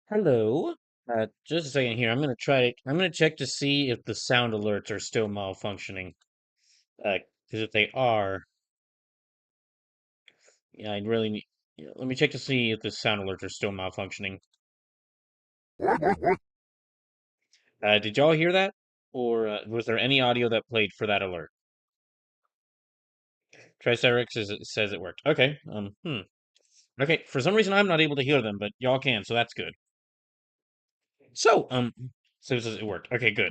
Hello. Just a second here. I'm gonna check to see if the sound alerts are still malfunctioning. Because if they are, yeah, I'd really need. Yeah, let me check to see if the sound alerts are still malfunctioning. Did y'all hear that? Or was there any audio that played for that alert? Triceratops says it worked. Okay. Okay. For some reason, I'm not able to hear them, but y'all can, so that's good. So, so it says it worked. Okay, good.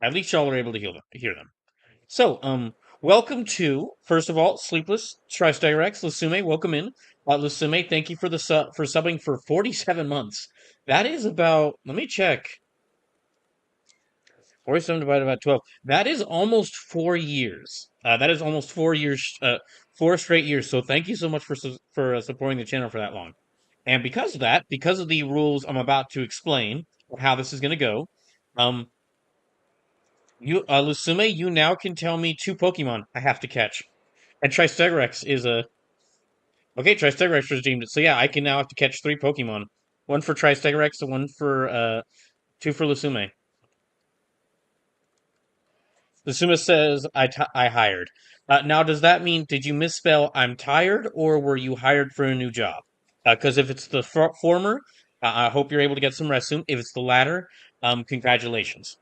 At least y'all are able to hear them. So, welcome to, first of all, Sleepless, Tristyrex, Lusume, welcome in. Lusume, thank you for the for subbing for 47 months. That is about, let me check. 47 divided by 12. That is almost 4 years. That is almost 4 years, 4 straight years. So thank you so much for supporting the channel for that long. And because of that, because of the rules I'm about to explain, how this is going to go, um, Lusume, you now can tell me two Pokemon I have to catch. And Tristegorex is a okay. Tristegorex was deemed. So yeah, I can now have to catch three Pokemon. One for Tristegorex and one for two for Lusume. Lusume says I hired. Now, does that mean did you misspell I'm tired or were you hired for a new job? Because if it's the former, I hope you're able to get some rest soon. If it's the latter, congratulations.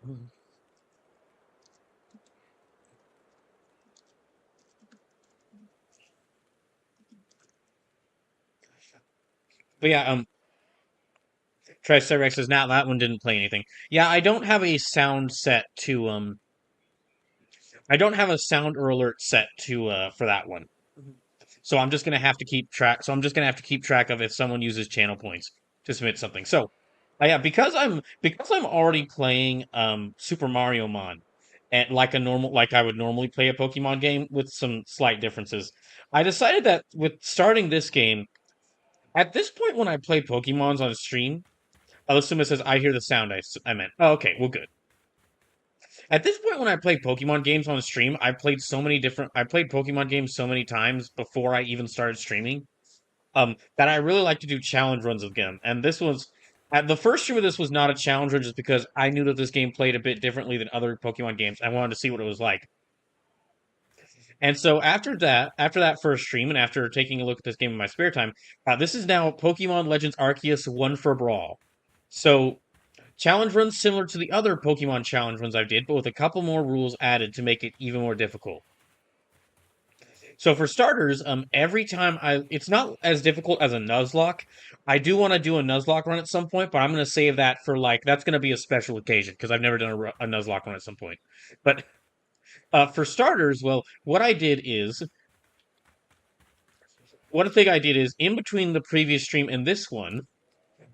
But yeah, Triceratops says now that one didn't play anything. Yeah, I don't have a sound set to I don't have a sound or alert set to for that one. So I'm just gonna have to keep track. So I'm just gonna have to keep track of if someone uses channel points to submit something. So, yeah, because I'm already playing Super Mario Mon, and like I would normally play a Pokemon game with some slight differences. I decided that with starting this game, at this point when I play Pokemons on stream, Alasuma says I hear the sound I meant. Oh, okay, well good. At this point, when I play Pokemon games on stream, I played Pokemon games so many times before I even started streaming. That I really like to do challenge runs of them. And this was the first stream of this was not a challenge run, just because I knew that this game played a bit differently than other Pokemon games. I wanted to see what it was like. And so after that first stream, and after taking a look at this game in my spare time, this is now Pokemon Legends Arceus ONE for Brawl. So challenge runs similar to the other Pokemon challenge runs I did, but with a couple more rules added to make it even more difficult. So for starters, every time it's not as difficult as a Nuzlocke. I do want to do a Nuzlocke run at some point, but I'm going to save that for that's going to be a special occasion because I've never done a Nuzlocke run at some point. But for starters, well, one thing I did is in between the previous stream and this one,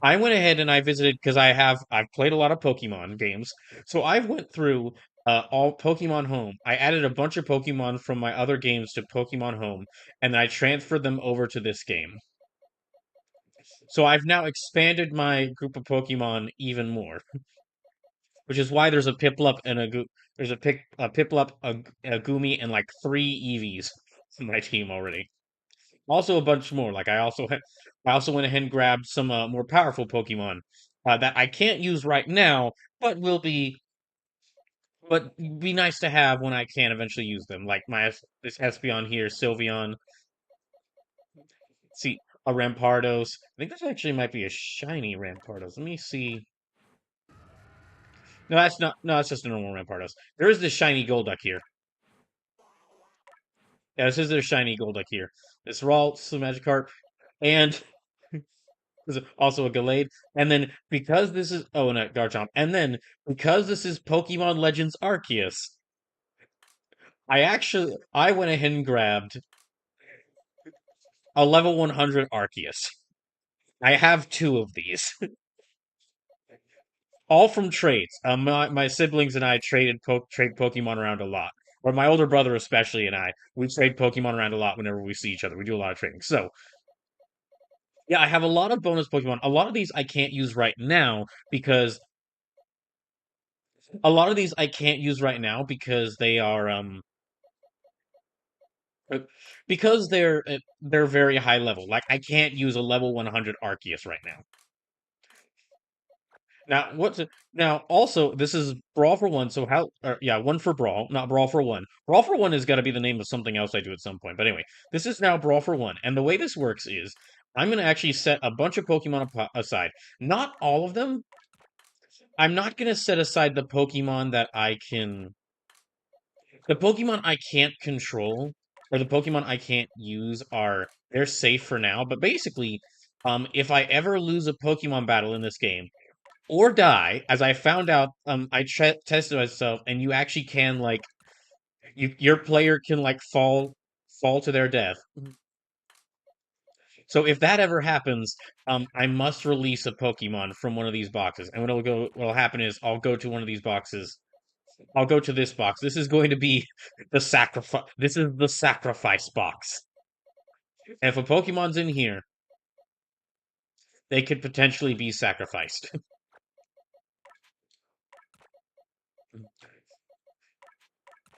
I went ahead and I visited because I've played a lot of Pokemon games, so I went through all Pokemon Home. I added a bunch of Pokemon from my other games to Pokemon Home, and then I transferred them over to this game. So I've now expanded my group of Pokemon even more, which is why there's a Piplup and a Piplup, a Gumi, and like three Eevees in my team already. Also a bunch more. I also went ahead and grabbed some more powerful Pokemon that I can't use right now, but will be nice to have when I can eventually use them. Like this Espeon here, Sylveon. See, a Rampardos. I think this actually might be a shiny Rampardos. Let me see. No, that's not. No, that's just a normal Rampardos. There is this shiny Golduck here. Yeah, this is their shiny Golduck here. This Ralts, Magikarp, and there's also a Gallade. And then because this is no, Garchomp. And then because this is Pokemon Legends Arceus, I went ahead and grabbed a level 100 Arceus. I have two of these. All from trades. My siblings and I trade Pokemon around a lot. Or my older brother especially and I, we trade Pokemon around a lot whenever we see each other. We do a lot of trading. So yeah, I have a lot of bonus Pokemon. A lot of these I can't use right now because a lot of these I can't use right now because they are uh, because they're very high level. Like I can't use a level 100 Arceus right now. Now also this is Brawl for One, so how yeah, One for Brawl, not Brawl for One. Brawl for One has got to be the name of something else I do at some point. But anyway, this is now Brawl for One. And the way this works is I'm going to actually set a bunch of Pokemon aside. Not all of them. I'm not going to set aside the Pokemon I can't control or the Pokemon I can't use are they're safe for now, but basically if I ever lose a Pokemon battle in this game or die, as I found out, I tested myself, and you actually can like your player can like fall to their death. So if that ever happens, I must release a Pokemon from one of these boxes, and what'll happen is I'll go to one of these boxes. I'll go to this box. This is going to be the sacrifice. This is the sacrifice box. And if a Pokemon's in here, they could potentially be sacrificed.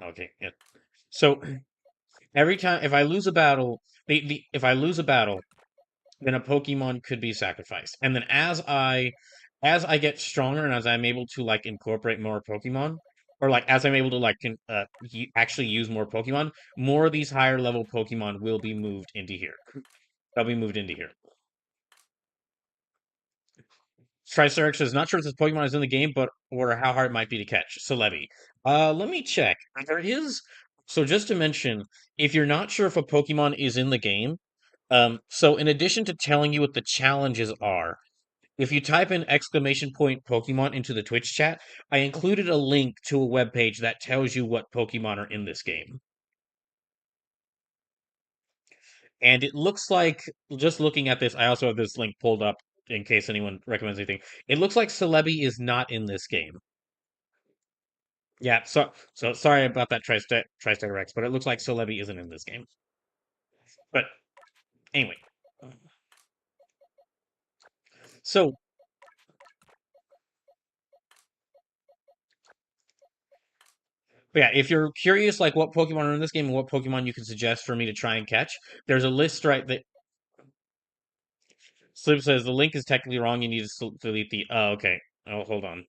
Okay, yeah. So every time if I lose a battle, if I lose a battle, then a Pokemon could be sacrificed. And then as I get stronger and as I'm able to like incorporate more Pokemon, or like as I'm able to like actually use more Pokemon, more of these higher level Pokemon will be moved into here. They'll be moved into here. Triceratops says, not sure if this Pokemon is in the game, but or how hard it might be to catch. Celebi. Let me check. There is. So just to mention, if you're not sure if a Pokemon is in the game, so in addition to telling you what the challenges are, if you type in exclamation point Pokemon into the Twitch chat, I included a link to a web page that tells you what Pokemon are in this game. And it looks like, just looking at this, I also have this link pulled up in case anyone recommends anything. It looks like Celebi is not in this game. Yeah, so sorry about that Triceratops, but it looks like Celebi isn't in this game. But anyway, so yeah, if you're curious, like what Pokemon are in this game and what Pokemon you can suggest for me to try and catch, there's a list right that Slip says the link is technically wrong. You need to delete the. Oh, okay. Oh, hold on.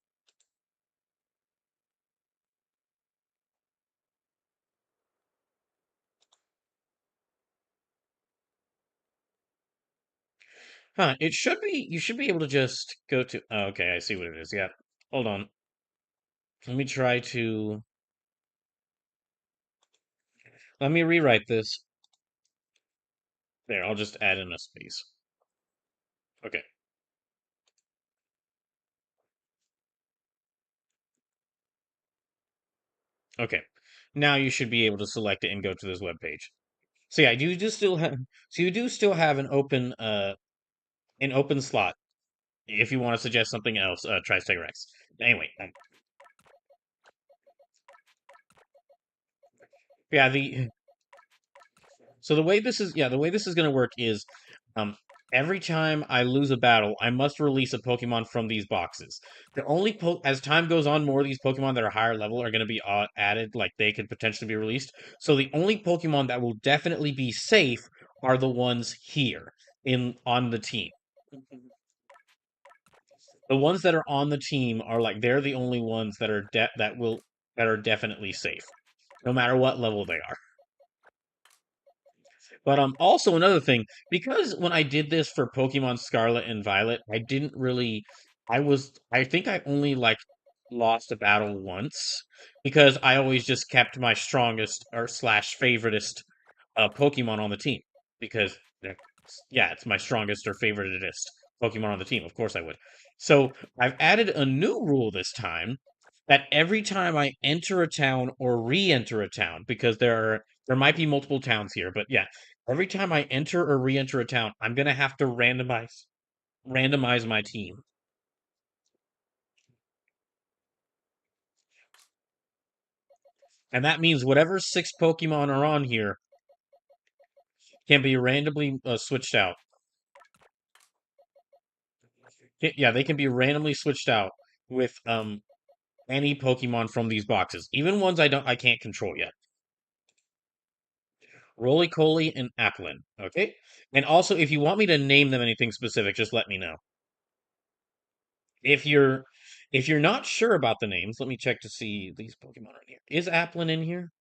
Huh? It should be. You should be able to just go to. Oh, okay, I see what it is. Yeah. Hold on. Let me try to. Let me rewrite this. There, I'll just add in a space. Okay. Okay. Now you should be able to select it and go to this web page. So yeah, you do still have. So you do still have an open slot if you want to suggest something else. Try Stegorex. Anyway, yeah. The way this is going to work is, um, every time I lose a battle, I must release a Pokemon from these boxes. As time goes on, more of these Pokemon that are higher level are going to be added, like they could potentially be released. So the only Pokemon that will definitely be safe are the ones here in on the team. The ones that are on the team are like they're the only ones that are that are definitely safe, no matter what level they are. But also another thing, because when I did this for Pokemon Scarlet and Violet, I think I only like lost a battle once because I always just kept my strongest or slash favoritist Pokemon on the team because yeah, it's my strongest or favoritist Pokemon on the team. Of course I would. So I've added a new rule this time that every time I enter a town or re-enter a town, because there might be multiple towns here, but yeah, every time I enter or re-enter a town, I'm gonna have to randomize my team. And that means whatever six Pokemon are on here can be randomly switched out. Yeah, they can be randomly switched out with any Pokemon from these boxes, even ones I can't control yet. Roly Poly and Applin. Okay, and also if you want me to name them anything specific, just let me know. If you're if you're not sure about the names, let me check to see these Pokemon are in here. Is Applin in here?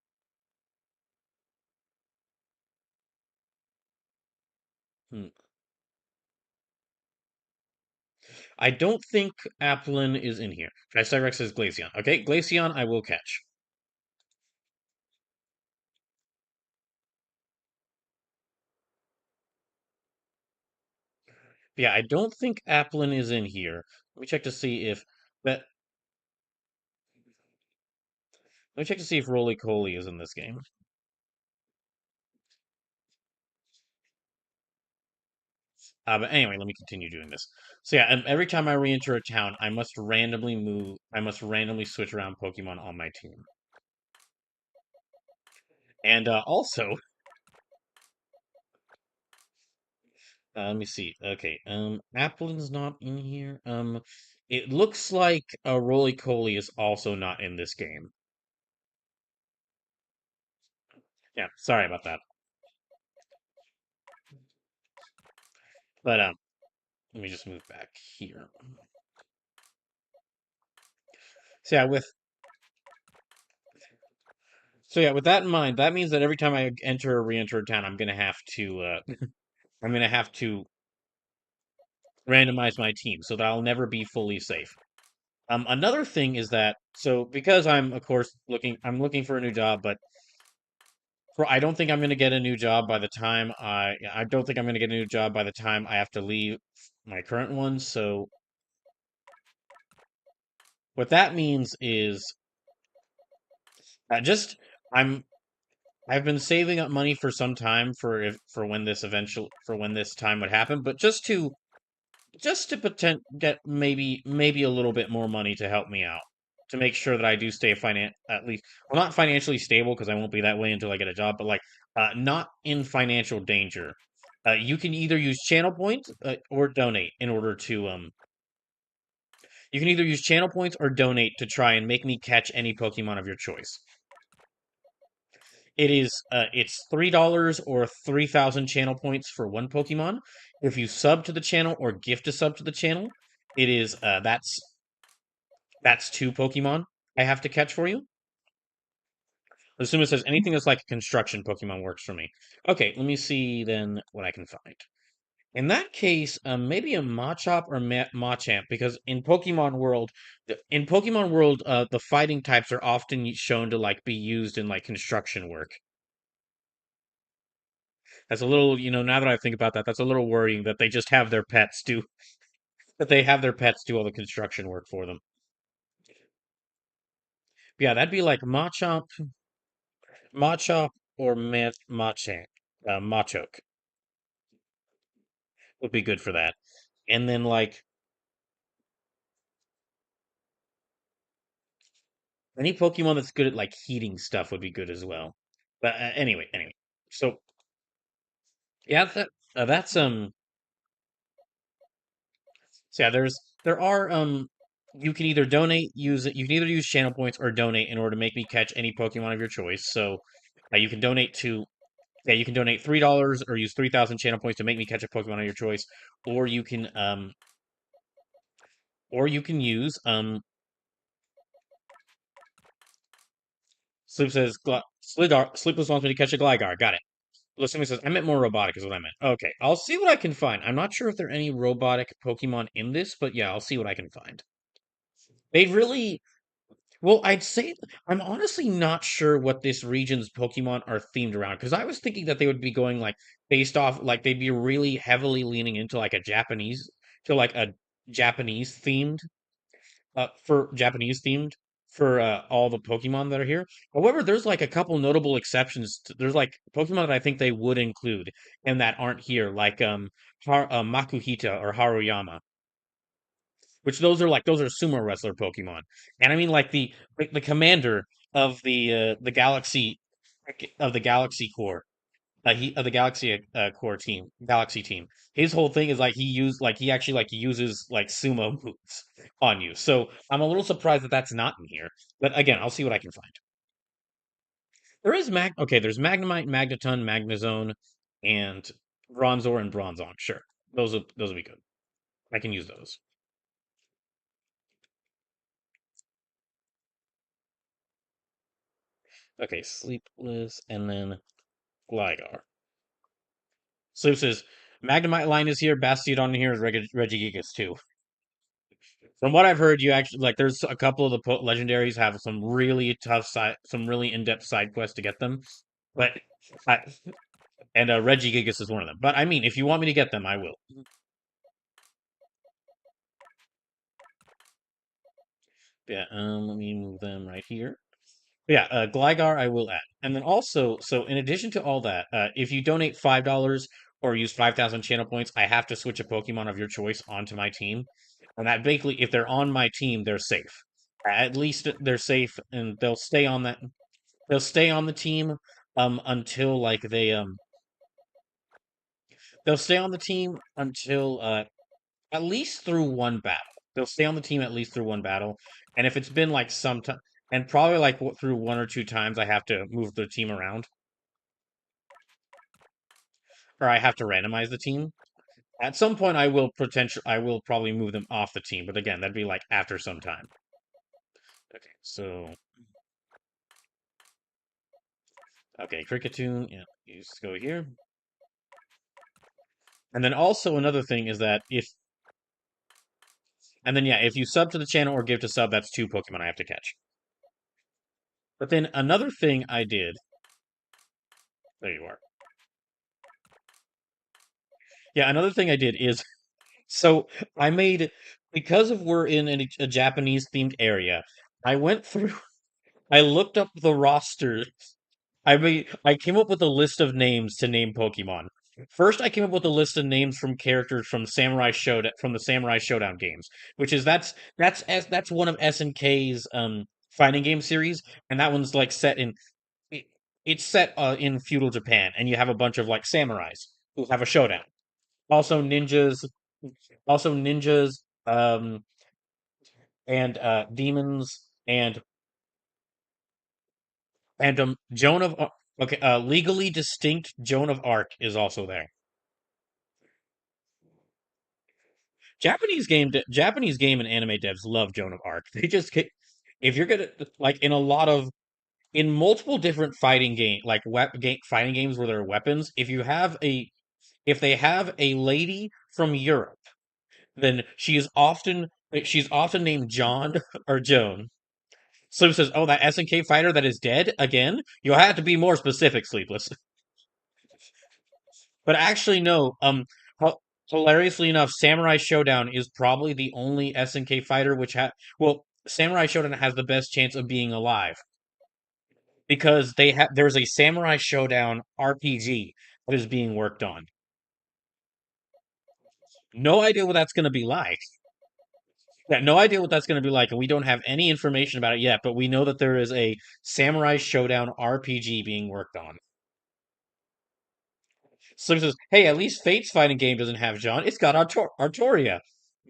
Hmm. I don't think Applin is in here. Tricyrex is Glaceon. Okay, Glaceon I will catch. Yeah, I don't think Applin is in here. Let me check to see if that. Let me check to see if Roly Poly is in this game. But anyway, let me continue doing this. So yeah, every time I re-enter a town, I must randomly move. I must randomly switch around Pokemon on my team. And also, let me see. Okay, Applin's not in here. It looks like Roly Poly is also not in this game. Yeah, sorry about that. But let me just move back here. So yeah, with that in mind, that means that every time I enter or re-enter a town, I'm gonna have to randomize my team so that I'll never be fully safe. Another thing is that because I'm of course I'm looking for a new job, but I don't think I'm going to get a new job by the time I don't think I'm going to get a new job by the time I have to leave my current one. So what that means is just I'm I've been saving up money for some time for when this time would happen, but just to get maybe a little bit more money to help me out to make sure that I do stay at least well not financially stable because I won't be that way until I get a job, but like not in financial danger. You can either use channel points or donate in order to you can either use channel points or donate to try and make me catch any Pokemon of your choice. It's $3 or 3,000 channel points for one Pokemon. If you sub to the channel or gift a sub to the channel, it is that's two Pokemon I have to catch for you. Assume it says anything that's like a construction Pokemon works for me. Okay, let me see then what I can find. In that case, maybe a Machop or Machamp, because in Pokemon World, the fighting types are often shown to like be used in like construction work. That's a little, now that I think about that, that's a little worrying that they just have their pets do that they have their pets do all the construction work for them. Yeah, that'd be like Machop or Machamp, Machoke would be good for that. And then like any Pokemon that's good at like heating stuff would be good as well. But anyway. So yeah, that's so yeah, there are you can either you can either use channel points or donate in order to make me catch any Pokemon of your choice. So you can donate to yeah, you can donate $3 or use 3,000 channel points to make me catch a Pokemon of your choice, or you can use Sleepless wants me to catch a Gligar. Got it. Somebody says, I meant more robotic is what I meant. Okay, I'll see what I can find. I'm not sure if there are any robotic Pokemon in this, but yeah, I'll see what I can find. They really, well, I'd say I'm honestly not sure what this region's Pokemon are themed around because I was thinking that they would be going like based off like they'd be really heavily leaning into like a Japanese themed for Japanese themed for all the Pokemon that are here. However, there's like a couple notable exceptions. There's like Pokemon that I think they would include and that aren't here, like Makuhita or Haruyama, which those are sumo wrestler Pokemon. And I mean like the commander. the Galaxy Core. Of the Core team, Galaxy team. His whole thing is like he actually like uses like sumo moves on you. So I'm a little surprised that that's not in here. But again, I'll see what I can find. There is there's Magnemite, Magneton, Magnezone, and Bronzor and Bronzong. Sure, those will be good. I can use those. Okay, Sleepless, and then Gligar. Sleep says Magnemite line is here. Bastiodon here is Regigigas too. From what I've heard, you actually like. There's a couple of the legendaries have some really tough some really in-depth side quests to get them. But I, and Regigigas is one of them. But I mean, if you want me to get them, I will. Yeah. Let me move them right here. Yeah, Gligar I will add. And then also, so in addition to all that, if you donate $5 or use 5,000 channel points, I have to switch a Pokemon of your choice onto my team. And that basically, if they're on my team, they're safe. At least they're safe, and they'll stay on the team until like they'll stay on the team until at least through one battle. They'll stay on the team at least through one battle. And if it's been like some time, and probably like through one or two times, I have to move the team around, or I have to randomize the team. At some point, I will probably move them off the team, but again, that'd be like after some time. Okay, so okay, Cricketune, yeah, you just go here. And then also another thing is that and then yeah, if you sub to the channel or give to sub, that's two Pokemon I have to catch. But then another thing I did, there you are. Yeah, another thing I did is so I made because of we're in a Japanese themed area. I went through, I looked up the roster. I came up with a list of names to name Pokemon. First, I came up with a list of names from characters from from the Samurai Showdown games, which is that's one of SNK's fighting game series, and that one's like it, it's set in feudal Japan, and you have a bunch of like samurais who have a showdown. Also ninjas, also ninjas, and demons, and Joan of okay, legally distinct Joan of Arc is also there. Japanese game and anime devs love Joan of Arc. If you're gonna like in multiple different fighting fighting games where there are weapons, if they have a lady from Europe, then she's often named John or Joan. Sleep says, "Oh, that SNK fighter that is dead again." You'll have to be more specific, Sleepless. But actually, no. Hilariously enough, Samurai Showdown is probably the only SNK fighter Samurai Showdown has the best chance of being alive because there's a Samurai Showdown RPG that is being worked on. No idea what that's going to be like. Yeah, no idea what that's going to be like, and we don't have any information about it yet. But we know that there is a Samurai Showdown RPG being worked on. Slim says, "Hey, at least Fate's fighting game doesn't have John. It's got Artoria."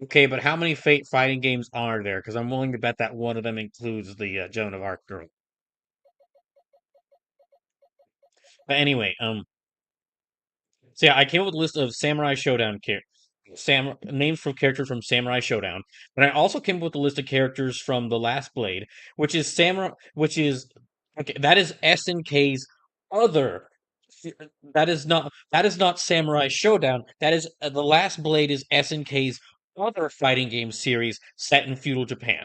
Okay, but how many Fate fighting games are there? Because I'm willing to bet that one of them includes the Joan of Arc girl. But anyway, so yeah, I came up with a list of Samurai Showdown names from characters from Samurai Showdown, but I also came up with a list of characters from The Last Blade, which is okay. That is SNK's other. That is not Samurai Showdown. That is The Last Blade is SNK's other fighting game series set in feudal Japan.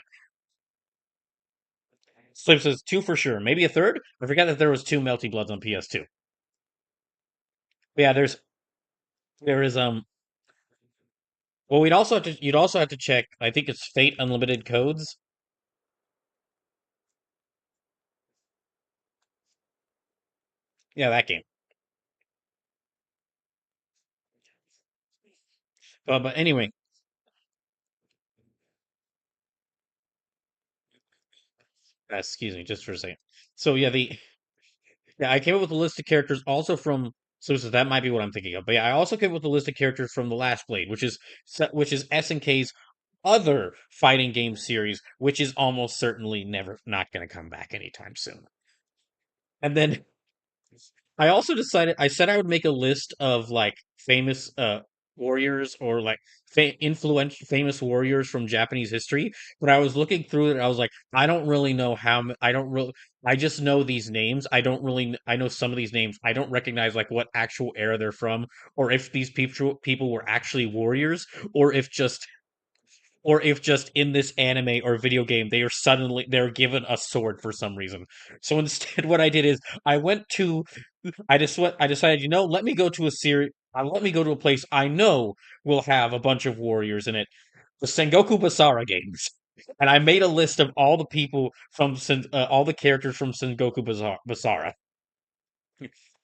Slip says two for sure, maybe a third. I forgot that there was two Melty Bloods on PS2. But yeah, there is well, you'd also have to check. I think it's Fate Unlimited codes. Yeah, that game. But anyway, excuse me, just for a second. So yeah, I came up with a list of characters also from. So that might be what I'm thinking of. But yeah, I also came up with a list of characters from the Last Blade, which is SNK's other fighting game series, which is almost certainly never not going to come back anytime soon. And then I also decided I said I would make a list of like famous warriors or like influential famous warriors from Japanese history, but I was looking through it and I was like I don't really know I don't really I just know these names. I know some of these names. I don't recognize like what actual era they're from or if these people were actually warriors or if just in this anime or video game they're given a sword for some reason. So instead what I did is I decided, let me go to let me go to a place I know will have a bunch of warriors in it. The Sengoku Basara games. And I made a list of all the people all the characters from Sengoku Basara.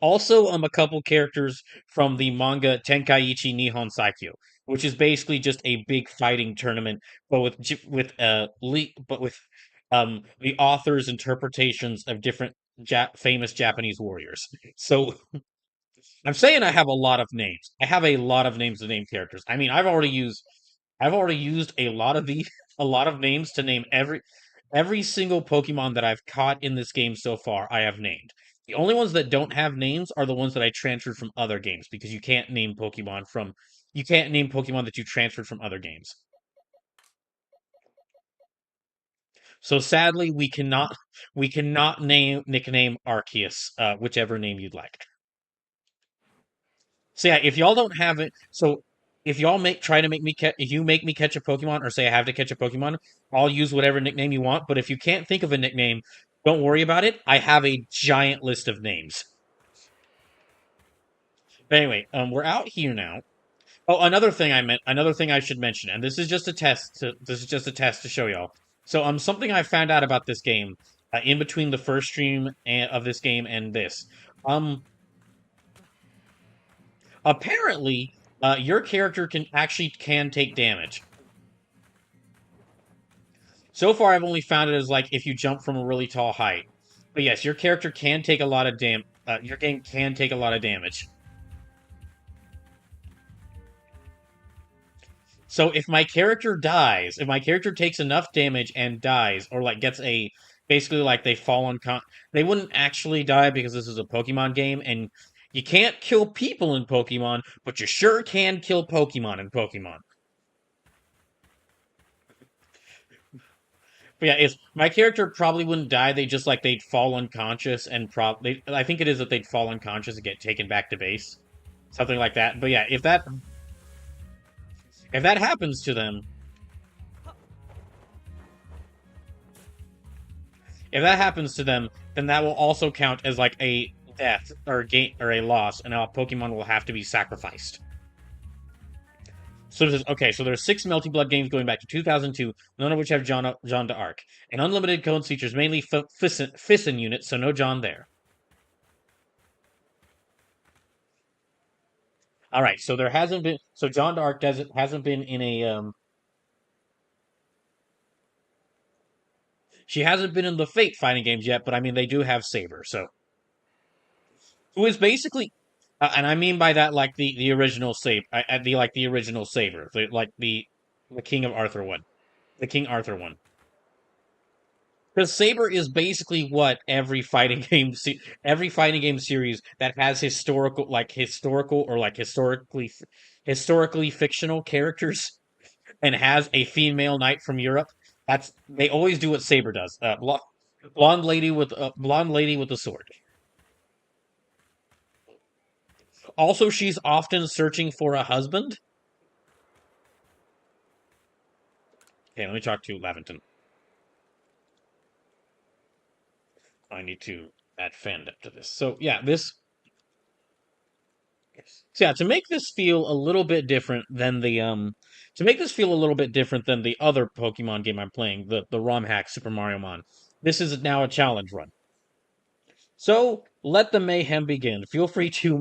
Also, a couple characters from the manga Tenkaichi Nihon Saikyo, which is basically just a big fighting tournament, but with the author's interpretations of different famous Japanese warriors. So I'm saying I have a lot of names. I have a lot of names to name characters. I mean, I've already used a lot of a lot of names to name every single Pokemon that I've caught in this game so far. I have named. The only ones that don't have names are the ones that I transferred from other games because you can't name Pokemon that you transferred from other games. So sadly, we cannot nickname Arceus, whichever name you'd like. So yeah, if y'all don't have it, so if y'all try to make me if you make me catch a Pokemon or say I have to catch a Pokemon, I'll use whatever nickname you want. But if you can't think of a nickname, don't worry about it. I have a giant list of names. But anyway, we're out here now. Oh, another thing I should mention, and this is just a test to show y'all. So, something I found out about this game, in between the first stream of this game and this, um, apparently, your character can take damage. So far, I've only found it as like if you jump from a really tall height. But yes, your character can take a lot of your game can take a lot of damage. So if my character takes enough damage and dies, or like gets a basically like they wouldn't actually die because this is a Pokemon game, and you can't kill people in Pokemon, but you sure can kill Pokemon in Pokemon. But yeah, if my character probably wouldn't die, they'd fall unconscious and probably I think it is that they'd fall unconscious and get taken back to base, something like that. But yeah, if that happens to them, if that happens to them, then that will also count as like a death or a gain or a loss, and our Pokemon will have to be sacrificed. So there's six Melty Blood games going back to 2002, none of which have John d'Arc. And Unlimited Codes features mainly Fissin units, so no John there. All right, so there hasn't been so John d'Arc doesn't hasn't been in a she hasn't been in the Fate fighting games yet, but I mean they do have Saber, so who is basically and I mean by that like the original Saber, the original Saber, the King of Arthur one, the King Arthur one. Because Saber is basically what every fighting game series that has historical or like historically fictional characters and has a female knight from Europe. They always do what Saber does. Blonde lady with a sword. Also, she's often searching for a husband. Okay, let me talk to Laventon. I need to add fandom to this. So yeah, to make this feel a little bit different than the other Pokemon game I'm playing, the ROM hack Super Mario Mon. This is now a challenge run. So let the mayhem begin. Feel free to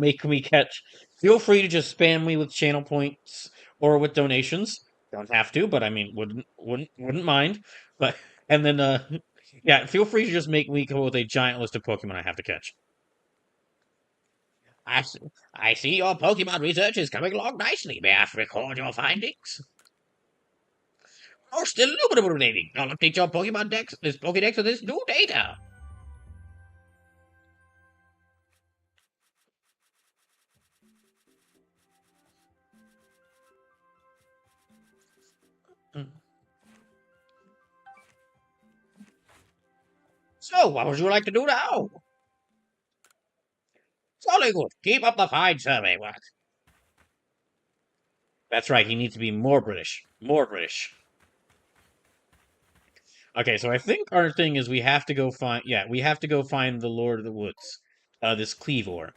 just spam me with channel points or with donations. Don't have to, but I mean wouldn't mind. But and then Yeah, feel free to just make me come up with a giant list of Pokemon I have to catch. I see your Pokemon research is coming along nicely. May I record your findings? Most illuminating. I'll update your Pokemon Dex, this Pokedex with this new data. So, what would you like to do now? Jolly good. Keep up the fine survey work. That's right, he needs to be more British. More British. Okay, so I think our thing is we have to go find... Yeah, we have to go find the Lord of the Woods. This Cleavor.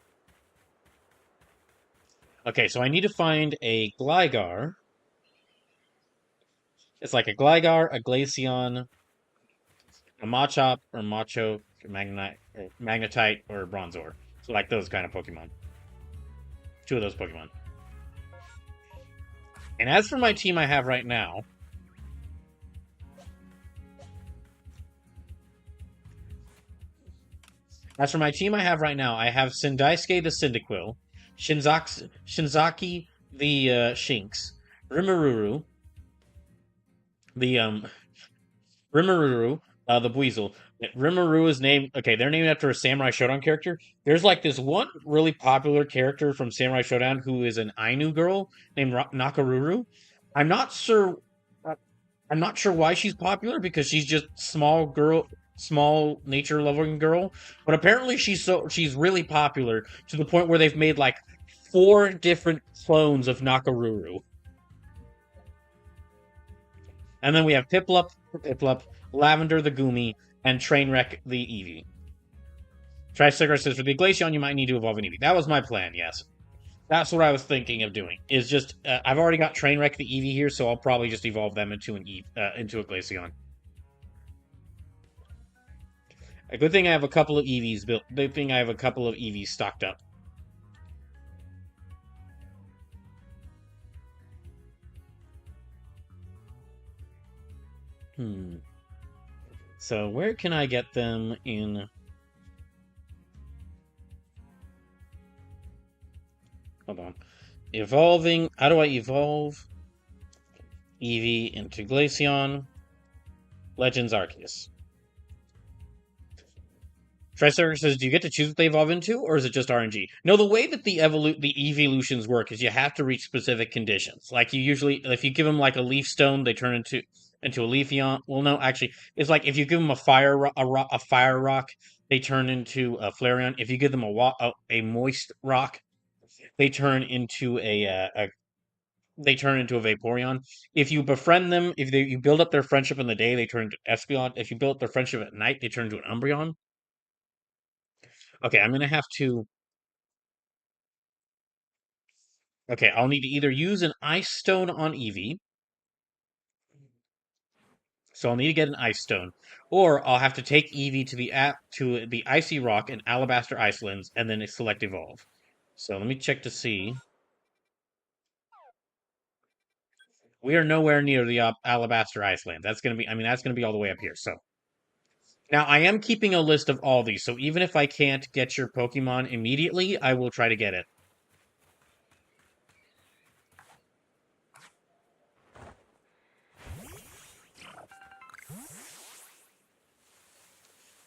Okay, so I need to find a Gligar. It's like a Gligar, a Glaceon, a Machop, or Macho, or Magnetite, or Bronzor. So like those kind of Pokemon. Two of those Pokemon. And as for my team I have right now... I have Sindaisuke the Cyndaquil, Shinzaki the Shinx, Rimururu, the Rimururu, the Buizel. Rimururu is named... Okay, they're named after a Samurai Shodown character. There's like this one really popular character from Samurai Shodown who is an Ainu girl named Nakaruru. I'm not sure... I'm not sure why she's popular, because she's just small nature loving girl. But apparently she's really popular to the point where they've made like 4 different clones of Nakaruru. And then we have Piplup, Lavender the Goomy, and Trainwreck the Eevee. Tricycle says, for the Glaceon, you might need to evolve an Eevee. That was my plan, yes. That's what I was thinking of doing. Is just, I've already got Trainwreck the Eevee here, so I'll probably just evolve them into into a Glaceon. A good thing I have a couple of Eevees built. Good thing I have a couple of Eevees stocked up. So where can I get them in? Hold on. Evolving. How do I evolve Eevee into Glaceon? Legends Arceus. Triceratops says, do you get to choose what they evolve into, or is it just RNG? No, the way that the evolutions work is you have to reach specific conditions. Like you usually, if you give them like a leaf stone, they turn into a Leafeon. Well, no, actually, it's like if you give them a fire rock, they turn into a Flareon. If you give them a moist rock, they turn into a Vaporeon. If you befriend them, you build up their friendship in the day, they turn into Espeon. If you build up their friendship at night, they turn into an Umbreon. Okay, I'm gonna have to... Okay, I'll need to either use an Ice Stone on Eevee. So I'll need to get an Ice Stone. Or I'll have to take Eevee to the Icy Rock and Alabaster Icelands and then select Evolve. So let me check to see. We are nowhere near the Alabaster Iceland. That's gonna be... I mean, that's gonna be all the way up here, so... Now, I am keeping a list of all these, so even if I can't get your Pokemon immediately, I will try to get it.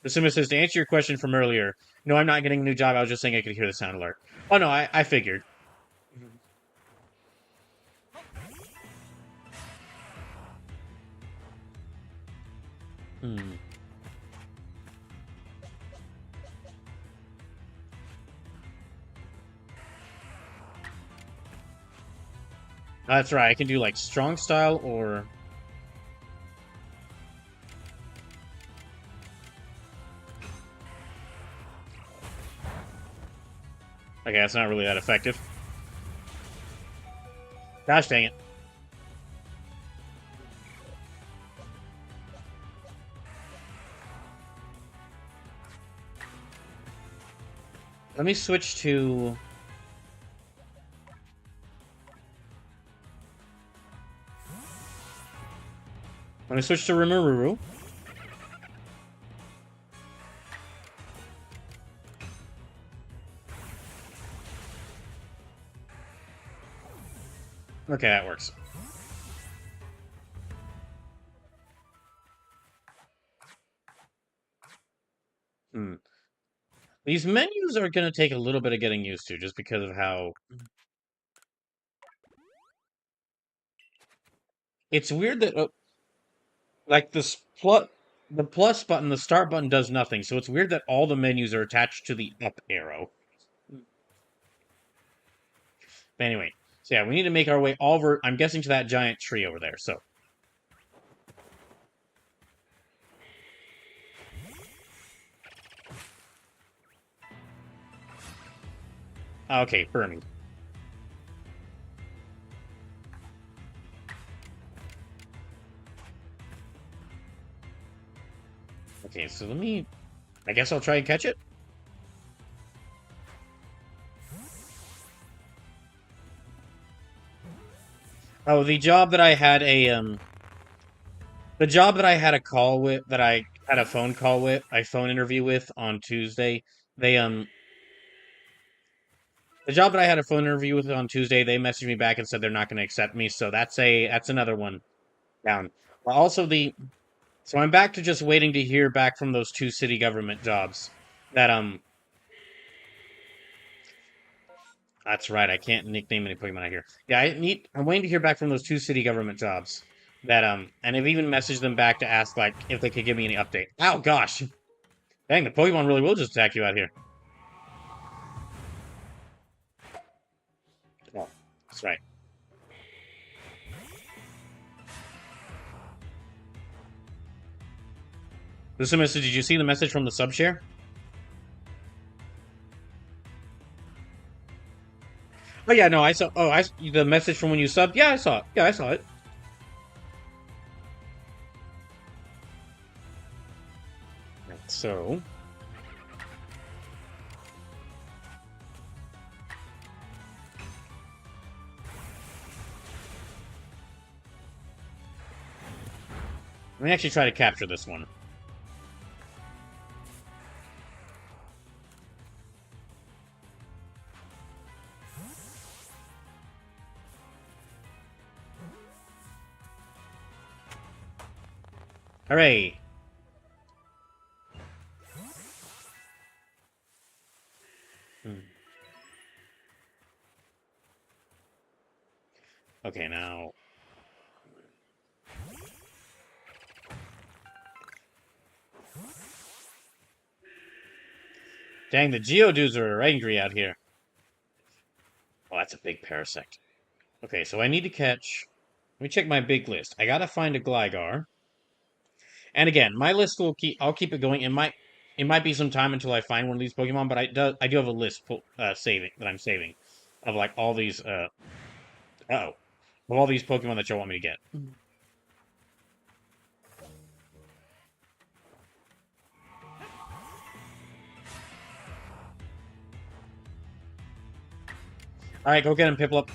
The Simba says, to answer your question from earlier, no, I'm not getting a new job. I was just saying I could hear the sound alert. Oh, no, I figured. That's right. I can do, like, Strong Style or... Okay, that's not really that effective. Gosh dang it. Let me switch to... Let me switch to Rimururu. Okay, that works. Hmm. These menus are going to take a little bit of getting used to, just because of how... It's weird that, like, the plus button, the start button does nothing, so it's weird that all the menus are attached to the up arrow. But anyway, so yeah, we need to make our way over, I'm guessing, to that giant tree over there, so... Okay, Fermi. Okay, so let me... I guess I'll try and catch it. Oh, the job that I had the job that I had a call with, that I had a phone call with, a phone interview with on Tuesday, they, the job that I had a phone interview with on Tuesday, they messaged me back and said they're not going to accept me, so that's another one down. Well, also so I'm back to just waiting to hear back from those two city government jobs that, that's right. I can't nickname any Pokemon out here. Yeah, I'm waiting to hear back from those two city government jobs. That and I've even messaged them back to ask like if they could give me any update. Oh gosh, dang, the Pokemon really will just attack you out here. Oh, that's right. This is a message. Did you see the message from the subshare? Oh yeah, no, I saw. Oh, the message from when you subbed. Yeah, I saw it. Yeah, I saw it. So, let me actually try to capture this one. Hooray! Hmm. Okay, now. Dang, the Geodudes are angry out here. Oh, that's a big Parasect. Okay, so I need to catch. Let me check my big list. I gotta find a Gligar. And again, my list will keep. I'll keep it going. It might be some time until I find one of these Pokemon, but I do have a list saving that I'm saving of like all these of all these Pokemon that you want me to get. All right, go get him, Piplup.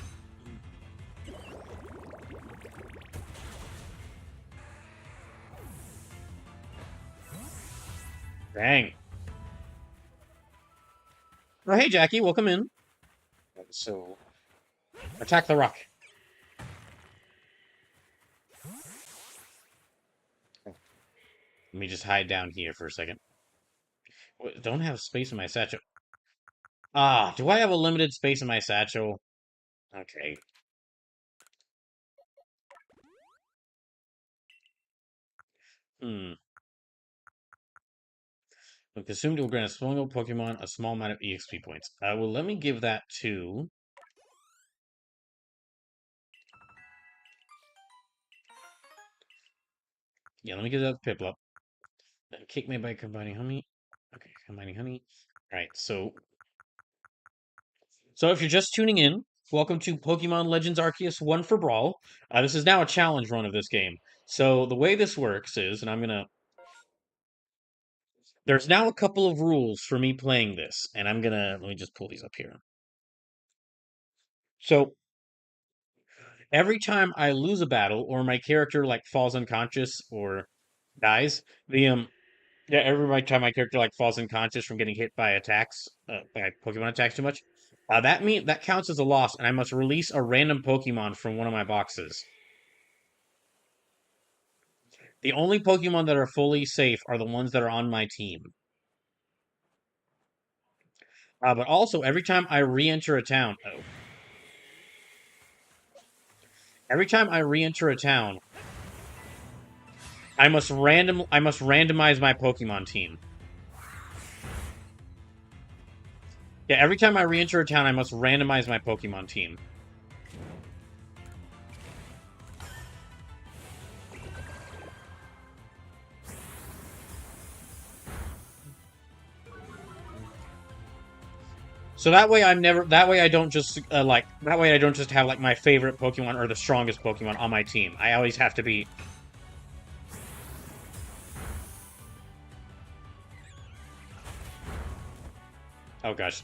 Dang. Oh, hey, Jackie, welcome in. So, attack the rock. Let me just hide down here for a second. Don't have space in my satchel. Ah, do I have a limited space in my satchel? Okay. Hmm. When consumed, it will grant a single Pokemon a small amount of EXP points. Well, let me give that to... Yeah, let me give that to Piplup. Then kick me by combining honey. Okay, combining honey. Alright, so if you're just tuning in, welcome to Pokemon Legends Arceus One for Brawl. This is now a challenge run of this game. So the way this works is, and I'm gonna... There's now a couple of rules for me playing this, and I'm gonna... Let me just pull these up here. So every time I lose a battle or my character like falls unconscious or dies, the yeah, every time my character like falls unconscious from getting hit by attacks, by Pokemon attacks too much, That counts as a loss, and I must release a random Pokemon from one of my boxes. The only Pokemon that are fully safe are the ones that are on my team. But also, every time I re-enter a town... Oh. Every time I re-enter a town, I must randomize my Pokemon team. Yeah, every time I re-enter a town, I must randomize my Pokemon team. So that way that way I don't just that way I don't just have like my favorite Pokemon or the strongest Pokemon on my team. I always have to be... Oh gosh.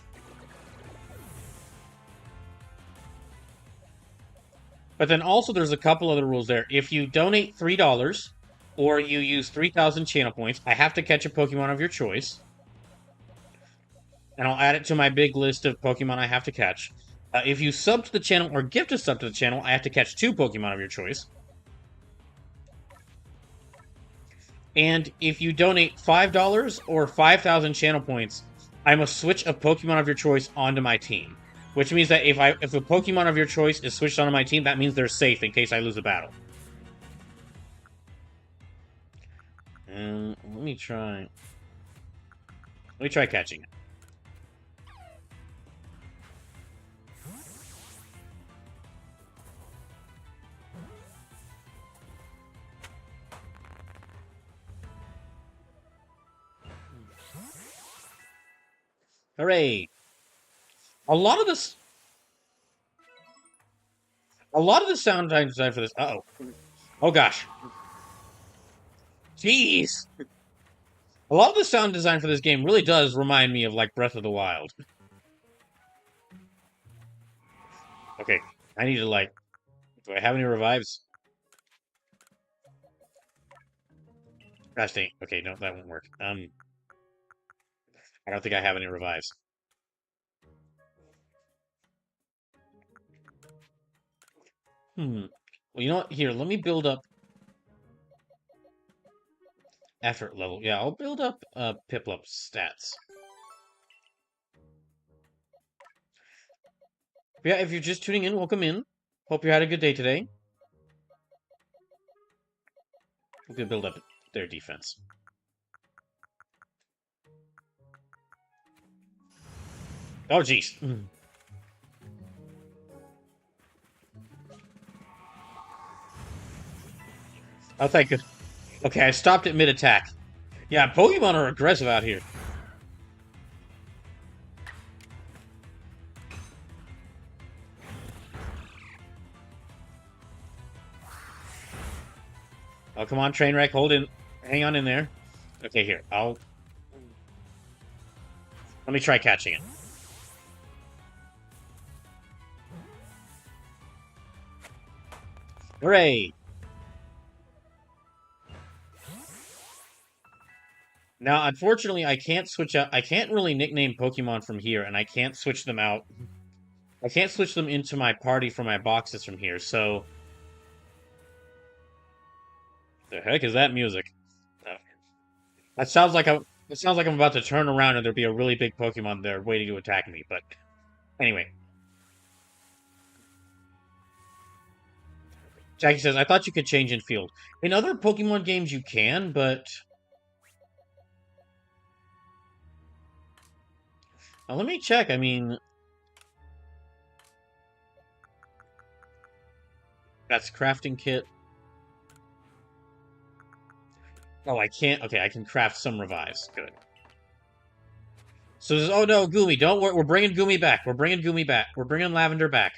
But then also there's a couple other rules there. If you donate $3 or you use 3,000 channel points, I have to catch a Pokemon of your choice. And I'll add it to my big list of Pokemon I have to catch. If you sub to the channel or gift a sub to the channel, I have to catch 2 Pokemon of your choice. And if you donate $5 or 5,000 channel points, I must switch a Pokemon of your choice onto my team. Which means that if a Pokemon of your choice is switched onto my team, that means they're safe in case I lose a battle. And let me try catching it. Hooray! A lot of the sound design for this... Uh-oh. Oh, gosh. Jeez! A lot of the sound design for this game really does remind me of, like, Breath of the Wild. Okay, I need to, like... Do I have any revives? Gosh dang. Okay, no, that won't work. I don't think I have any revives. Well, you know what? Here, let me build up effort level. Yeah, I'll build up Piplup stats. Yeah, if you're just tuning in, welcome in. Hope you had a good day today. We can build up their defense. Oh, jeez. Oh, thank you. Okay, I stopped at mid-attack. Yeah, Pokemon are aggressive out here. Oh, come on, Trainwreck, hold in. Hang on in there. Okay, here, Let me try catching it. Hooray! Now, unfortunately, I can't switch out... I can't really nickname Pokemon from here, and I can't switch them out. I can't switch them into my party from my boxes from here, so... The heck is that music? That sounds like I'm about to turn around and there'll be a really big Pokemon there waiting to attack me, but... Anyway. Jackie says, I thought you could change in field. In other Pokemon games you can, but... Now, let me check, I mean... That's crafting kit. Oh, I can't... Okay, I can craft some revives. Good. So, oh no, Goomy, don't worry. We're bringing Goomy back. We're bringing Goomy back. We're bringing Lavender back.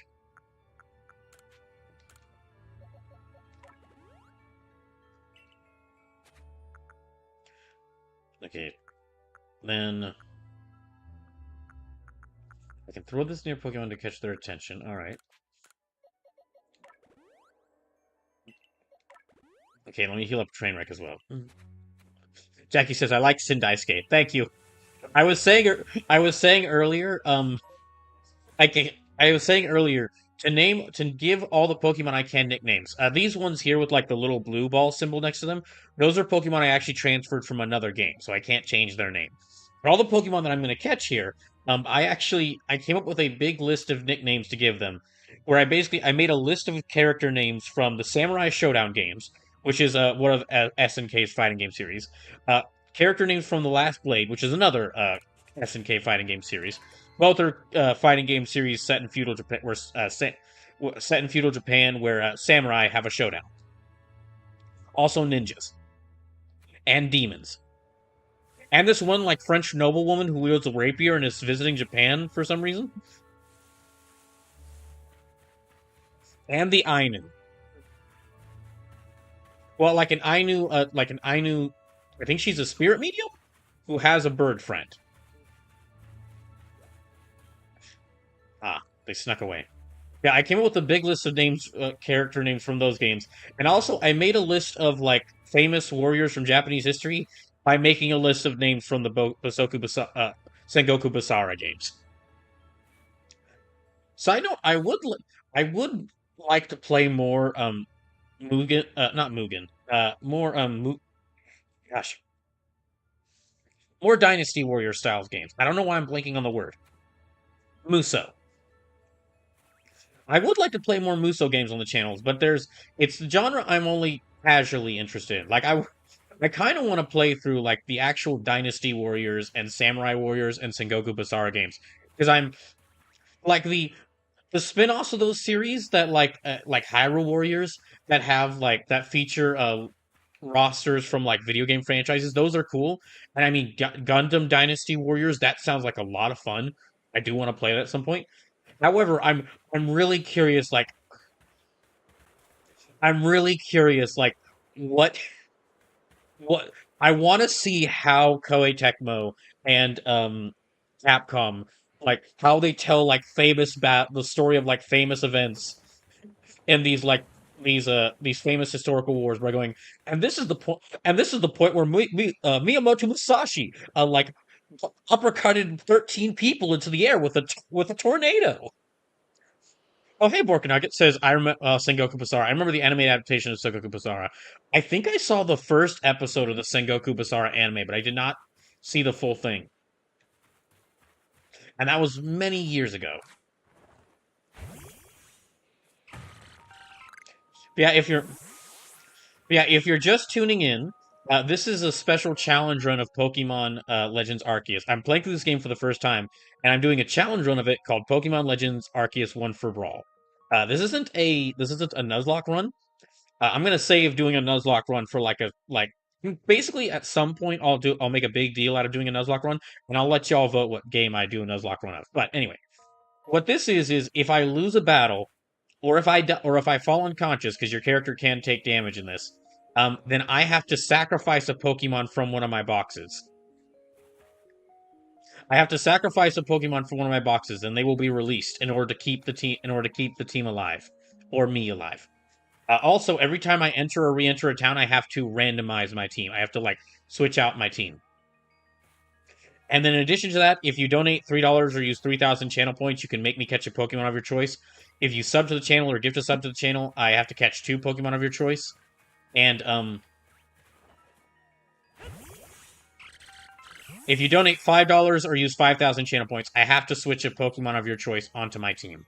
Okay. Then... I can throw this near Pokemon to catch their attention. Alright. Okay, let me heal up Trainwreck as well. Jackie says, I like Sindaisuke. Thank you. I was saying earlier, I was saying earlier to give all the Pokemon I can nicknames. These ones here with like the little blue ball symbol next to them, those are Pokemon I actually transferred from another game, so I can't change their name. But all the Pokemon that I'm going to catch here, I came up with a big list of nicknames to give them, where I made a list of character names from the Samurai Showdown games, which is one of SNK's fighting game series. Uh, Character names from the Last Blade, which is another SNK fighting game series. Both are fighting game series set in feudal Japan, set in feudal Japan, where samurai have a showdown. Also ninjas and demons, and this one like French noblewoman who wields a rapier and is visiting Japan for some reason, and the Ainu. Well, like an Ainu. I think she's a spirit medium who has a bird friend. Ah, they snuck away. Yeah, I came up with a big list of names, character names from those games, and also I made a list of like famous warriors from Japanese history by making a list of names from the Sengoku Basara games. Side note: I would like to play more Mugen, not Mugen, more gosh, more Dynasty Warrior styles games. I don't know why I'm blanking on the word. Muso. I would like to play more Muso games on the channels, but it's the genre I'm only casually interested in. I kind of want to play through like the actual Dynasty Warriors and Samurai Warriors and Sengoku Basara games because I'm like the spin-offs of those series that like Hyrule Warriors that have like that feature rosters from like video game franchises. Those are cool, and I mean Gundam Dynasty Warriors. That sounds like a lot of fun. I do want to play that at some point. However, I'm really curious. I'm really curious. What what I want to see how Koei Tecmo and Capcom how they tell like the story of like famous events in these famous historical wars by going and this is the point where Miyamoto Musashi uppercutted 13 people into the air with a tornado. Oh, hey, Borkanugget says, I remember Sengoku Basara. I remember the anime adaptation of Sengoku Basara. I think I saw the first episode of the Sengoku Basara anime, but I did not see the full thing. And that was many years ago. Yeah, if you're just tuning in, this is a special challenge run of Pokemon Legends Arceus. I'm playing through this game for the first time, and I'm doing a challenge run of it called Pokemon Legends Arceus ONE for Brawl. This isn't a Nuzlocke run. I'm gonna save doing a Nuzlocke run for basically at some point I'll make a big deal out of doing a Nuzlocke run, and I'll let y'all vote what game I do a Nuzlocke run of. But anyway, what this is if I lose a battle or if I fall unconscious because your character can take damage in this, then I have to sacrifice a Pokemon from one of my boxes. I have to sacrifice a Pokemon from one of my boxes, and they will be released in order to keep the team alive or me alive. Also, every time I enter or re-enter a town, I have to randomize my team. I have to switch out my team. And then in addition to that, if you donate $3 or use 3,000 channel points, you can make me catch a Pokemon of your choice. If you sub to the channel or gift a sub to the channel, I have to catch 2 Pokemon of your choice. And if you donate $5 or use 5,000 channel points, I have to switch a Pokemon of your choice onto my team.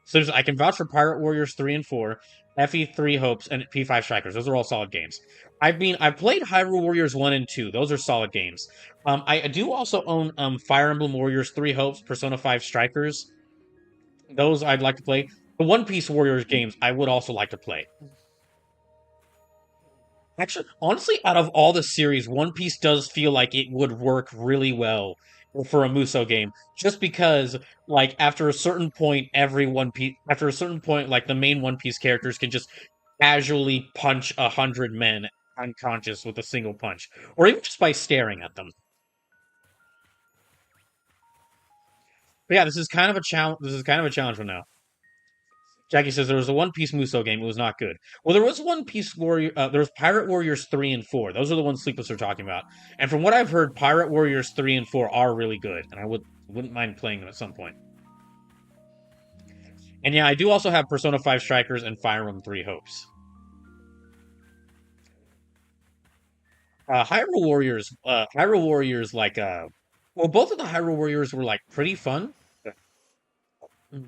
So I can vouch for Pirate Warriors 3 and 4, FE3 Hopes, and P5 Strikers. Those are all solid games. I've played Hyrule Warriors 1 and 2. Those are solid games. I do also own Fire Emblem Warriors 3 Hopes, Persona 5 Strikers. Those I'd like to play. The One Piece Warriors games I would also like to play. Actually, honestly, out of all the series, One Piece does feel like it would work really well for a Muso game, just because, after a certain point, the main One Piece characters can just casually punch 100 men unconscious with a single punch, or even just by staring at them. But yeah, this is kind of a challenge. This is kind of a challenge for now. Jackie says there was a One Piece Muso game. It was not good. Well, there was One Piece Warrior. There was Pirate Warriors 3 and 4. Those are the ones Sleepless are talking about. And from what I've heard, Pirate Warriors 3 and 4 are really good, and I wouldn't mind playing them at some point. And yeah, I do also have Persona 5 Strikers and Fire Emblem 3 Hopes. Hyrule Warriors, like, well, both of the Hyrule Warriors were, like, pretty fun. Mm.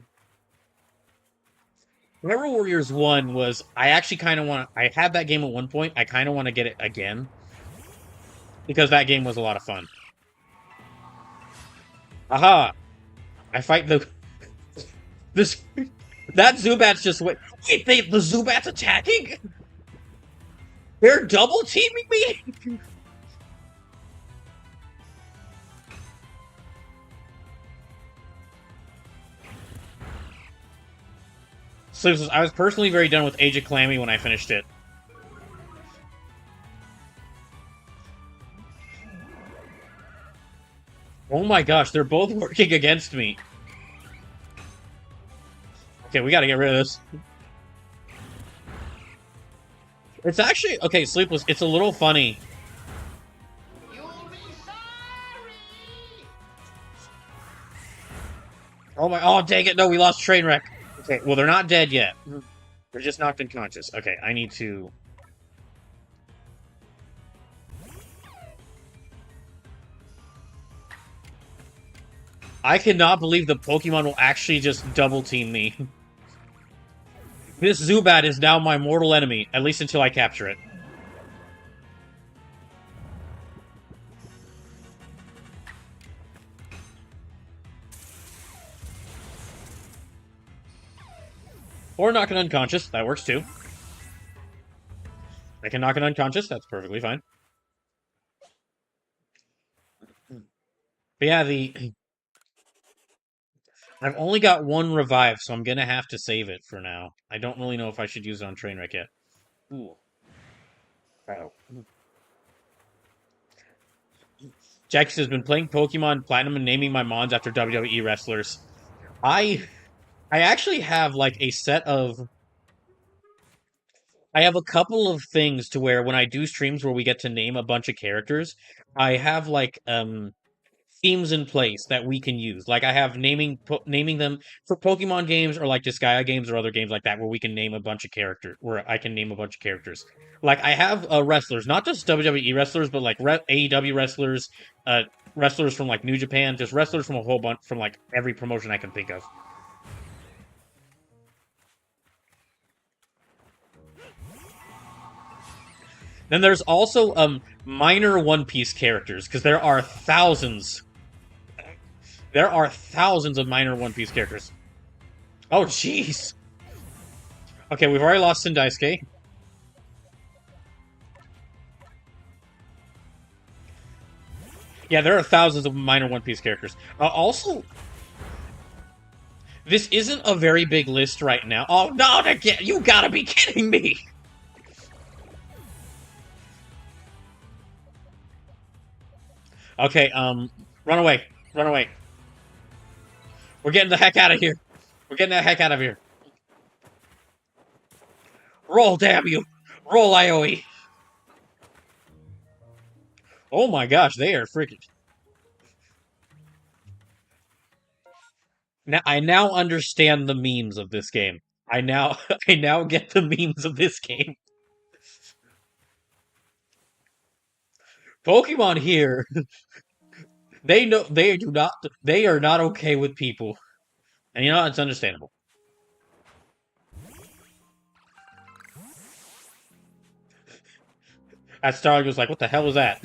Hyrule Warriors 1 was, I actually kind of want I had that game at one point, I kind of want to get it again, because that game was a lot of fun. Aha! I fight this, that Zubat's just, wait, the Zubat's attacking? They're double teaming me? So I was personally very done with Age of Calamity when I finished it. Oh my gosh, they're both working against me. Okay, we gotta get rid of this. It's actually, okay, Sleepless, it's a little funny. Oh dang it, no, we lost Trainwreck. Okay, well, they're not dead yet. They're just knocked unconscious. Okay, I need to... I cannot believe the Pokemon will actually just double team me. This Zubat is now my mortal enemy, at least until I capture it. Or knock it unconscious, that works too. I can knock it unconscious, that's perfectly fine. But yeah, I've only got one revive, so I'm gonna have to save it for now. I don't really know if I should use it on Trainwreck yet. Ooh. Wow. Jax has been playing Pokemon Platinum and naming my mons after WWE wrestlers. I actually have, like, a set of... I have a couple of things to where when I do streams where we get to name a bunch of characters, I have, like, themes in place that we can use. Like, I have naming them for Pokemon games or, like, Disgaea games or other games like that where we can name a bunch of characters, where I can name a bunch of characters. Like, I have wrestlers, not just WWE wrestlers, but, like, AEW wrestlers, wrestlers from, like, New Japan, just wrestlers from a whole bunch, from, like, every promotion I can think of. Then there's also minor One Piece characters, because there are thousands. There are thousands of minor One Piece characters. Oh, jeez. Okay, we've already lost Sendaisuke. Yeah, there are thousands of minor One Piece characters. Also, this isn't a very big list right now. Oh, no, you gotta be kidding me! Okay, run away. Run away. We're getting the heck out of here. We're getting the heck out of here. Roll, damn you! Roll, IOE! Oh my gosh, they are freaking... Now, I now understand the memes of this game. I now get the memes of this game. Pokemon here, they are not okay with people. And you know, it's understandable. That Starling was like, what the hell is that?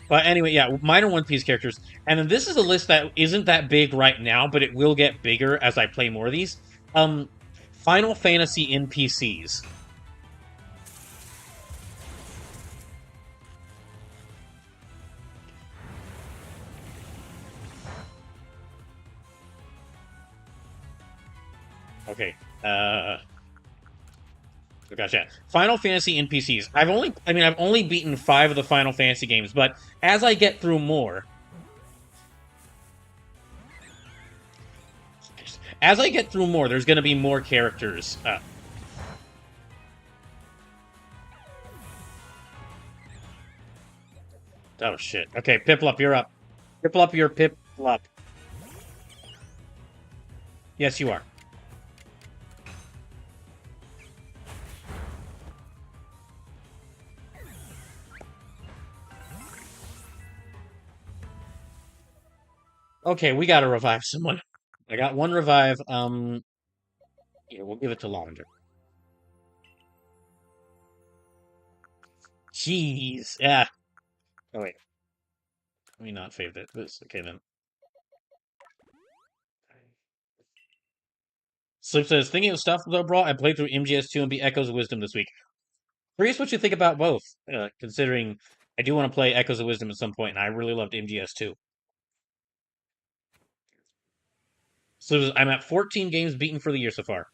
But anyway, yeah, minor One Piece characters. And then this is a list that isn't that big right now, but it will get bigger as I play more of these. Final Fantasy NPCs. Okay, gotcha. Final Fantasy NPCs. I've only beaten 5 of the Final Fantasy games, but as I get through more... As I get through more, there's going to be more characters. Oh, shit. Okay, Piplup, you're up. Piplup, you're Piplup. Yes, you are. Okay, we gotta revive someone. I got one revive. Yeah, we'll give it to Lavender. Jeez. Yeah. Oh wait. Let me not save this. Okay then. Sleep says, thinking of stuff though, bro, I played through MGS2 and beat Echoes of Wisdom this week. Curious what you think about both, considering I do want to play Echoes of Wisdom at some point, and I really loved MGS2. So I'm at 14 games beaten for the year so far.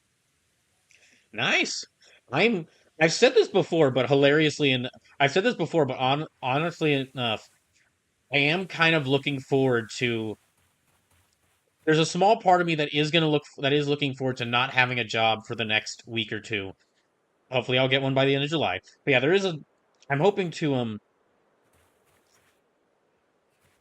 Nice. I'm. I've said this before, but hilariously, and I've said this before, but honestly enough, I am kind of looking forward to. There's a small part of me that is gonna look that is looking forward to not having a job for the next week or two. Hopefully, I'll get one by the end of July. But yeah, there is a. I'm hoping to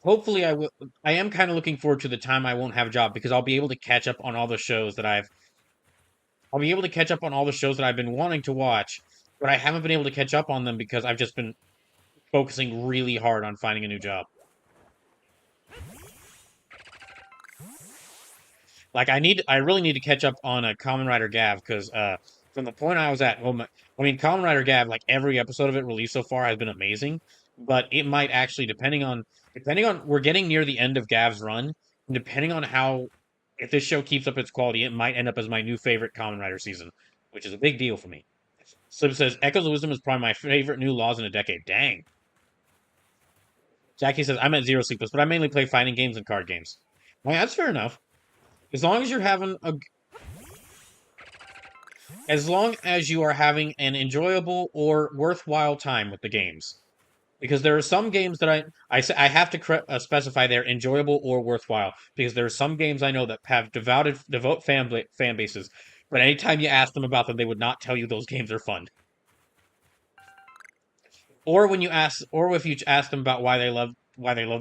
hopefully I will. I am kind of looking forward to the time I won't have a job because I'll be able to catch up on all the shows that I'll be able to catch up on all the shows that I've been wanting to watch, but I haven't been able to catch up on them because I've just been focusing really hard on finding a new job. Like I really need to catch up on a Kamen Rider Gav because from the point I was at, I mean, Kamen Rider Gav, like every episode of it released so far has been amazing, but it might actually, depending on, we're getting near the end of Gav's run, and depending on how, if this show keeps up its quality, it might end up as my new favorite Kamen Rider season, which is a big deal for me. Slip says, Echoes of Wisdom is probably my favorite new laws in a decade. Dang. Jackie says, I'm at zero sleepless, but I mainly play fighting games and card games. Well, that's fair enough. As long as you're having a as long as you are having an enjoyable or worthwhile time with the games. Because there are some games that I have to specify they're enjoyable or worthwhile. Because there are some games I know that have devout fan bases, but anytime you ask them about them, they would not tell you those games are fun. Or when you ask, or if you ask them about why they love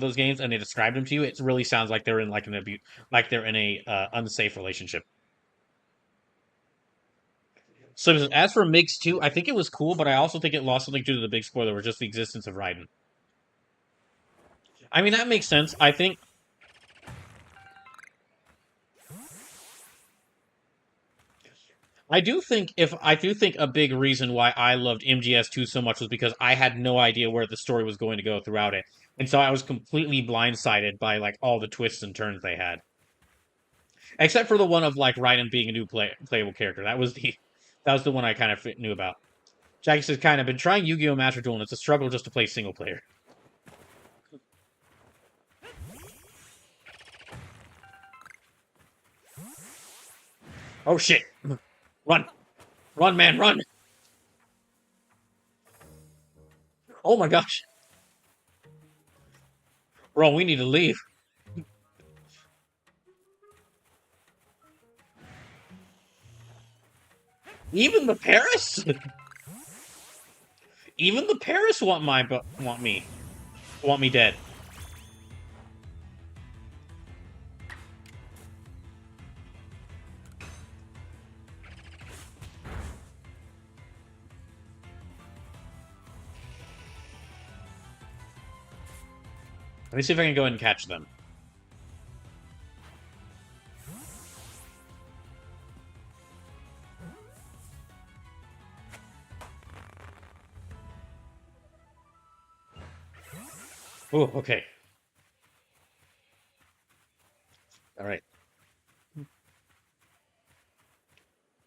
those games and they describe them to you, it really sounds like they're in like an abuse, like they're in a unsafe relationship. So as for Mix 2, I think it was cool, but I also think it lost something due to the big spoiler, or just the existence of Raiden. I mean, that makes sense. I do think a big reason why I loved MGS2 so much was because I had no idea where the story was going to go throughout it. And so I was completely blindsided by like all the twists and turns they had. Except for the one of like Raiden being a new playable character. That was the one I kind of knew about. Jackie says, kind of been trying Yu-Gi-Oh! Master Duel, and it's a struggle just to play single player. Oh shit! Run! Run, man, run! Oh my gosh. Bro, we need to leave. Even the Paris? Even the Paris want me dead. Let me see if I can go ahead and catch them. Oh, okay. All right.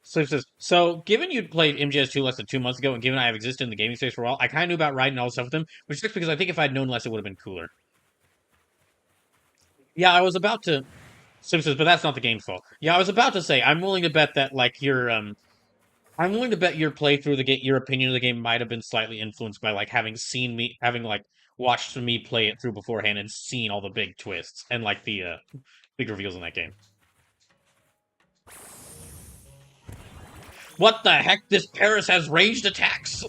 So it says, so given you'd played MGS2 less than 2 months ago, and given I have existed in the gaming space for a while, I kind of knew about riding all the stuff with him, which sucks because I think if I'd known less, it would have been cooler. Yeah, I was about to. So it says, but that's not the game's fault. Yeah, I was about to say, I'm willing to bet that like I'm willing to bet your playthrough the game, your opinion of the game might have been slightly influenced by like having like watched me play it through beforehand and seen all the big twists and like the big reveals in that game. What the heck? This Paris has ranged attacks.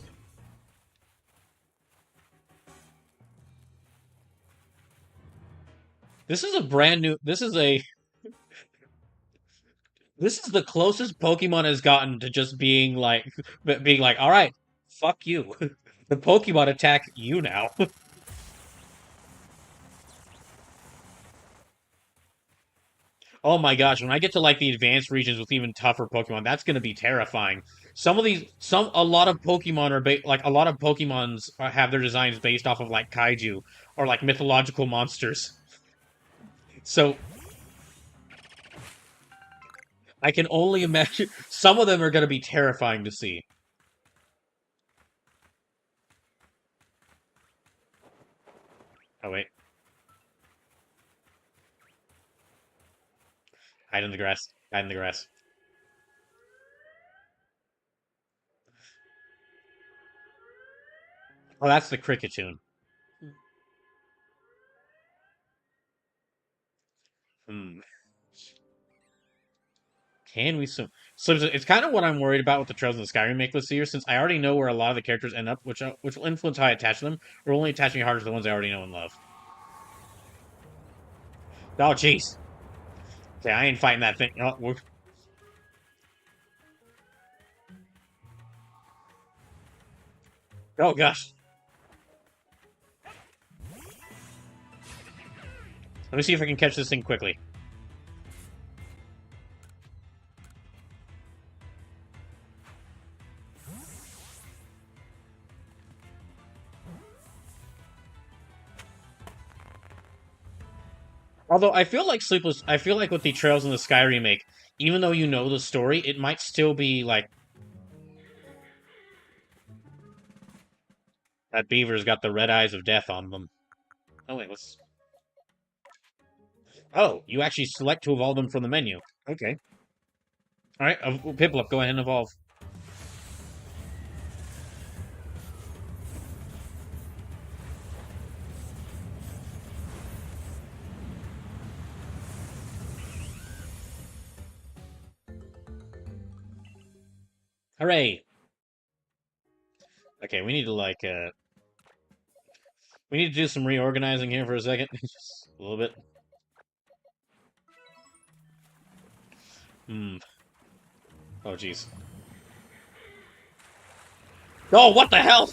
This is a brand new. This is a. This is the closest Pokemon has gotten to just being like, all right, fuck you. The Pokemon attack you now. Oh my gosh, when I get to like the advanced regions with even tougher Pokemon, that's going to be terrifying. A lot of Pokemon like a lot of Pokemons have their designs based off of like kaiju or like mythological monsters. So I can only imagine some of them are going to be terrifying to see. Oh wait, hide in the grass. Hide in the grass. Oh, that's the Cricketune. Hmm. Can we so it's kind of what I'm worried about with the Trails in the Sky remake this year, since I already know where a lot of the characters end up, which will influence how I attach them. We're only attaching harder to the ones I already know and love. Oh, jeez. Okay, I ain't fighting that thing. Oh gosh. Let me see if I can catch this thing quickly. Although I feel like with the Trails in the Sky remake, even though you know the story, it might still be like that beaver's got the red eyes of death on them. Oh wait, let's. Oh, you actually select to evolve them from the menu. Okay. All right, Piplup, go ahead and evolve. Hooray! Okay, we need to do some reorganizing here for a second, just a little bit. Hmm. Oh jeez. Oh, what the hell?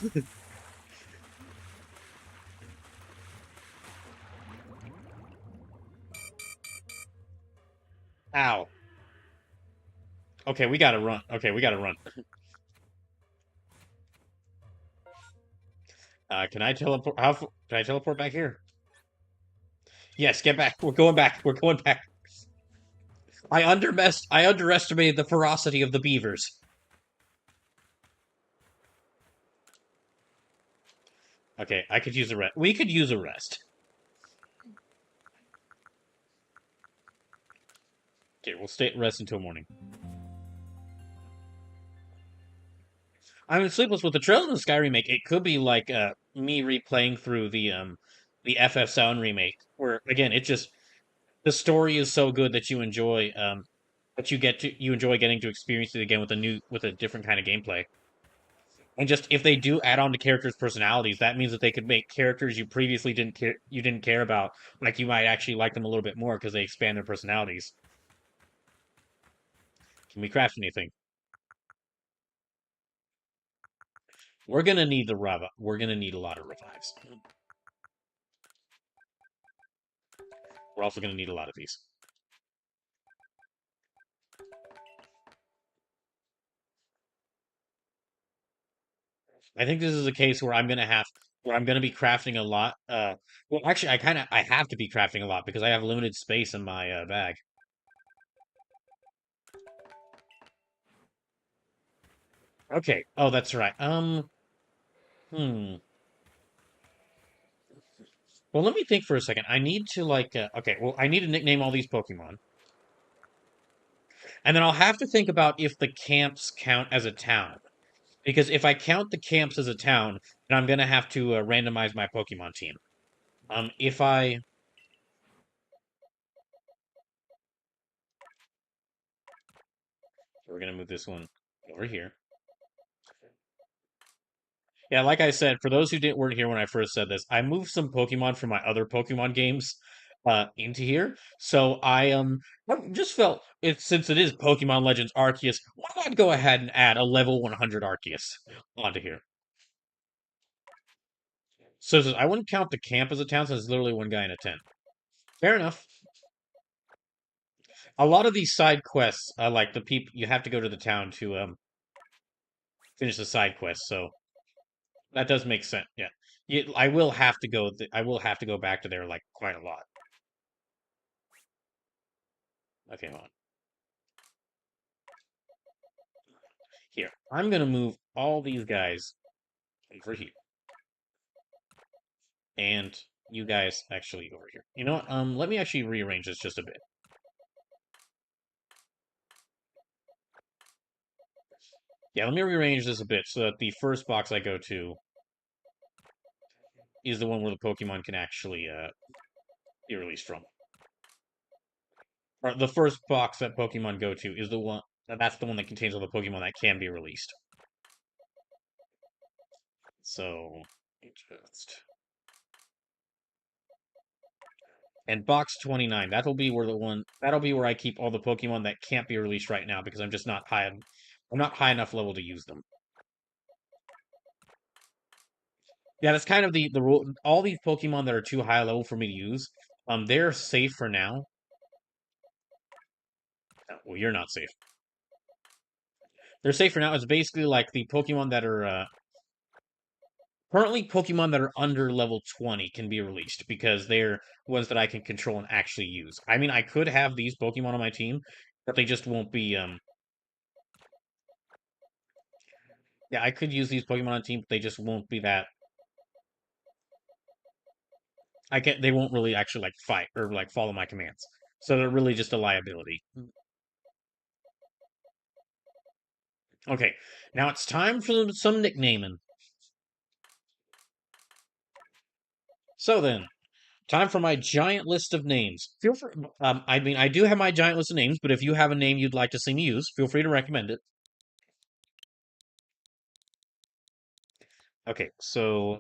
Ow. Okay, we gotta run. Okay, we gotta run. Can I teleport? Can I teleport back here? Yes, get back. We're going back. We're going back. I underestimated the ferocity of the beavers. Okay, I could use a rest. We could use a rest. Okay, we'll stay rest until morning. I'm sleepless with the Trails in the Sky remake. It could be like me replaying through the FF Sound remake, where again it just the story is so good that you enjoy getting to experience it again with a different kind of gameplay. And just if they do add on to characters' personalities, that means that they could make characters you didn't care about, like you might actually like them a little bit more because they expand their personalities. Can we craft anything? We're gonna need a lot of revives. We're also gonna need a lot of these. I think this is a case where I'm gonna be crafting a lot. Well, actually, I have to be crafting a lot because I have limited space in my bag. Okay. Oh, that's right. Hmm. Well, let me think for a second. I need to okay, well, I need to nickname all these Pokemon. And then I'll have to think about if the camps count as a town. Because if I count the camps as a town, then I'm gonna have to randomize my Pokemon team. If I We're gonna move this one over here. Yeah, like I said, for those who didn't weren't here when I first said this, I moved some Pokemon from my other Pokemon games into here. So I just felt it since it is Pokemon Legends Arceus, why not go ahead and add a level 100 Arceus onto here? So it says, I wouldn't count the camp as a town since it's literally one guy in a tent. Fair enough. A lot of these side quests, like the people you have to go to the town to finish the side quest, so that does make sense. Yeah. I will have to go I will have to go back to there like quite a lot. Okay, hold on. Here. I'm gonna move all these guys over here. And you guys actually over here. You know what? Let me actually rearrange this just a bit. Yeah, let me rearrange this a bit so that the first box I go to is the one where the Pokemon can actually be released from. Or the first box that Pokemon go to is the one that's the one that contains all the Pokemon that can be released. So just and box 29, that'll be where I keep all the Pokemon that can't be released right now because I'm not high enough level to use them. Yeah, that's kind of the rule. All these Pokemon that are too high level for me to use, they're safe for now. Well, you're not safe. They're safe for now. It's basically like the Pokemon that are currently Pokemon that are under level 20 can be released because they're ones that I can control and actually use. I mean, I could have these Pokemon on my team, but they just won't be. Yeah, I could use these Pokemon on the team, but they just won't be that. I can They won't really actually like fight or like follow my commands. So they're really just a liability. Okay, now it's time for some nicknaming. So then, time for my giant list of names. Feel free. I mean, I do have my giant list of names, but if you have a name you'd like to see me use, feel free to recommend it. Okay, so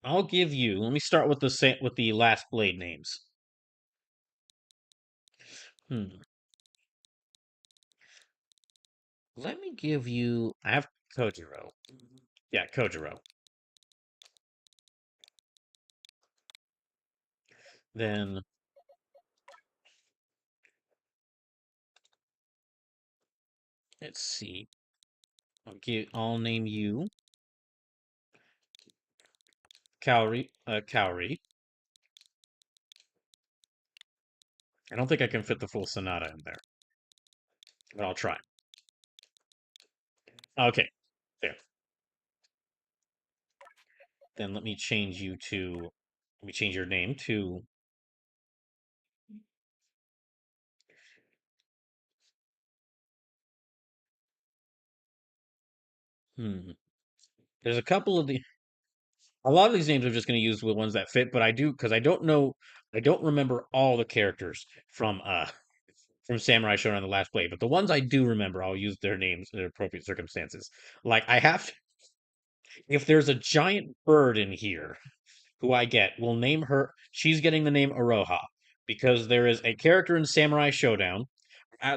I'll give you. Let me start with with the last blade names. Hmm. Let me give you. I have Kojiro. Yeah, Kojiro. Then let's see. I'll name you Kaori. Kaori. I don't think I can fit the full Sonata in there, but I'll try. Okay, there. Then let me change you to. Let me change your name to. Hmm. There's a couple of the. A lot of these names I'm just going to use the ones that fit, but I do because I don't know. I don't remember all the characters from Samurai Shodown the Last Blade, but the ones I do remember, I'll use their names in appropriate circumstances. Like I have to, if there's a giant bird in here who I get, we'll name her. She's getting the name Aroha because there is a character in Samurai Showdown.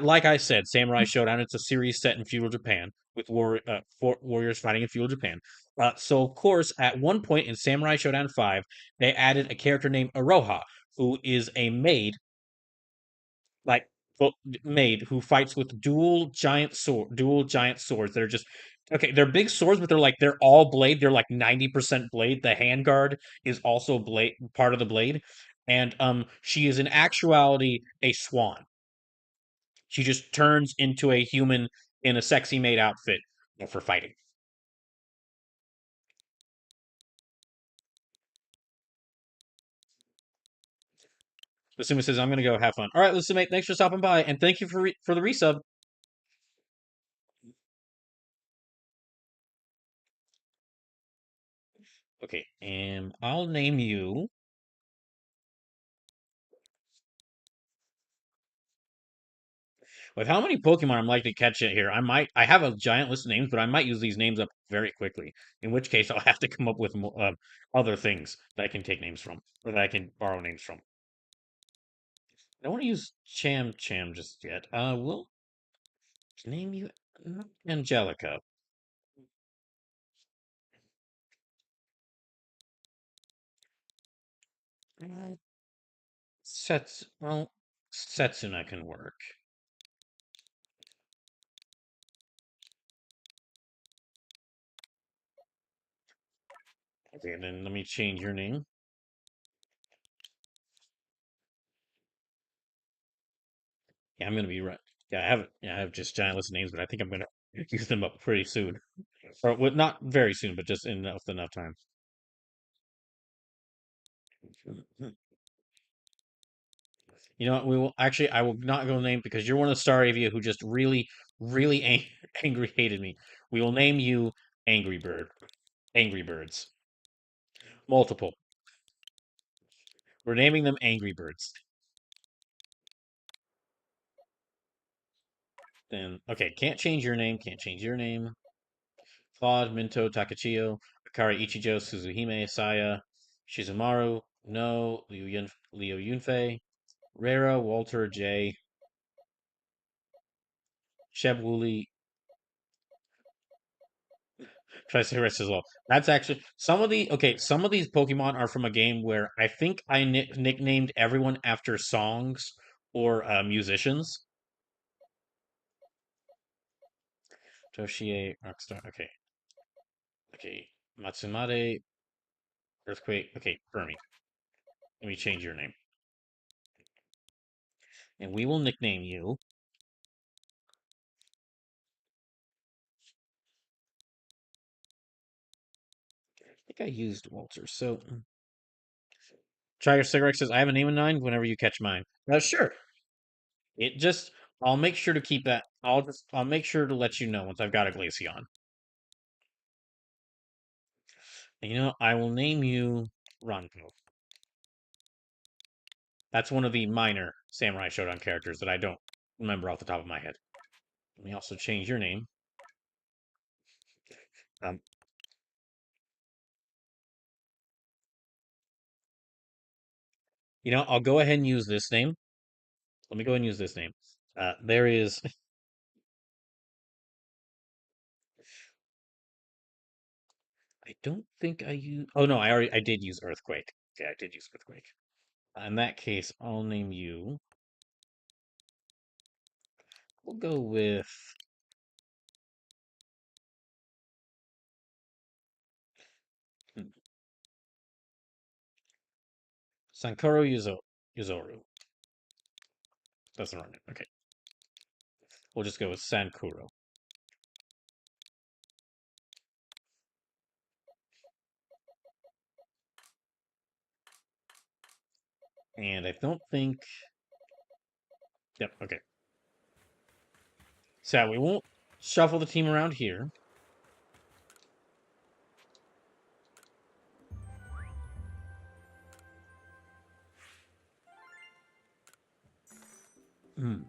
Like I said, Samurai Showdown. It's a series set in feudal Japan with warriors fighting in feudal Japan. So of course, at one point in Samurai Showdown 5, they added a character named Aroha, who is a maid like maid who fights with dual giant swords that are just okay. They're big swords, but they're all blade. They're like 90% blade. The handguard is also blade part of the blade, and she is in actuality a swan. She just turns into a human in a sexy maid outfit for fighting. Listen, says I'm gonna go have fun. All right, listen, mate. Thanks for stopping by, and thank you for the resub. Okay, and I'll name you. With how many Pokemon I'm likely to catch it here, I have a giant list of names, but I might use these names up very quickly. In which case, I'll have to come up with other things that I can take names from, or that I can borrow names from. I don't want to use Cham just yet. We'll name you Angelica. Uh, Setsuna can work. Okay, then let me change your name. Yeah, I'm gonna be right. Yeah, I have just giant list of names, but I think I'm gonna use them up pretty soon. Or well, not very soon, but just enough time. You know what? We will actually. I will not go name because you're one of the Staravia who just really angry hated me. We will name you Angry Bird. Angry Birds. Multiple. We're naming them Angry Birds. Then okay, can't change your name. Can't change your name. Claude, Minto, Takachiyo, Akari, Ichijo, Suzuhime, Saya, Shizumaru, No, Leo Yunfei, Rera, Walter, J, Sheb Woolley. Should I say rest as well? That's actually some of these Pokemon are from a game where I think I nicknamed everyone after songs or musicians. Toshie, Rockstar. Okay. Okay. Matsumade, Earthquake. Okay, Fermi. Let me change your name. And we will nickname you. I think I used Walter. So Try Your Cigarette says, I have a name in mind whenever you catch mine. Sure. It just I'll make sure to keep that. I'll make sure to let you know once I've got a Glaceon. And you know, I will name you Ronko. That's one of the minor Samurai Shodown characters that I don't remember off the top of my head. Let me also change your name. Um, you know, I'll go ahead and use this name. Let me go ahead and use this name. There is. I don't think I use. Oh no, I did use Earthquake. Okay, I did use Earthquake. In that case, I'll name you. We'll go with. hmm, Sankoro Yuzoru. That's the wrong name. Okay. We'll just go with Sankuro. And I don't think. Yep, okay. So we won't shuffle the team around here. Hmm.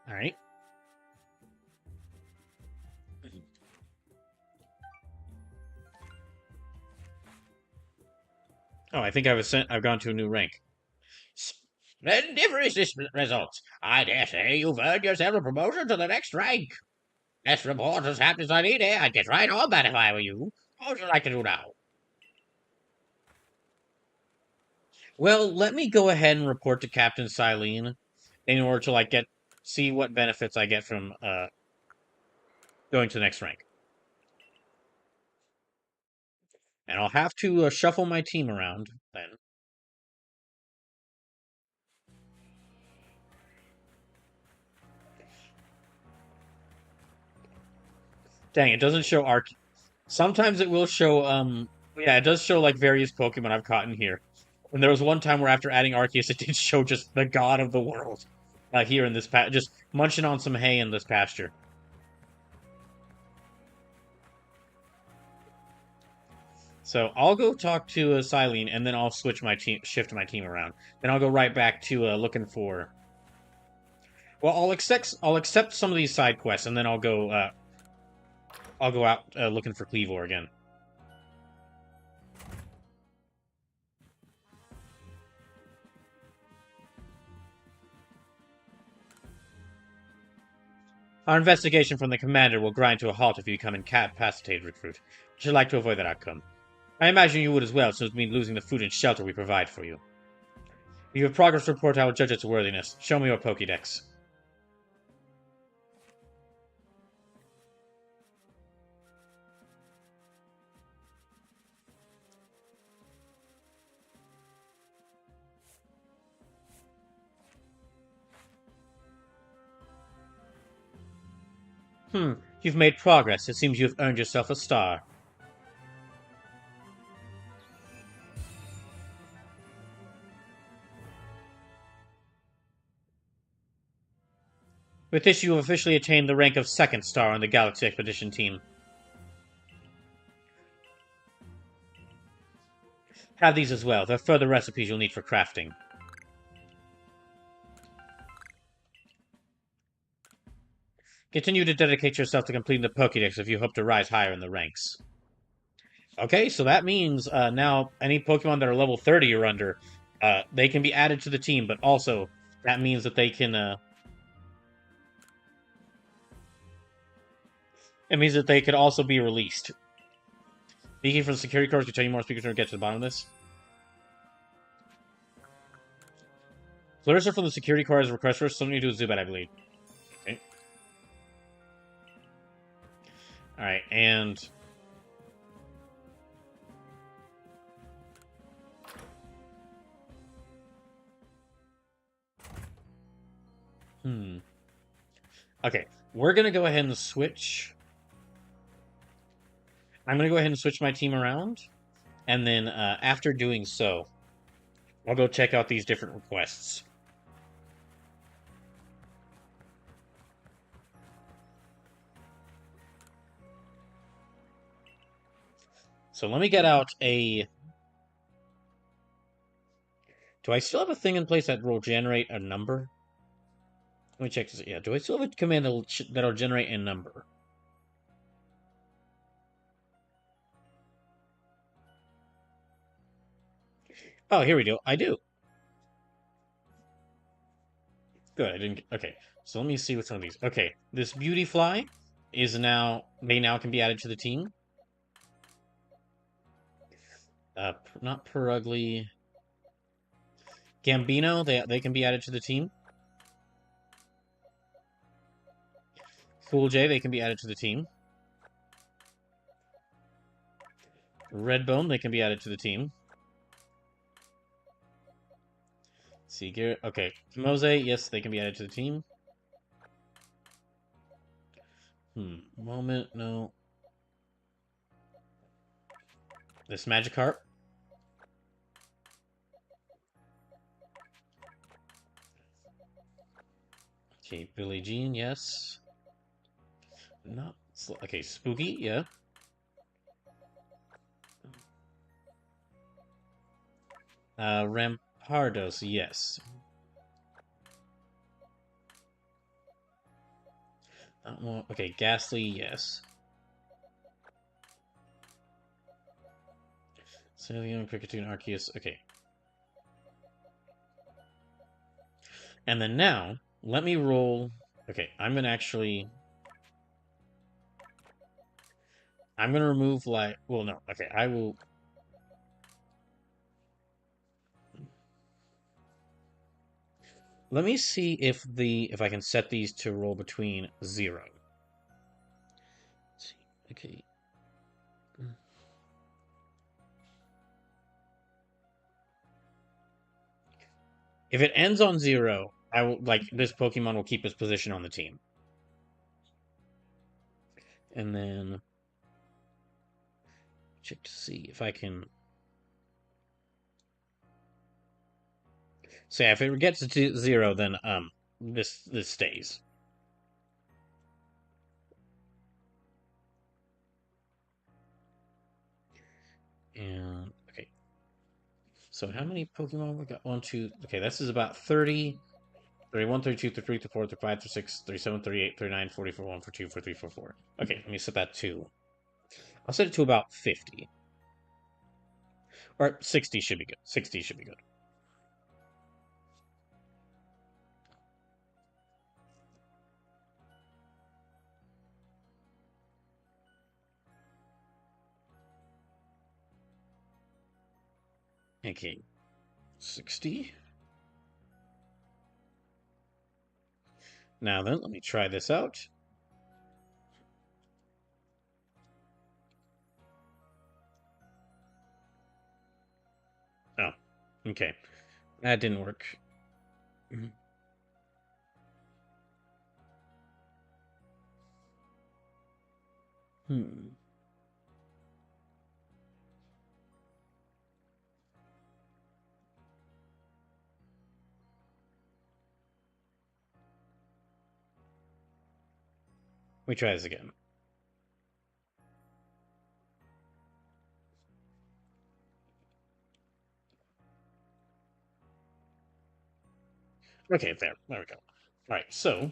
All right. Oh, I think I've gone to a new rank. Splendiferous results. I dare say you've earned yourself a promotion to the next rank. Let's report as fast as I need it. I'd get right on that if I were you. What would you like to do now? Well, let me go ahead and report to Captain Silene in order to see what benefits I get from going to the next rank. And I'll have to shuffle my team around then. Dang, it doesn't show Arc. Sometimes it will show. Yeah, it does show like various Pokemon I've caught in here. And there was one time where after adding Arceus, it did show just the god of the world here in this just munching on some hay in this pasture. So I'll go talk to Silene, and then I'll shift my team around. Then I'll go right back to looking for. Well, I'll accept some of these side quests, and then I'll go out looking for Cleavor again. Our investigation from the commander will grind to a halt if you become incapacitated, recruit. Would you like to avoid that outcome? I imagine you would as well, since it would mean losing the food and shelter we provide for you. If you have progress report, I will judge its worthiness. Show me your Pokédex. You've made progress. It seems you've earned yourself a star. With this, you have officially attained the rank of second star on the Galaxy Expedition team. Have these as well. There are further recipes you'll need for crafting. Continue to dedicate yourself to completing the Pokédex if you hope to rise higher in the ranks. Okay, so that means now any Pokemon that are level 30 or under, they can be added to the team, but also that means that they can... it means that they could also be released. Speaking from the security cards, can tell you more speakers to get to the bottom of this. Flourisher from the security cards request for something to do with Zubat, I believe. Okay. Alright, and... Okay, we're going to go ahead and switch... I'm going to go ahead and switch my team around, and then after doing so, I'll go check out these different requests. So let me get out a... Do I still have a thing in place that will generate a number? Let me check this. Yeah, do I still have a command that'll generate a number? Oh, here we go. I do. Good, I didn't... Okay, so let me see what's on these. Okay, this Beautyfly is now... They now can be added to the team. Not Perugly. Gambino, they can be added to the team. Cool J, they can be added to the team. Redbone, they can be added to the team. Seager, okay. Mose, yes, they can be added to the team. Moment, no. This Magikarp. Okay, Billie Jean, yes. Not... Okay, Spooky, yeah. Rampardos, yes. Okay, Ghastly, yes. Cerulean, Kricketune, Arceus, okay. And then now, let me roll... Okay, I'm going to actually... I'm going to remove, like... Well, no, okay, I will... Let me see if I can set these to roll between 0. Let's see. Okay. If it ends on 0, I will this Pokemon will keep its position on the team. And then check to see if I can... So yeah, if it gets to 0, then this stays. And, okay. So how many Pokemon we got? 1, 2, okay, this is about 30, 31, 32, 33, 34, 35, 36, 37, 38, 39, 40, 41, 42, 43, 44. Okay, let me set that to... I'll set it to about 50. Or 60 should be good. 60 should be good. Okay, 60. Now then, let me try this out. Oh, okay. That didn't work. Hmm. Let me try this again. Okay, there we go. All right, so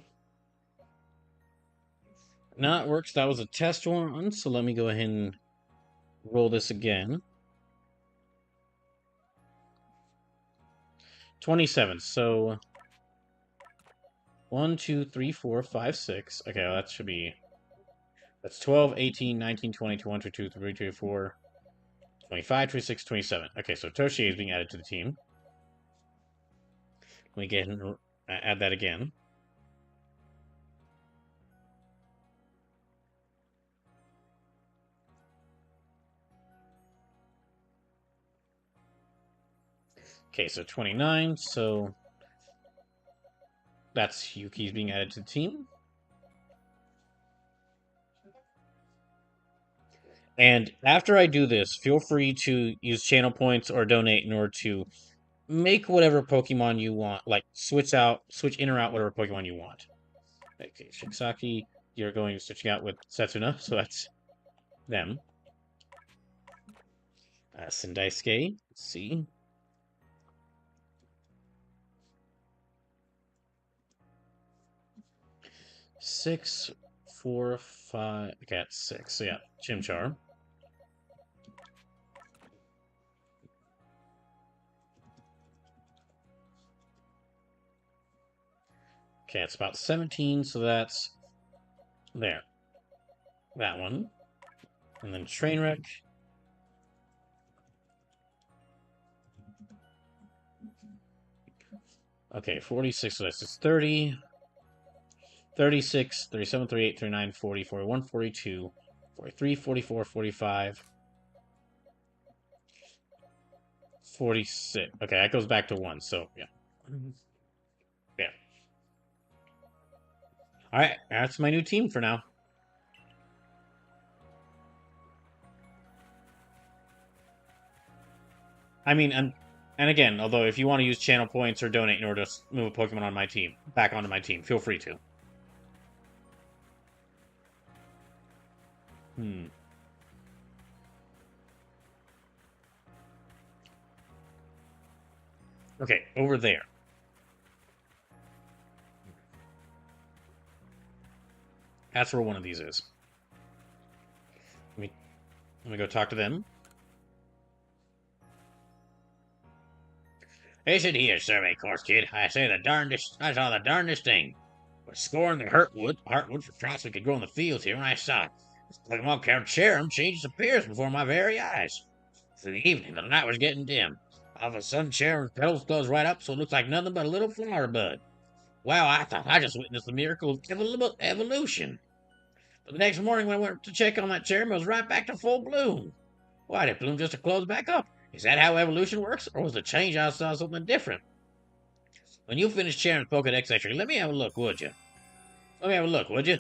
now it works. That was a test one, so let me go ahead and roll this again. 27. So 1, 2, 3, 4, 5, 6. Okay, well, that should be... That's 12, 18, 19, 20, 21, 22, 23, 24, 25, 26, 27. Okay, so Toshi is being added to the team. Let me get and add that again. Okay, so 29, so that's Yuki's being added to the team. And after I do this, feel free to use channel points or donate in order to make whatever Pokemon you want, like switch in or out whatever Pokemon you want. Okay, Shiksaki, you're going switching out with Setsuna, so that's them. Sendaisuke, let's see. Six, 4, 5. Okay, that's 6. So yeah, Chimchar. Okay, it's about 17, so that's there. That one. And then Trainwreck. Okay, 46, so that's 30. 36, 37, 38, 39, 40, 41, 42, 43, 44, 45, 46. Okay, that goes back to 1, so yeah. Yeah. Alright, that's my new team for now. I mean, and again, although if you want to use channel points or donate in order to move a Pokemon on my team, back onto my team, feel free to. Hmm. Okay, over there. That's where one of these is. Let me go talk to them. Listen here, survey course kid. I saw the darndest thing. Was scoring the heartwood for crops we could grow in the fields here, and I saw it. This Pokemon called Cherim changed appearance before my very eyes. Through the evening, the night was getting dim. All of a sudden, Cherim's petals closed right up, so it looked like nothing but a little flower bud. Wow, I thought I just witnessed the miracle of evolution. But the next morning, when I went to check on that Cherim, it was right back to full bloom. Why did it bloom just to close back up? Is that how evolution works, or was the change I saw something different? When you finish Cherim's Pokedex entry, let me have a look, would you? Let me have a look, would you?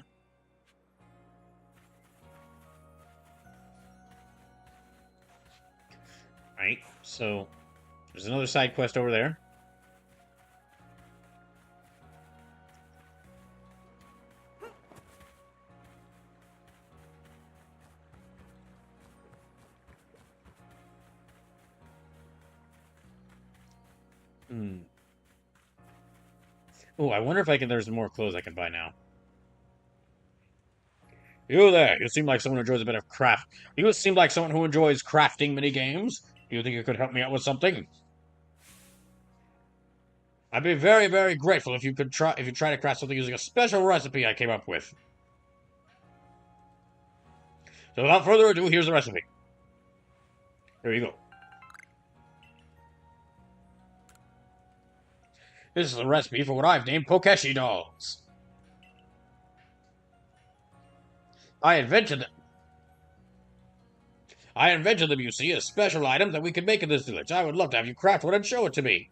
Right, so there's another side quest over there. Hmm. Oh, I wonder if I can. There's more clothes I can buy now. You there? You seem like someone who enjoys a bit of craft. You seem like someone who enjoys crafting mini games. Do you think you could help me out with something? I'd be very, very grateful if you could try to craft something using a special recipe I came up with. So without further ado, here's the recipe. Here you go. This is a recipe for what I've named Pokeshi dolls. I invented them. You see, as special items that we could make in this village. I would love to have you craft one and show it to me.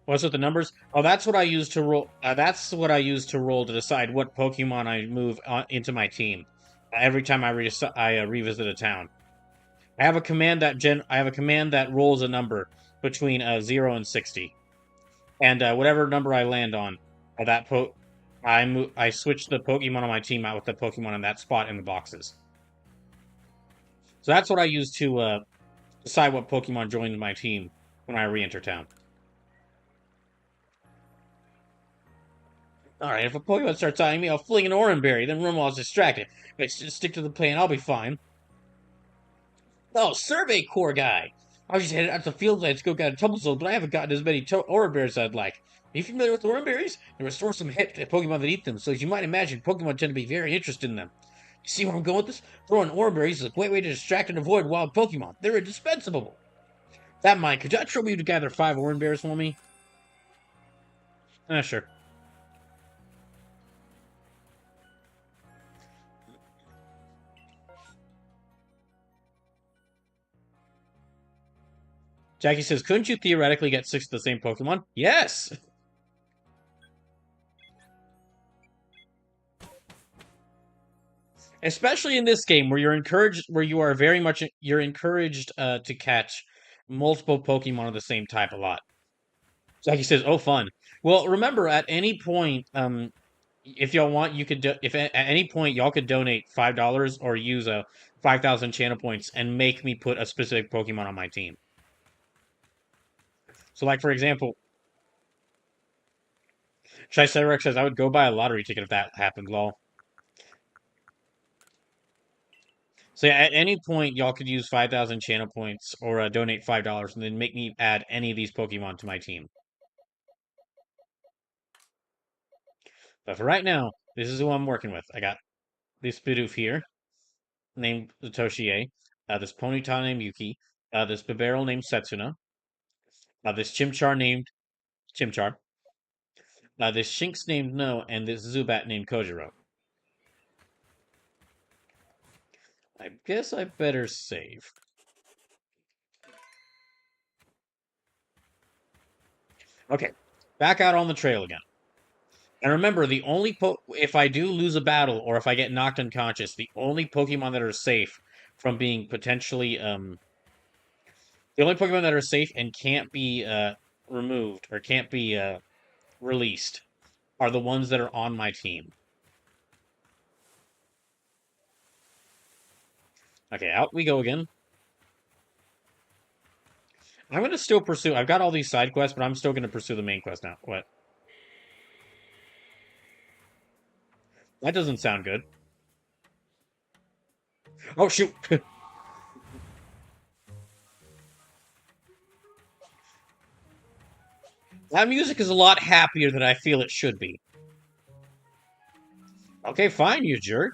What's with the numbers? Oh, that's what I use to roll. That's what I use to roll to decide what Pokemon I move into my team. Every time I revisit a town, I have a command that rolls a number between 0 and 60, and whatever number I land on, I switch the Pokemon on my team out with the Pokemon in that spot in the boxes. So that's what I use to decide what Pokemon joins my team when I re-enter town. Alright, if a Pokemon starts eyeing me, I'll fling an Oran Berry, then run while it's distracted. If I just stick to the plan, I'll be fine. Oh, Survey Corps guy! I was just headed out to the field to go get a Tumblezone, but I haven't gotten as many Oran Berries as I'd like. Are you familiar with Oran Berries? They restore some hit to Pokemon that eat them, so as you might imagine, Pokemon tend to be very interested in them. You see where I'm going with this? Throwing Oran Berries is a great way to distract and avoid wild Pokemon. They're indispensable. That might, could you trouble you to gather 5 Oran Berries for me? Sure. Jackie says, couldn't you theoretically get 6 of the same Pokemon? Yes! Especially in this game where you're encouraged to catch multiple Pokemon of the same type a lot. Jackie says, "Oh, fun." Well, remember at any point, if y'all want, you could if at any point y'all could donate $5 or use a 5,000 channel points and make me put a specific Pokemon on my team. So, like for example, Shy Cedric says, "I would go buy a lottery ticket if that happened." Lol. So yeah, at any point, y'all could use 5,000 channel points or donate $5 and then make me add any of these Pokemon to my team. But for right now, this is who I'm working with. I got this Bidoof here, named Toshie, this Ponyta named Yuki, this Bibarel named Setsuna, this Chimchar named Chimchar, this Shinx named No, and this Zubat named Kojiro. I guess I better save. Okay, back out on the trail again. And remember, if I do lose a battle or if I get knocked unconscious, the only Pokemon that are safe from being potentially the only Pokemon that are safe and can't be removed or can't be released are the ones that are on my team. Okay, out we go again. I'm going to still pursue. I've got all these side quests, but I'm still going to pursue the main quest now. What? That doesn't sound good. Oh, shoot. That music is a lot happier than I feel it should be. Okay, fine, you jerk.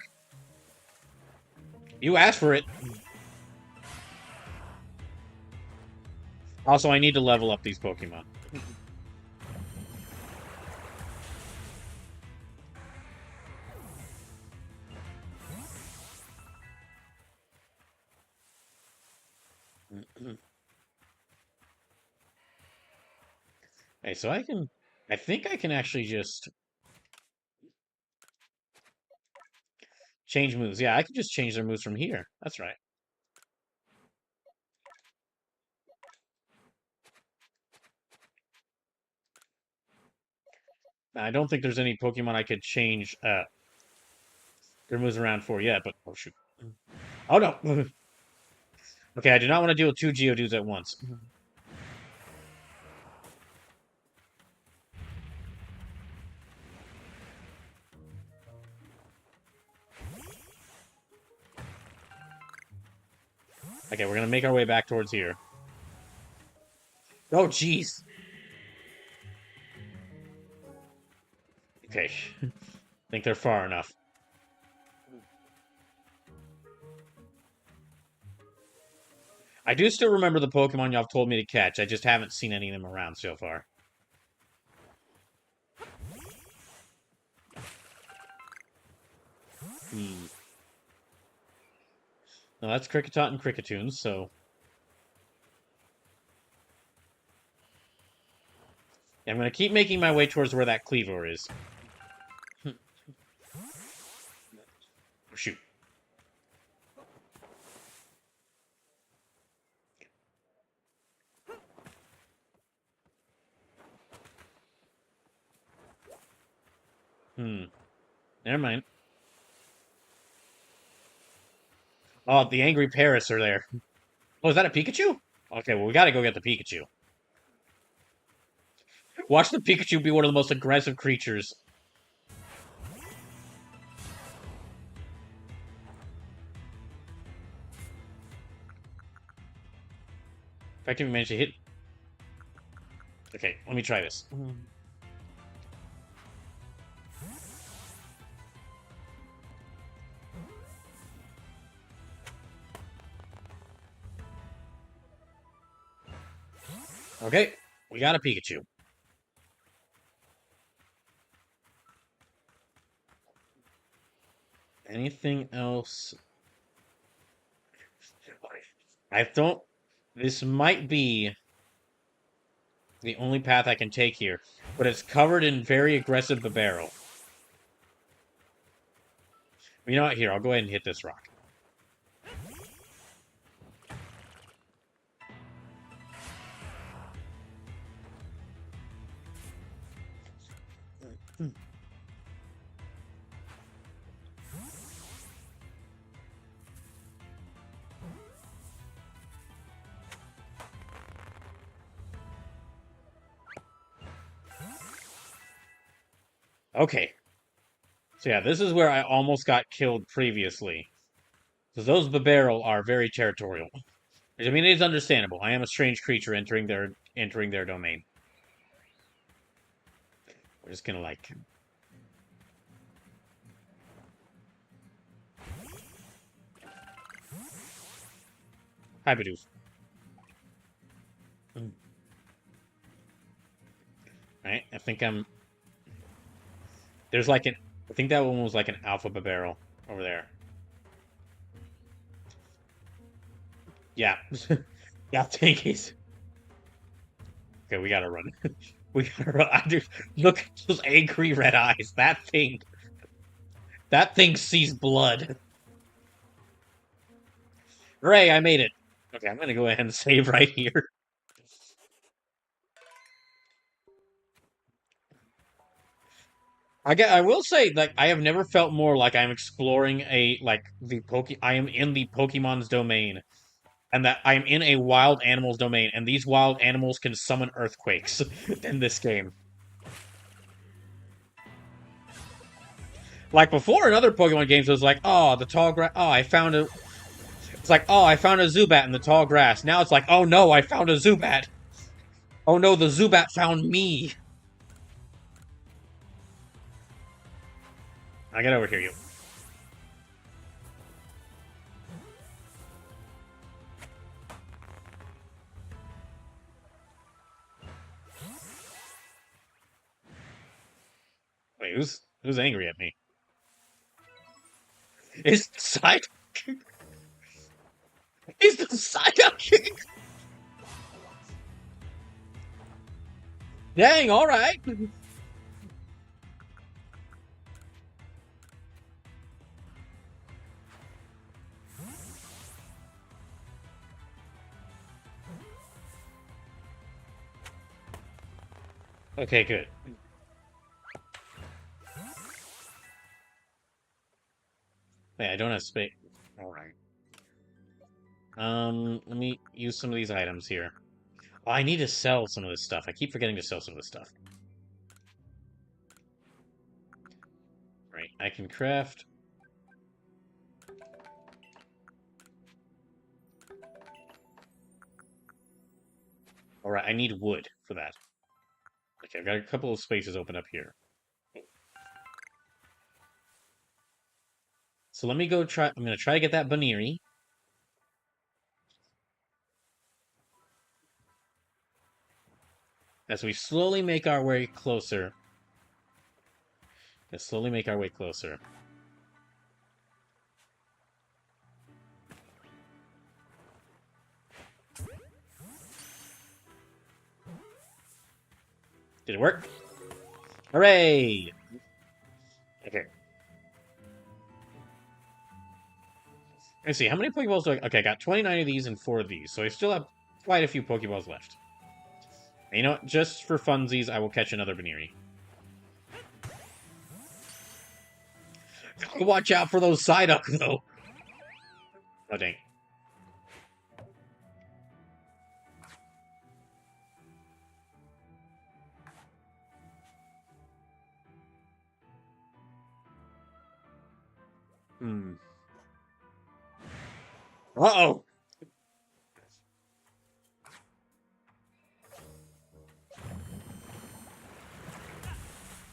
You asked for it. Also, I need to level up these Pokemon. Okay, so I think I can actually just change moves. Yeah, I can just change their moves from here. That's right. I don't think there's any Pokemon I could change Their moves around 4 yet, but oh shoot. Oh no! Okay, I do not want to deal with 2 Geodudes at once. Okay, we're gonna make our way back towards here. Oh, jeez! Okay. I think they're far enough. I do still remember the Pokemon y'all told me to catch. I just haven't seen any of them around so far. No, that's Kricketot and Kricketoons, so... Yeah, I'm gonna keep making my way towards where that Cleavor is. Oh, shoot. Never mind. Oh, the angry Paris are there. Oh, is that a Pikachu? Okay, well, we gotta go get the Pikachu. Watch the Pikachu be one of the most aggressive creatures. In fact, if we manage to hit... Okay, let me try this. Okay, we got a Pikachu. Anything else? I don't... This might be the only path I can take here, but it's covered in very aggressive Babero. You know what? Here, I'll go ahead and hit this rock. Okay. So yeah, this is where I almost got killed previously. Because those Babero are very territorial. I mean, it is understandable. I am a strange creature entering their domain. We're just gonna like... Hi, Bidoof. Alright, I think I'm... There's like an... I think that one was like an Alpha Babero over there. Yeah. Yeah, thank you. Okay, we gotta run. We gotta run. Look at those angry red eyes. That thing... That thing sees blood. Hooray, I made it. Okay, I'm gonna go ahead and save right here. I will say, like, I have never felt more like I'm exploring I am in the Pokemon's domain, and that I'm in a wild animal's domain, and these wild animals can summon earthquakes in this game. Like before in other Pokemon games, it was like, oh, the tall grass. Oh, I found a. It's like, oh, I found a Zubat in the tall grass. Now it's like, oh no, I found a Zubat. Oh no, the Zubat found me. I gotta overhear you. Wait, who's angry at me? It's Psyduck. He's the Psyduck King. Dang, all right. Okay, good. Wait, I don't have space. Alright. Let me use some of these items here. Oh, I need to sell some of this stuff. I keep forgetting to sell some of this stuff. Right, I can craft. Alright, I need wood for that. Okay, I've got a couple of spaces open up here. So let me go try. I'm going to try to get that Baniri. As we slowly make our way closer. Let's slowly make our way closer. Did it work? Hooray! Okay. Let's see, how many Pokeballs do I... Okay, I got 29 of these and 4 of these, so I still have quite a few Pokeballs left. And you know what? Just for funsies, I will catch another Baniri. Watch out for those Psyduck, though! Oh, dang. Uh-oh!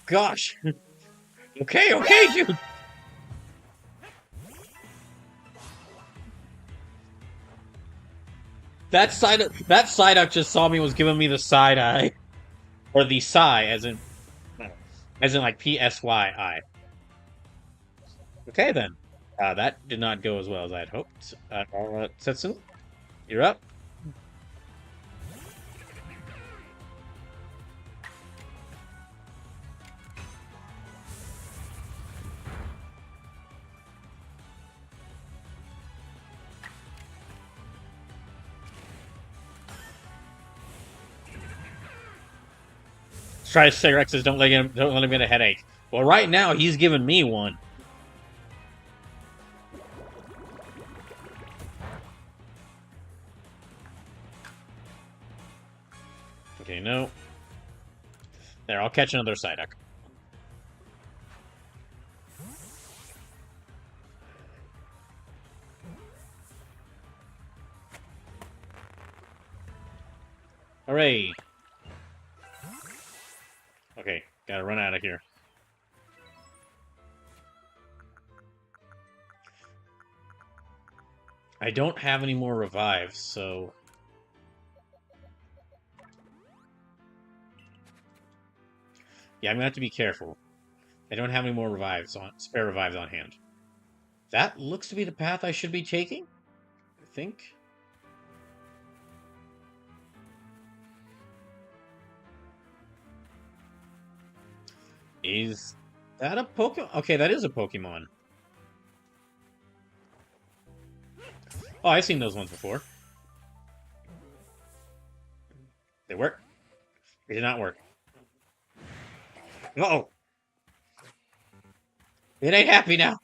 Gosh! Okay, dude! That Psyduck just saw me and was giving me the side eye. Or the sigh, as in like P-S-Y-I. Okay, then. That did not go as well as I had hoped. Setsun, you're up. Try Rex's don't let him get a headache. Well, right now he's giving me one. Okay, no. There, I'll catch another Psyduck. Hooray! Okay, gotta run out of here. I don't have any more revives, so... Yeah, I'm gonna have to be careful. I don't have any more spare revives on hand. That looks to be the path I should be taking, I think. Is that a Pokemon? Okay, that is a Pokemon. Oh, I've seen those ones before. They work? They did not work. Uh-oh! It ain't happy now!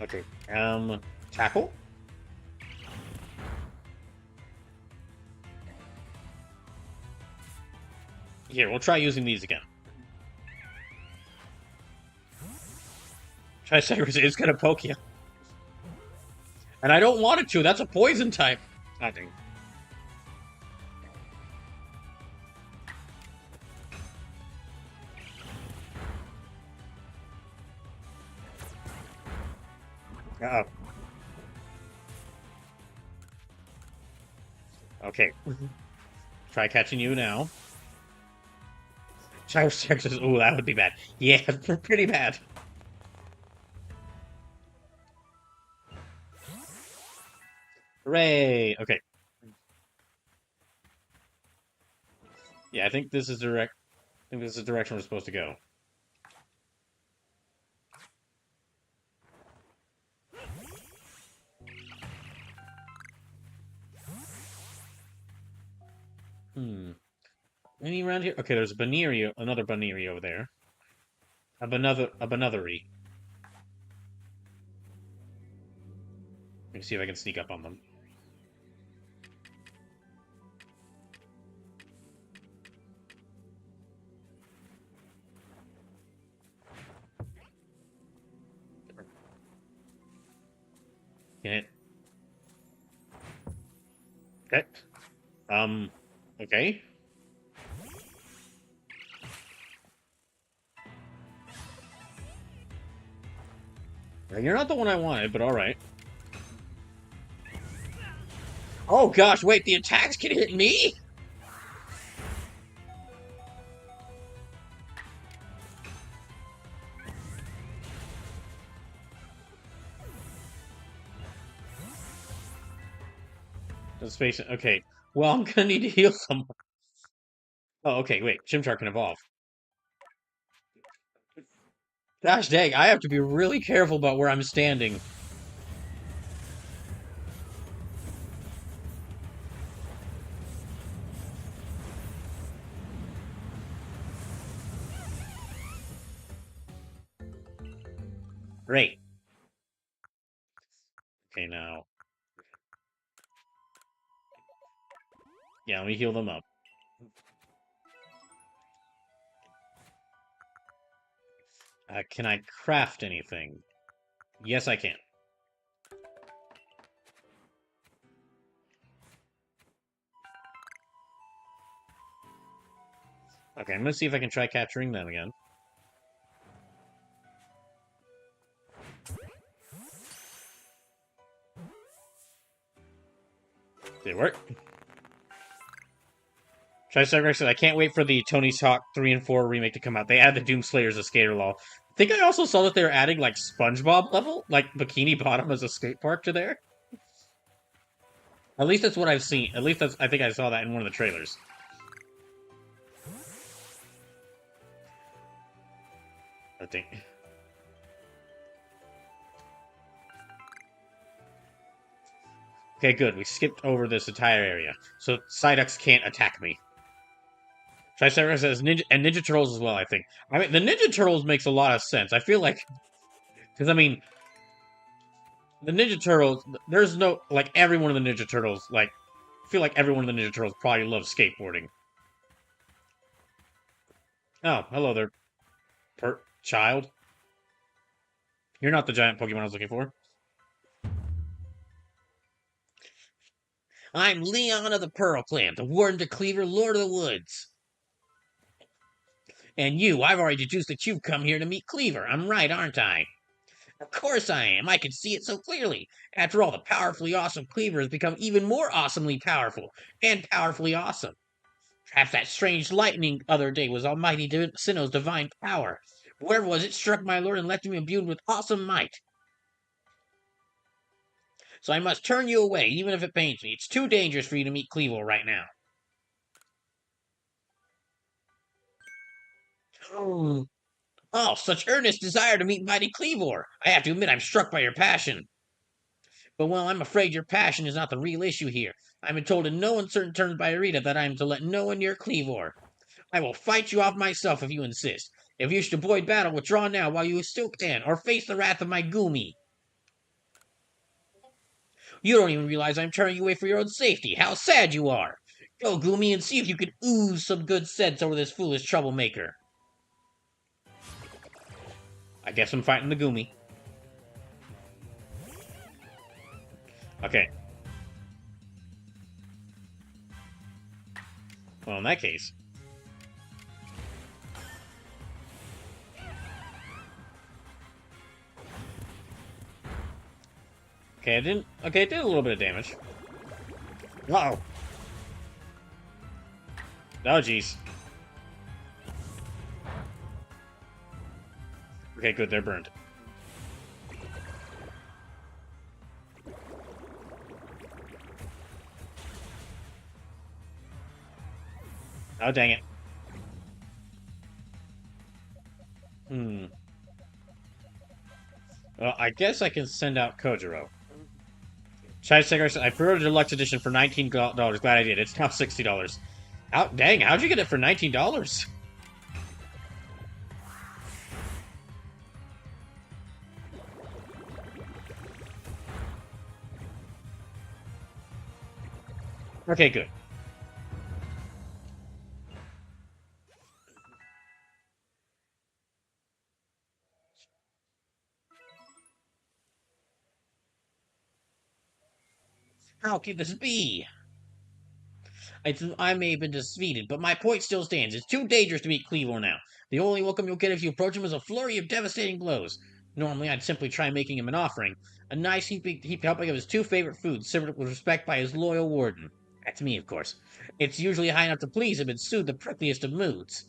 Okay, tackle? Here, we'll try using these again. Triceratops is gonna poke you. And I don't want it to, that's a poison type. I think. Uh-oh. Okay. Try catching you now. Triceratops, ooh, that would be bad. Yeah, pretty bad. Hooray! Okay. Yeah, I think this is direct. I think this is the direction we're supposed to go. Any around here? Okay, there's a Baneri, another Baneri over there. A Banetheri. Let me see if I can sneak up on them. Can it? Okay. Okay. You're not the one I wanted, but alright. Oh gosh, wait, the attacks can hit me? Let's face it. Okay. Well, I'm gonna need to heal someone. Oh, okay, wait. Chimchar can evolve. Gosh dang, I have to be really careful about where I'm standing. Great. Okay, now. Yeah, let me heal them up. Can I craft anything? Yes, I can. Okay, I'm gonna see if I can try capturing them again. Did it work? Tricycle said, I can't wait for the Tony Hawk 3 and 4 remake to come out. They add the Doomslayers as skater law. I think I also saw that they were adding, like, SpongeBob level, like Bikini Bottom as a skate park to there. At least that's what I've seen. At least I think I saw that in one of the trailers. I think. Okay, good. We skipped over this entire area. So Psyducks can't attack me. Triceratops says Ninja Turtles as well, I think. I mean, the Ninja Turtles makes a lot of sense. I feel like... Because, I mean... The Ninja Turtles... There's no... Like, every one of the Ninja Turtles, like... I feel like every one of the Ninja Turtles probably loves skateboarding. Oh, hello there, child. You're not the giant Pokemon I was looking for. I'm Leon of the Pearl Clan, the Warden to Cleaver, Lord of the Woods. And you, I've already deduced that you've come here to meet Cleaver. I'm right, aren't I? Of course I am. I can see it so clearly. After all, the powerfully awesome Cleaver has become even more awesomely powerful and powerfully awesome. Perhaps that strange lightning other day was Almighty Sinnoh's divine power. Where was it struck my lord and left me imbued with awesome might? So I must turn you away, even if it pains me. It's too dangerous for you to meet Cleaver right now. Oh, such earnest desire to meet mighty Cleavor. I have to admit I'm struck by your passion. But well, I'm afraid your passion is not the real issue here. I've been told in no uncertain terms by Arita that I am to let no one near Cleavor. I will fight you off myself if you insist. If you wish to avoid battle, withdraw now while you still can, or face the wrath of my Goomy. You don't even realize I'm turning you away for your own safety. How sad you are! Go, Goomy, and see if you can ooze some good sense over this foolish troublemaker. I guess I'm fighting the Goomy. Okay. Well, in that case... Okay, it didn't... Okay, it did a little bit of damage. Uh-oh. Oh, jeez. Okay, good, they're burned. Oh, dang it. Well, I guess I can send out Kojiro. Chai Cigarette said, I pre-ordered a deluxe edition for $19. Glad I did. It's now $60. Dang, how'd you get it for $19? Okay, good. How can this be? I may have been defeated, but my point still stands. It's too dangerous to meet Cleavor now. The only welcome you'll get if you approach him is a flurry of devastating blows. Normally, I'd simply try making him an offering. A nice heap helping of his two favorite foods, served with respect by his loyal warden. That's me, of course. It's usually high enough to please him and soothe the prickliest of moods.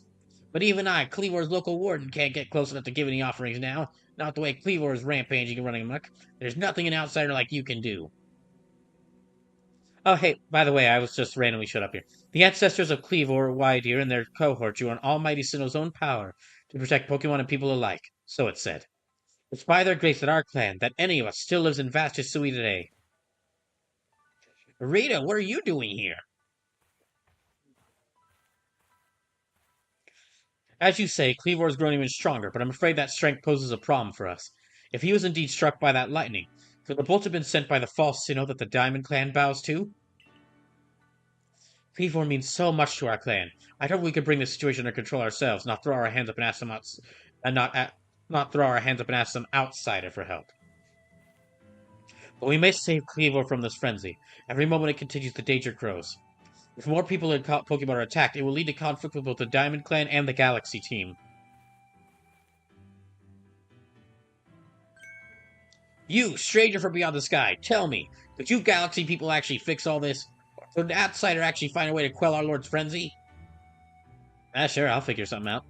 But even I, Cleavor's local warden, can't get close enough to give any offerings now. Not the way Cleavor is rampaging and running amok. There's nothing an outsider like you can do. Oh, hey, by the way, I was just randomly shut up here. The ancestors of Cleavor, Wydeer, and their cohort drew on Almighty Sinnoh's own power to protect Pokemon and people alike, so it said. It's by their grace that our clan, that any of us, still lives in vast Hisui today. Rita, what are you doing here? As you say, Cleavor has grown even stronger, but I'm afraid that strength poses a problem for us. If he was indeed struck by that lightning, could the bolt have been sent by the false Sinnoh that the Diamond Clan bows to? Cleavor means so much to our clan. I hope we could bring the situation under control ourselves, not throw our hands up and ask some outs, and not throw our hands up and ask some outsider for help. But we may save Cleavor from this frenzy. Every moment it continues, the danger grows. If more people and Pokemon are attacked, it will lead to conflict with both the Diamond Clan and the Galaxy team. You, stranger from beyond the sky, tell me, could you Galaxy people actually fix all this? Or could an outsider actually find a way to quell our Lord's frenzy? Sure, I'll figure something out.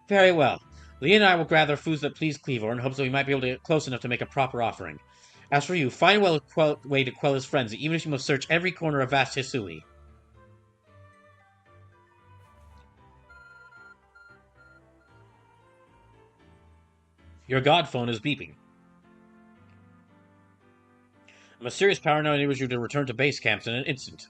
Very well. Lee and I will gather foods that please Cleavor in hopes that we might be able to get close enough to make a proper offering. As for you, find a way to quell his frenzy, even if you must search every corner of vast Hisui. Your god phone is beeping. A mysterious power now enables you to return to base camps in an instant.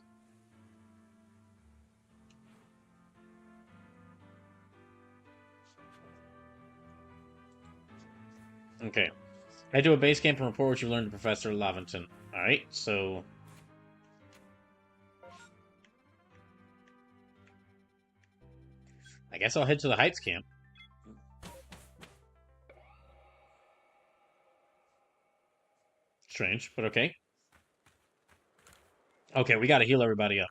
Okay. Head to a base camp and report what you learned to Professor Laventon. Alright, so... I guess I'll head to the Heights camp. Strange, but okay. Okay, we gotta heal everybody up.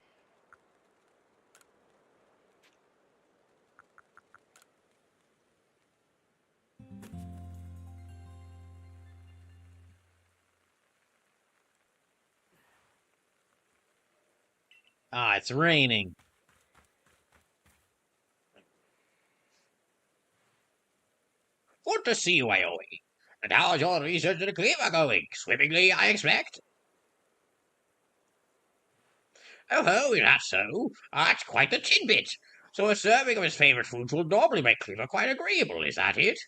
Ah, it's raining. Good to see you, Aoi. And how's your research in the Cleaver going? Swimmingly, I expect? Oh, is that so? That's quite the tidbit. So a serving of his favourite foods will normally make Cleaver quite agreeable, is that it?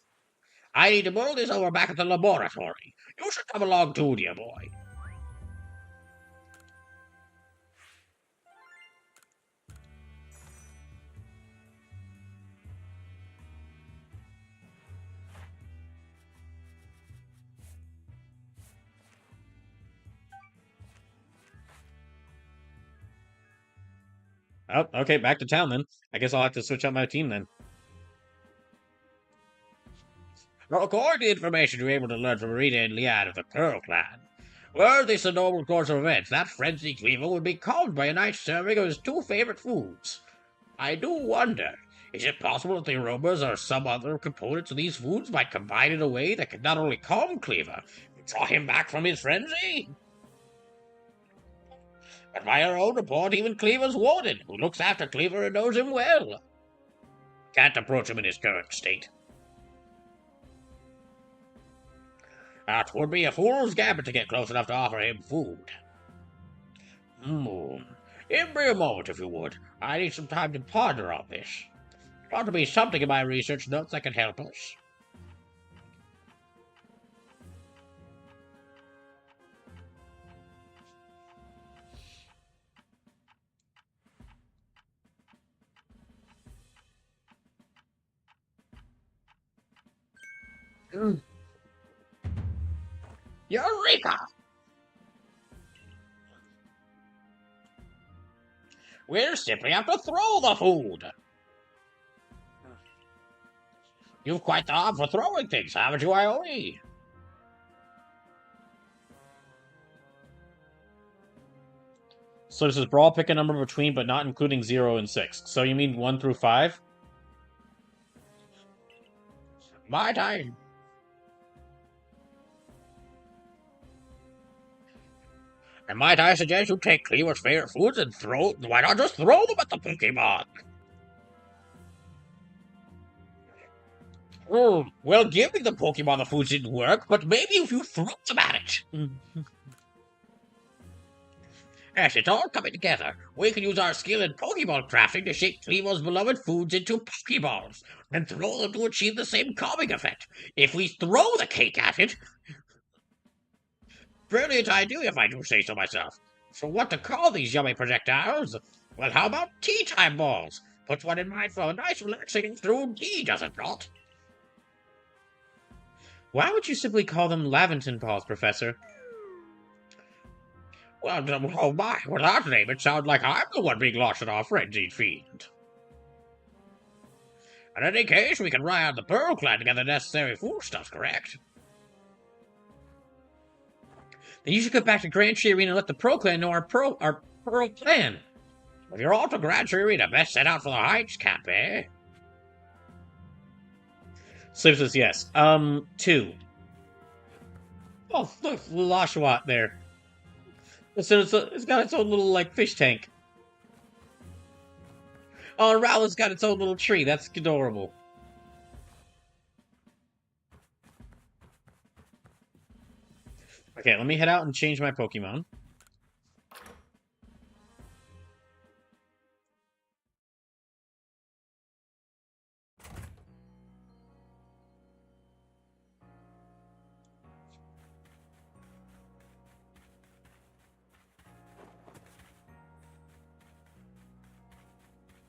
I need to mull this over back at the laboratory. You should come along too, dear boy. Oh, okay, back to town then. I guess I'll have to switch out my team then. According to the information you were able to learn from Rita and Liad of the Pearl Clan, were this a normal course of events, that frenzy Cleaver would be calmed by a nice serving of his two favorite foods. I do wonder, is it possible that the aromas or some other components of these foods might combine in a way that could not only calm Cleaver, but draw him back from his frenzy? But by our own report, even Cleaver's warden, who looks after Cleaver and knows him well, can't approach him in his current state. That would be a fool's gambit to get close enough to offer him food. Give me a moment, if you would. I need some time to ponder on this. There ought to be something in my research notes that can help us. Eureka! We'll simply have to throw the food. You've quite the arm for throwing things, haven't you, Ione? So this is Brawl, pick a number between, but not including 0 and 6. So you mean 1 through 5? Might I? And might I suggest you take Cleaver's favorite foods and why not just throw them at the Pokemon? Well, giving the Pokemon the foods didn't work, but maybe if you threw them at it. Yes, it's all coming together. We can use our skill in Pokeball crafting to shape Cleaver's beloved foods into Pokeballs, and throw them to achieve the same calming effect. If we throw the cake at it... Brilliant idea, if I do say so myself. So what to call these yummy projectiles? Well, how about tea time balls? Puts one in mind for a nice relaxing afternoon tea, does it not? Why would you simply call them Laventon balls, Professor? Well, oh my, with that name it sounds like I'm the one being lost in our frenzied fiend. In any case, we can rely on the Pearl Clan to get the necessary foodstuffs, correct? Then you should go back to Grand Tree Arena and let the Pearl Clan know our Pearl plan. If you're all to Grand Tree Arena, best set out for the Heights camp, eh? Slip says yes. 2. Oh, look, little Oshawott there. So it's got its own little, like, fish tank. Oh, and Rowlet's got its own little tree. That's adorable. Okay, let me head out and change my Pokemon.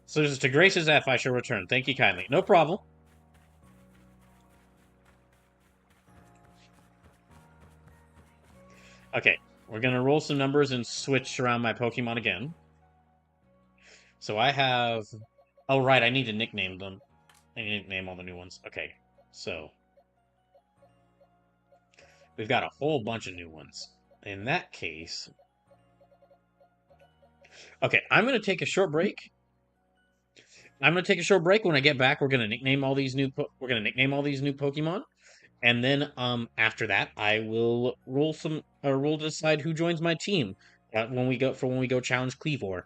So just to Grace's F, I shall return. Thank you kindly. No problem. Okay, we're gonna roll some numbers and switch around my Pokemon again. So I have... Oh, right, I need to nickname them. I need to nickname all the new ones. Okay, so... We've got a whole bunch of new ones. In that case... Okay, I'm gonna take a short break. When I get back, we're gonna nickname all these new Pokemon. And then after that, I will roll to decide who joins my team when we go challenge Cleavor.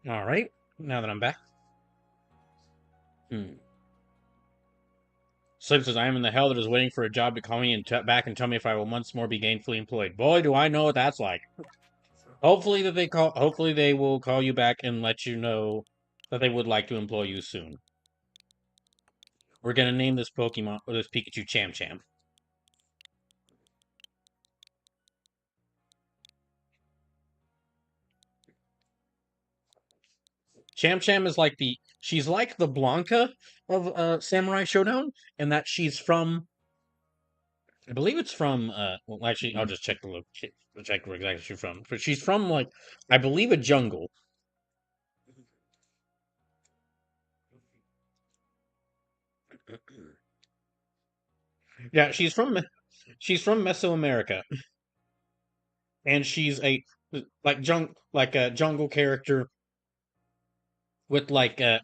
All right. Now that I'm back. Slip says, I am in the hell that is waiting for a job to call me and back and tell me if I will once more be gainfully employed. Boy, do I know what that's like. Hopefully they will call you back and let you know that they would like to employ you soon. We're gonna name this Pokemon or this Pikachu Cham Cham. Cham Cham is like she's like the Blanca of Samurai Showdown, and that she's from I believe it's from well actually I'll just check check where exactly she's from. But she's from like I believe a jungle. Yeah, she's from Mesoamerica, and she's like a jungle character with like a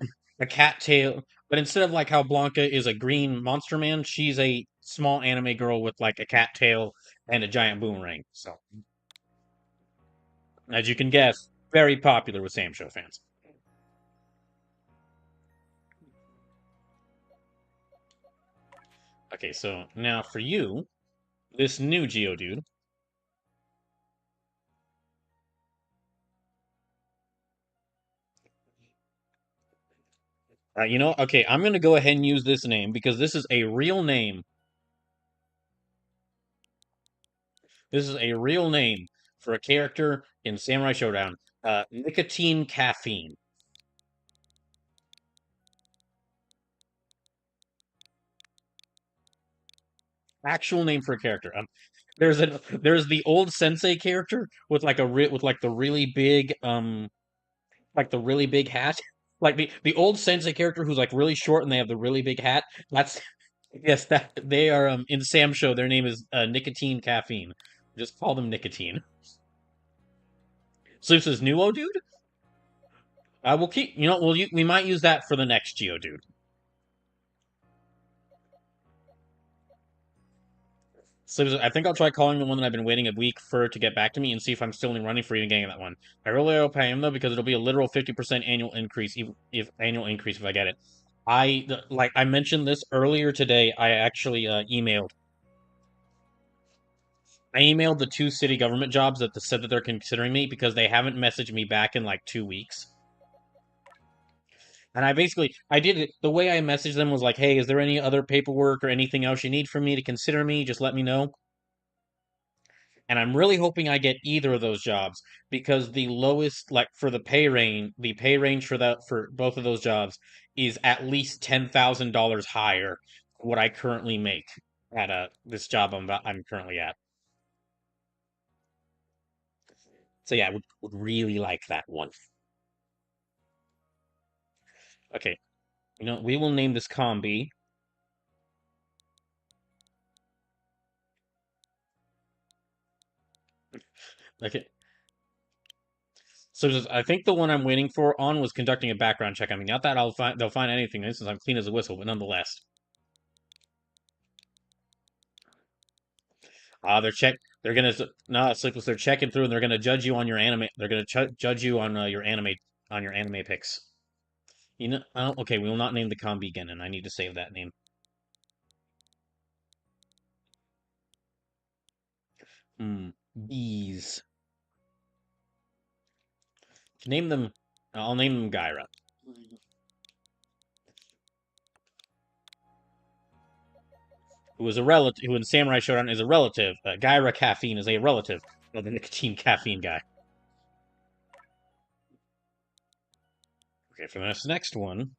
cat tail. But instead of like how Blanca is a green monster man, she's a small anime girl with like a cat tail and a giant boomerang. So, as you can guess, very popular with Sam Show fans. Okay, so now for you, this new Geodude. Okay, I'm gonna go ahead and use this name because this is a real name. This is a real name for a character in Samurai Showdown. Nicotine Caffeine. Actual name for a character. There's the old sensei character with with like the really big like the really big hat. Like the old sensei character who's like really short and they have the really big hat. That's yes, that they are in Sam Show. Their name is Nicotine Caffeine. Just call them Nicotine. So this is Nuo dude. I will keep. We might use that for the next Geodude. So I think I'll try calling the one that I've been waiting a week for to get back to me and see if I'm still in running for even getting that one. I really hope I am though because it'll be a literal 50% annual increase if annual increase if I get it. Like I mentioned this earlier today. I actually emailed. I emailed the two city government jobs that said that they're considering me because they haven't messaged me back in like 2 weeks. And I did it the way I messaged them was like, hey, is there any other paperwork or anything else you need from me to consider me? Just let me know. And I'm really hoping I get either of those jobs because the lowest, like for the pay range for that for both of those jobs is at least $10,000 higher than what I currently make at this job I'm currently at. So yeah, I would really like that one. Okay, we will name this combi. Okay, so I think the one I'm waiting for on was conducting a background check. I mean, not that they'll find anything since I'm clean as a whistle, but nonetheless. They're gonna no, it's like they're checking through and they're gonna judge you on your anime. They're gonna judge you on your anime picks. Okay, we will not name the combi Genin. I need to save that name. Bees. Name them. I'll name them Gyra. Who is a relative? Who in Samurai Showdown is a relative. Gyra Caffeine is a relative of the nicotine caffeine guy. Okay, for this next one.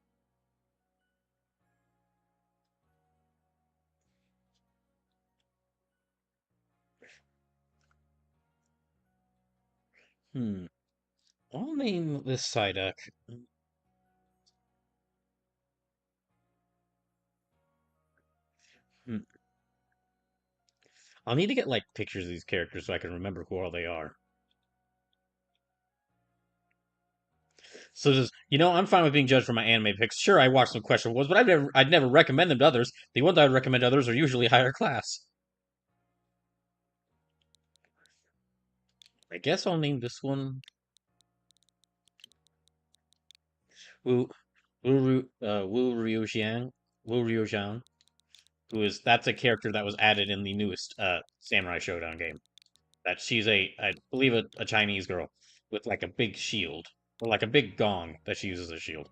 Hmm. I'll name this Psyduck. Hmm. I'll need to get like pictures of these characters so I can remember who all they are. So this, I'm fine with being judged for my anime picks. Sure, I watch some questionable ones, but I'd never recommend them to others. The ones I would recommend to others are usually higher class. I guess I'll name this one. Wu Wu Ryuxiang, Wu Ryuxiang, that's a character that was added in the newest Samurai Showdown game. That she's I believe a Chinese girl with like a big shield or like a big gong that she uses as a shield.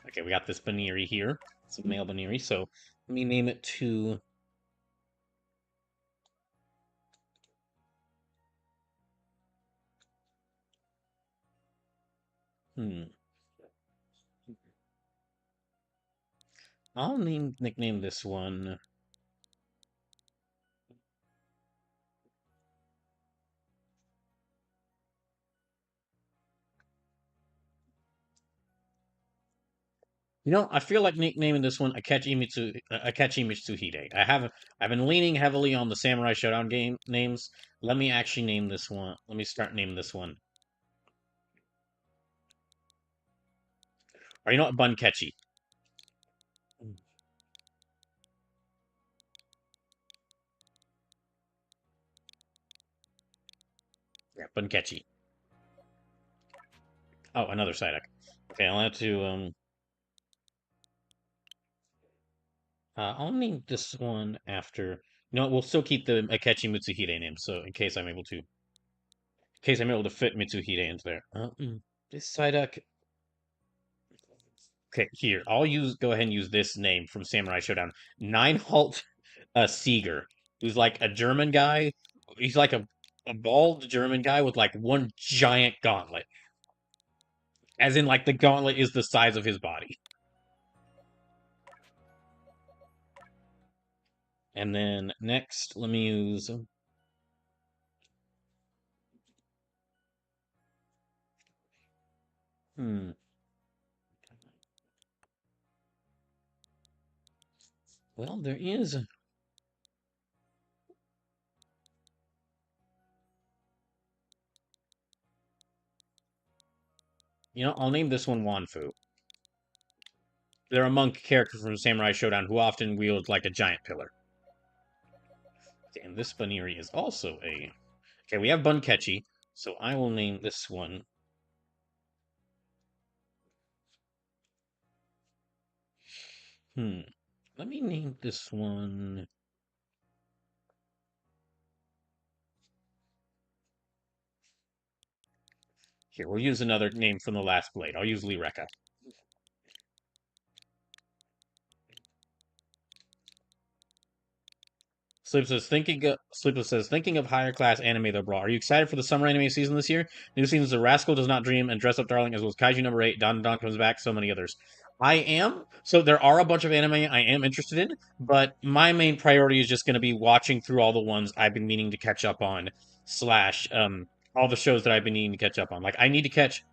Okay, we got this Baniri here. It's a male Baniri, so let me name it to. Hmm. I'll nickname this one. I feel like nicknaming this one Akechi Mitsuhide. I've been leaning heavily on the Samurai Showdown game names. Let me actually name this one. Let me start naming this one. Or you know what? Bunkechi. Yeah, Bunkechi. Oh, another Psyduck. Okay, I'll have to I'll name this one after. No, we'll still keep the Akechi Mitsuhide name, so in case I'm able to fit Mitsuhide into there. This Psyduck. Okay, here go ahead and use this name from Samurai Showdown. Neinhalt Seeger, who's like a German guy. He's like a bald German guy with like one giant gauntlet, as in like the gauntlet is the size of his body. And then next, let me use. Hmm. Well, there is. I'll name this one Wanfu. They're a monk character from Samurai Showdown who often wields like a giant pillar. Okay, and this Baniri is also a. Okay, we have Bunkechi, so I will name this one. Hmm. Let me name this one. Here, we'll use another name from the last blade. I'll use Lireka. Sleepless says, thinking of higher class anime though, bro. Are you excited for the summer anime season this year? New seasons of Rascal Does Not Dream and Dress Up Darling, as well as Kaiju number 8, Don Don Comes Back, so many others. I am. So there are a bunch of anime I am interested in, but my main priority is just going to be watching through all the ones I've been meaning to catch up on, slash, all the shows that I've been needing to catch up on. Like, I need to catch,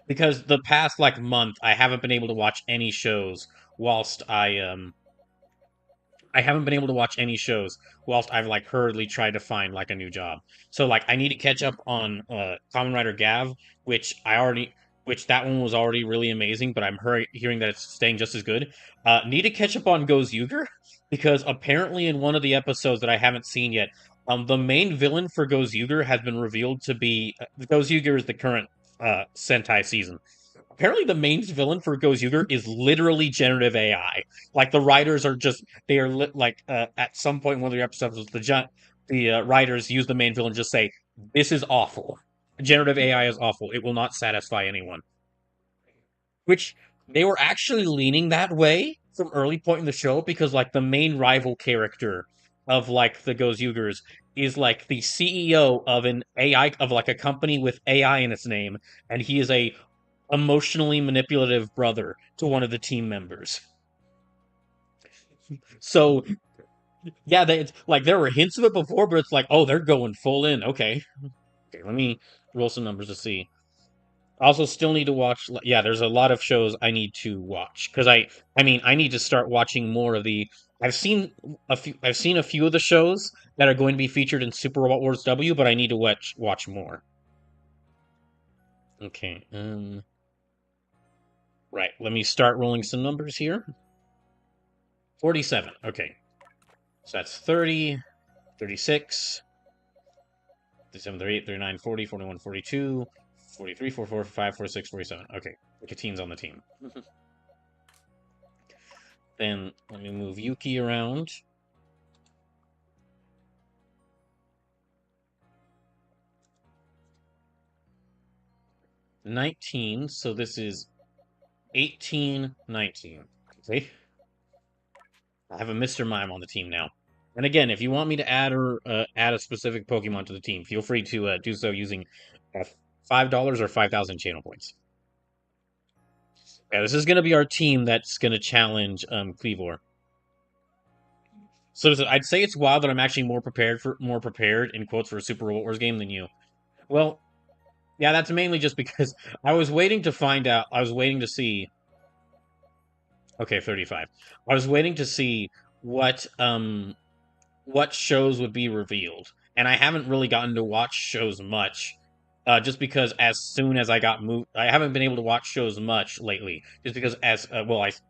because the past, like, month, I haven't been able to watch any shows whilst I haven't been able to watch any shows whilst I've like hurriedly tried to find like a new job. So like I need to catch up on Kamen Rider Gav, which I already which that one was already really amazing, but I'm hearing that it's staying just as good. Need to catch up on Goes Yuger because apparently in one of the episodes that I haven't seen yet, the main villain for Goes Yuger has been revealed to be Goes Yuger is the current Sentai season. Apparently, the main villain for Goes Yuger is literally generative AI. Like the writers are just they are at some point in one of the episodes, the writers use the main villain and just say, "This is awful. Generative AI is awful. It will not satisfy anyone." Which they were actually leaning that way from early point in the show because like the main rival character of like the Goes Yugers is like the CEO of an AI of like a company with AI in its name, and he is a emotionally manipulative brother to one of the team members. So yeah, like there were hints of it before, but it's like, oh, they're going full in. Okay, let me roll some numbers to see. I also still need to watch. Yeah, there's a lot of shows I need to watch because I mean, I need to start watching more of the. I've seen a few of the shows that are going to be featured in Super Robot Wars W, but I need to watch more. Okay, right. Let me start rolling some numbers here. 47. Okay, so that's 30, 36, 37, 38, 39, 40, 41, 42, 43, 44, 45, 46, 47. Okay, Katine's on the team. Then let me move Yuki around. $19, so this is 18, 19. See? I have a Mr. Mime on the team now. And again, if you want me to add a specific Pokemon to the team, feel free to do so using $5 or 5,000 channel points. Yeah, this is going to be our team that's going to challenge Cleavor. So I'd say it's wild that I'm actually more prepared in quotes for a Super Robot Wars game than you. Well, yeah, that's mainly just because I was waiting to find out. I was waiting to see. Okay, 35. I was waiting to see what shows would be revealed, and I haven't really gotten to watch shows much. Just because as soon as I got moved, I haven't been able to watch shows much lately. Just because I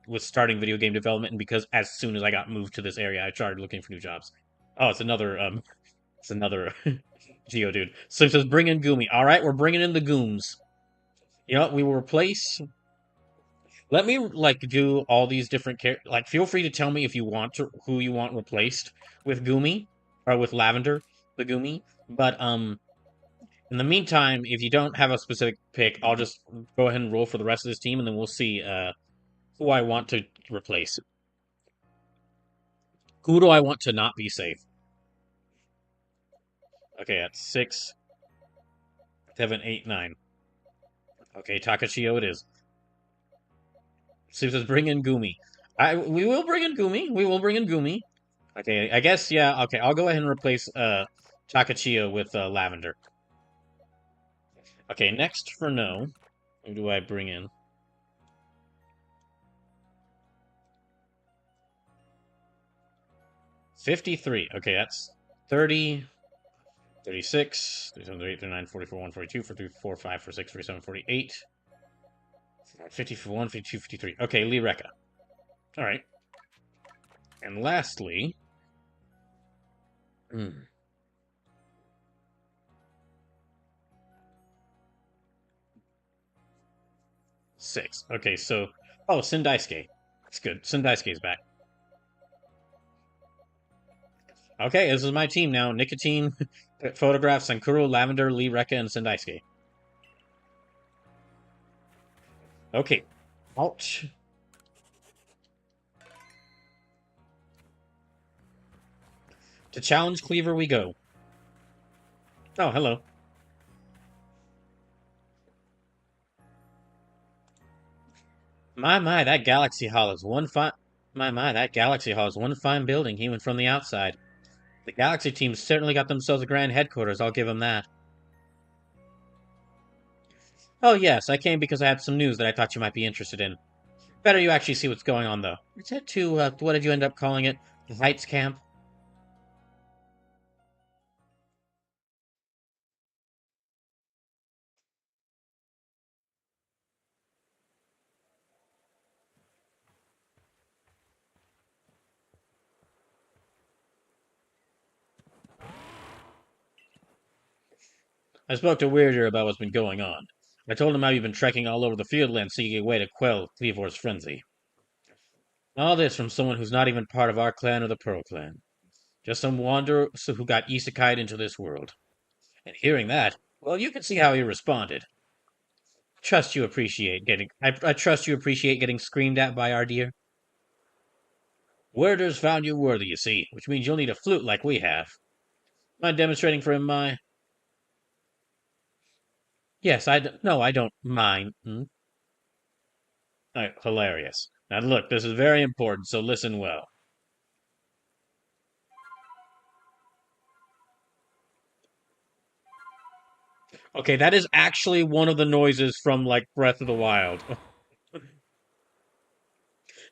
was starting video game development, and because as soon as I got moved to this area, I started looking for new jobs. Oh, it's another Geodude. So it says bring in Goomy. All right, we're bringing in the Gooms. You know what? We will replace. Let me like do all these different like. Feel free to tell me if you want to who you want replaced with Goomy or with Lavender, the Goomy. But in the meantime, if you don't have a specific pick, I'll just go ahead and roll for the rest of this team, and then we'll see who I want to replace. Who do I want to not be safe? Okay, that's 6, 7, 8, 9. Okay, Takashio it is. So it says bring in Goomy. We will bring in Goomy. We will bring in Goomy. Okay, I guess, yeah, okay, I'll go ahead and replace Takachio with Lavender. Okay, next for no, who do I bring in? $53. Okay, that's 30, 36, 37, 38, 39, 44, 142, 44, 5, 46, 47, 48, 51, 52, 53. Okay, Lee Rekka. Alright. And lastly... Hmm. Six. Okay, so... Oh, Sindaisuke. That's good. Sindaisuke's back. Okay, this is my team now. Nicotine, Photograph, Sankuro, Lavender, Lee Rekka, and Sindaisuke. Okay. Ouch. To challenge Cleaver we go. Oh, hello. My, that Galaxy Hall is one fine... My, that Galaxy Hall is one fine building, even from the outside. The Galaxy team certainly got themselves a grand headquarters, I'll give them that. Oh yes, I came because I had some news that I thought you might be interested in. Better you actually see what's going on, though. Is that to, what did you end up calling it? The Heights Camp? I spoke to Weirder about what's been going on. I told him how you've been trekking all over the Fieldlands seeking a way to quell Cleavor's frenzy. All this from someone who's not even part of our clan or the Pearl clan. Just some wanderer who got isekai'd into this world. And hearing that, well, you can see how he responded. I trust you appreciate getting screamed at by our dear. Werder's found you worthy, you see, which means you'll need a flute like we have. Mind demonstrating for him my... Yes, no, I don't mind. Hilarious. Now look, this is very important, so listen well. Okay, that is actually one of the noises from, like, Breath of the Wild.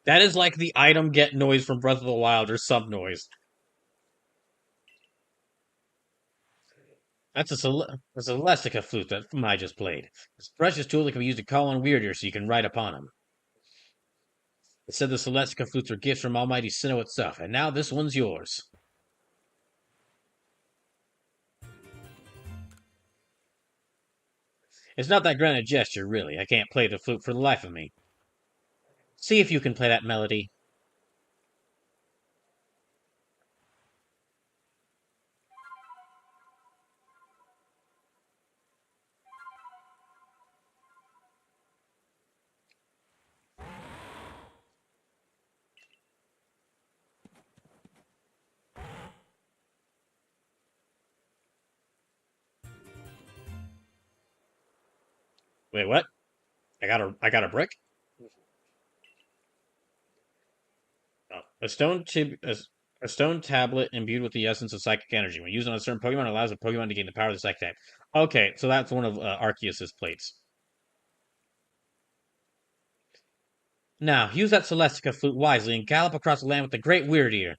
That is like the item get noise from Breath of the Wild, or some noise. That's a Celestica flute that I just played. It's a precious tool that can be used to call on Weirder so you can ride upon him. It said the Celestica flutes are gifts from Almighty Sinnoh itself, and now this one's yours. It's not that grand a gesture, really. I can't play the flute for the life of me. See if you can play that melody. Wait, what? I got a brick? Oh, a stone tablet imbued with the essence of psychic energy. When used on a certain Pokemon, it allows a Pokemon to gain the power of the psychic type. Okay, so that's one of Arceus's plates. Now, use that Celestica flute wisely and gallop across the land with the Great Weirdeer.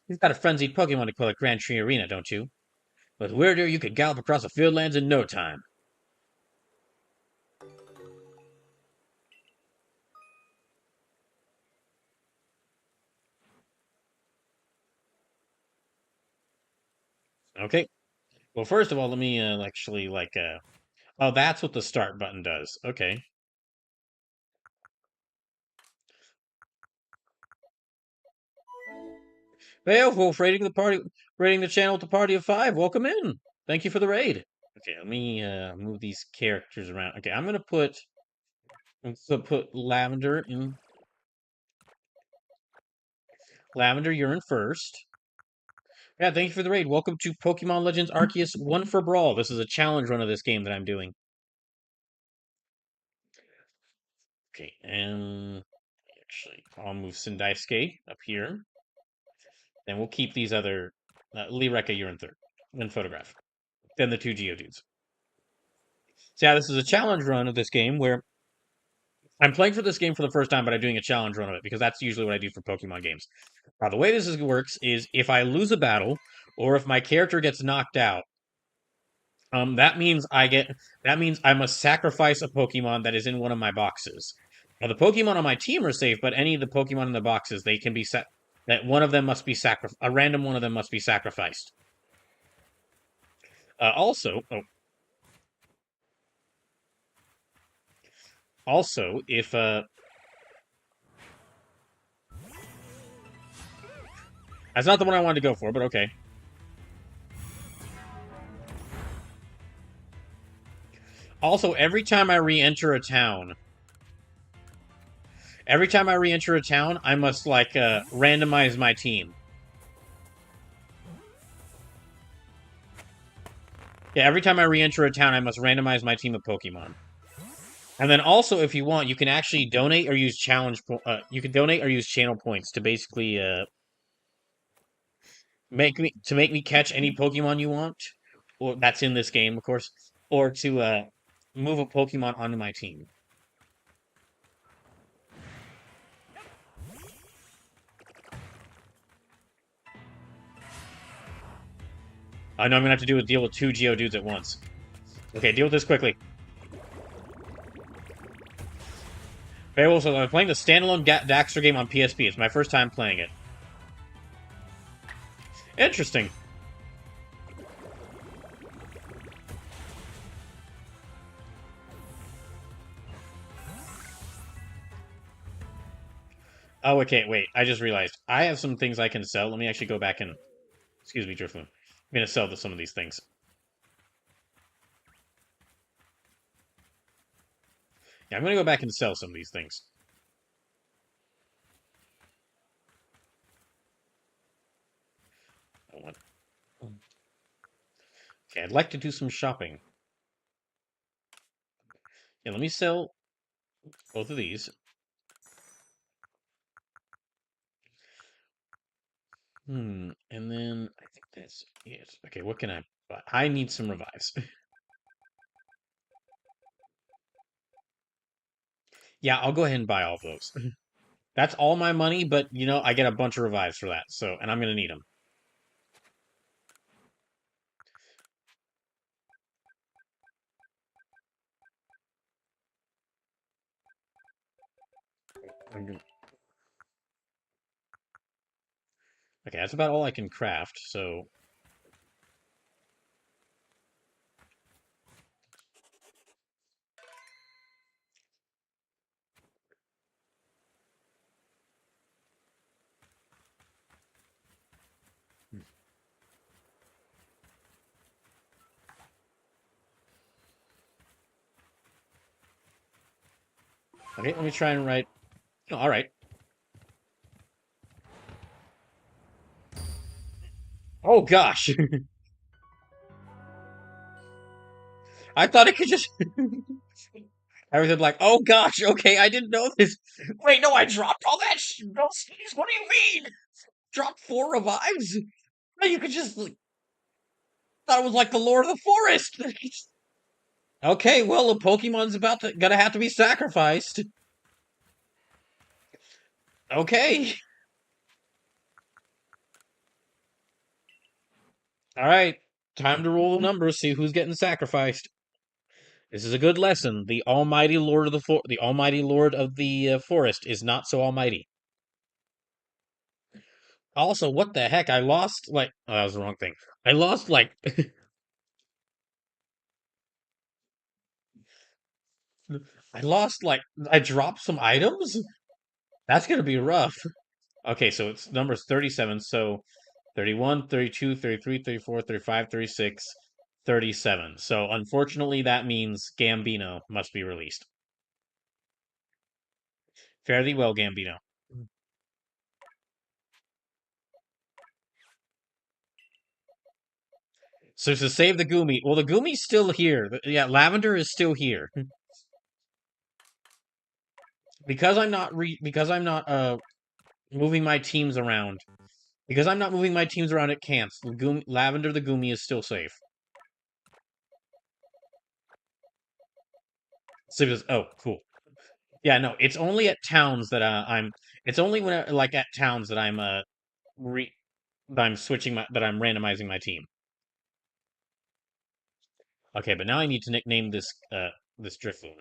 You've got a frenzied Pokemon to kill at Grand Tree Arena, don't you? With Weirdeer, you could gallop across the field lands in no time. Okay. Well, first of all, let me actually oh, that's what the start button does. Okay. Beowulf rating the channel with the party of 5. Welcome in. Thank you for the raid. Okay, let me move these characters around. Okay, I'm gonna put Lavender. You're in first. Yeah, thank you for the raid. Welcome to Pokemon Legends Arceus One for Brawl. This is a challenge run of this game that I'm doing. Okay, and actually, I'll move Sindaisuke up here. Then we'll keep these other Lee Rekka, you're in third. Then photograph. Then the two Geodudes. So yeah, this is a challenge run of this game where I'm playing for this game for the first time, but I'm doing a challenge run of it because that's usually what I do for Pokemon games. Now, the way works is if I lose a battle or if my character gets knocked out, that means I must sacrifice a Pokemon that is in one of my boxes. Now, the Pokemon on my team are safe, but any of the Pokemon in the boxes, they can be set. That one of them must be a random one of them must be sacrificed. Also, if that's not the one I wanted to go for, but okay. Also, every time I re-enter a town, I must randomize my team. Yeah, every time I re-enter a town, I must randomize my team of Pokemon. And then also, if you want, you can actually donate or use you can donate or use channel points to basically make me catch any Pokemon you want, or that's in this game, of course, or to move a Pokemon onto my team. I know I'm gonna have to deal with two Geodudes at once. Okay, deal with this quickly. Okay, well, so I'm playing the standalone Daxter game on PSP. It's my first time playing it. Interesting. Oh, okay, wait. I just realized. I have some things I can sell. Let me actually go back and... Excuse me, Driftloon. I'm going to sell some of these things. Yeah, I'm going to go back and sell some of these things. Okay, I'd like to do some shopping. Yeah, let me sell both of these. And then I think that's it. Okay, what can I buy? I need some revives. Yeah, I'll go ahead and buy all of those. That's all my money, but, I get a bunch of revives for that, so, and I'm going to need them. Okay, that's about all I can craft, so... Okay, let me try and write. Oh, all right. Oh gosh, I thought it could just. Everything like, oh gosh, okay, I didn't know this. Wait, no, I dropped all that. Those things. What do you mean? Dropped 4 revives? No, you could just. Thought it was like the Lord of the Forest. Okay, well, a Pokemon's gonna have to be sacrificed. Okay. All right. Time to roll the numbers, see who's getting sacrificed. This is a good lesson. The almighty Lord of the almighty Lord of the forest is not so almighty. Also, what the heck? I lost like oh, that was the wrong thing. I lost like I lost like I dropped some items. That's gonna be rough. Okay, so it's numbers 37. So 31, 32, 33, 34, 35, 36, 37. So unfortunately, that means Gambino must be released. Fare thee well, Gambino. So to save the Goomy, well, the Goomy's still here. Yeah, Lavender is still here. Because I'm not moving my teams around. Because I'm not moving my teams around at camps. Lavender the Goomy is still safe. So oh, cool. Yeah, no, it's only at towns that I'm. It's only when like at towns that I'm re that I'm switching my that I'm randomizing my team. Okay, but now I need to nickname this Drifloon.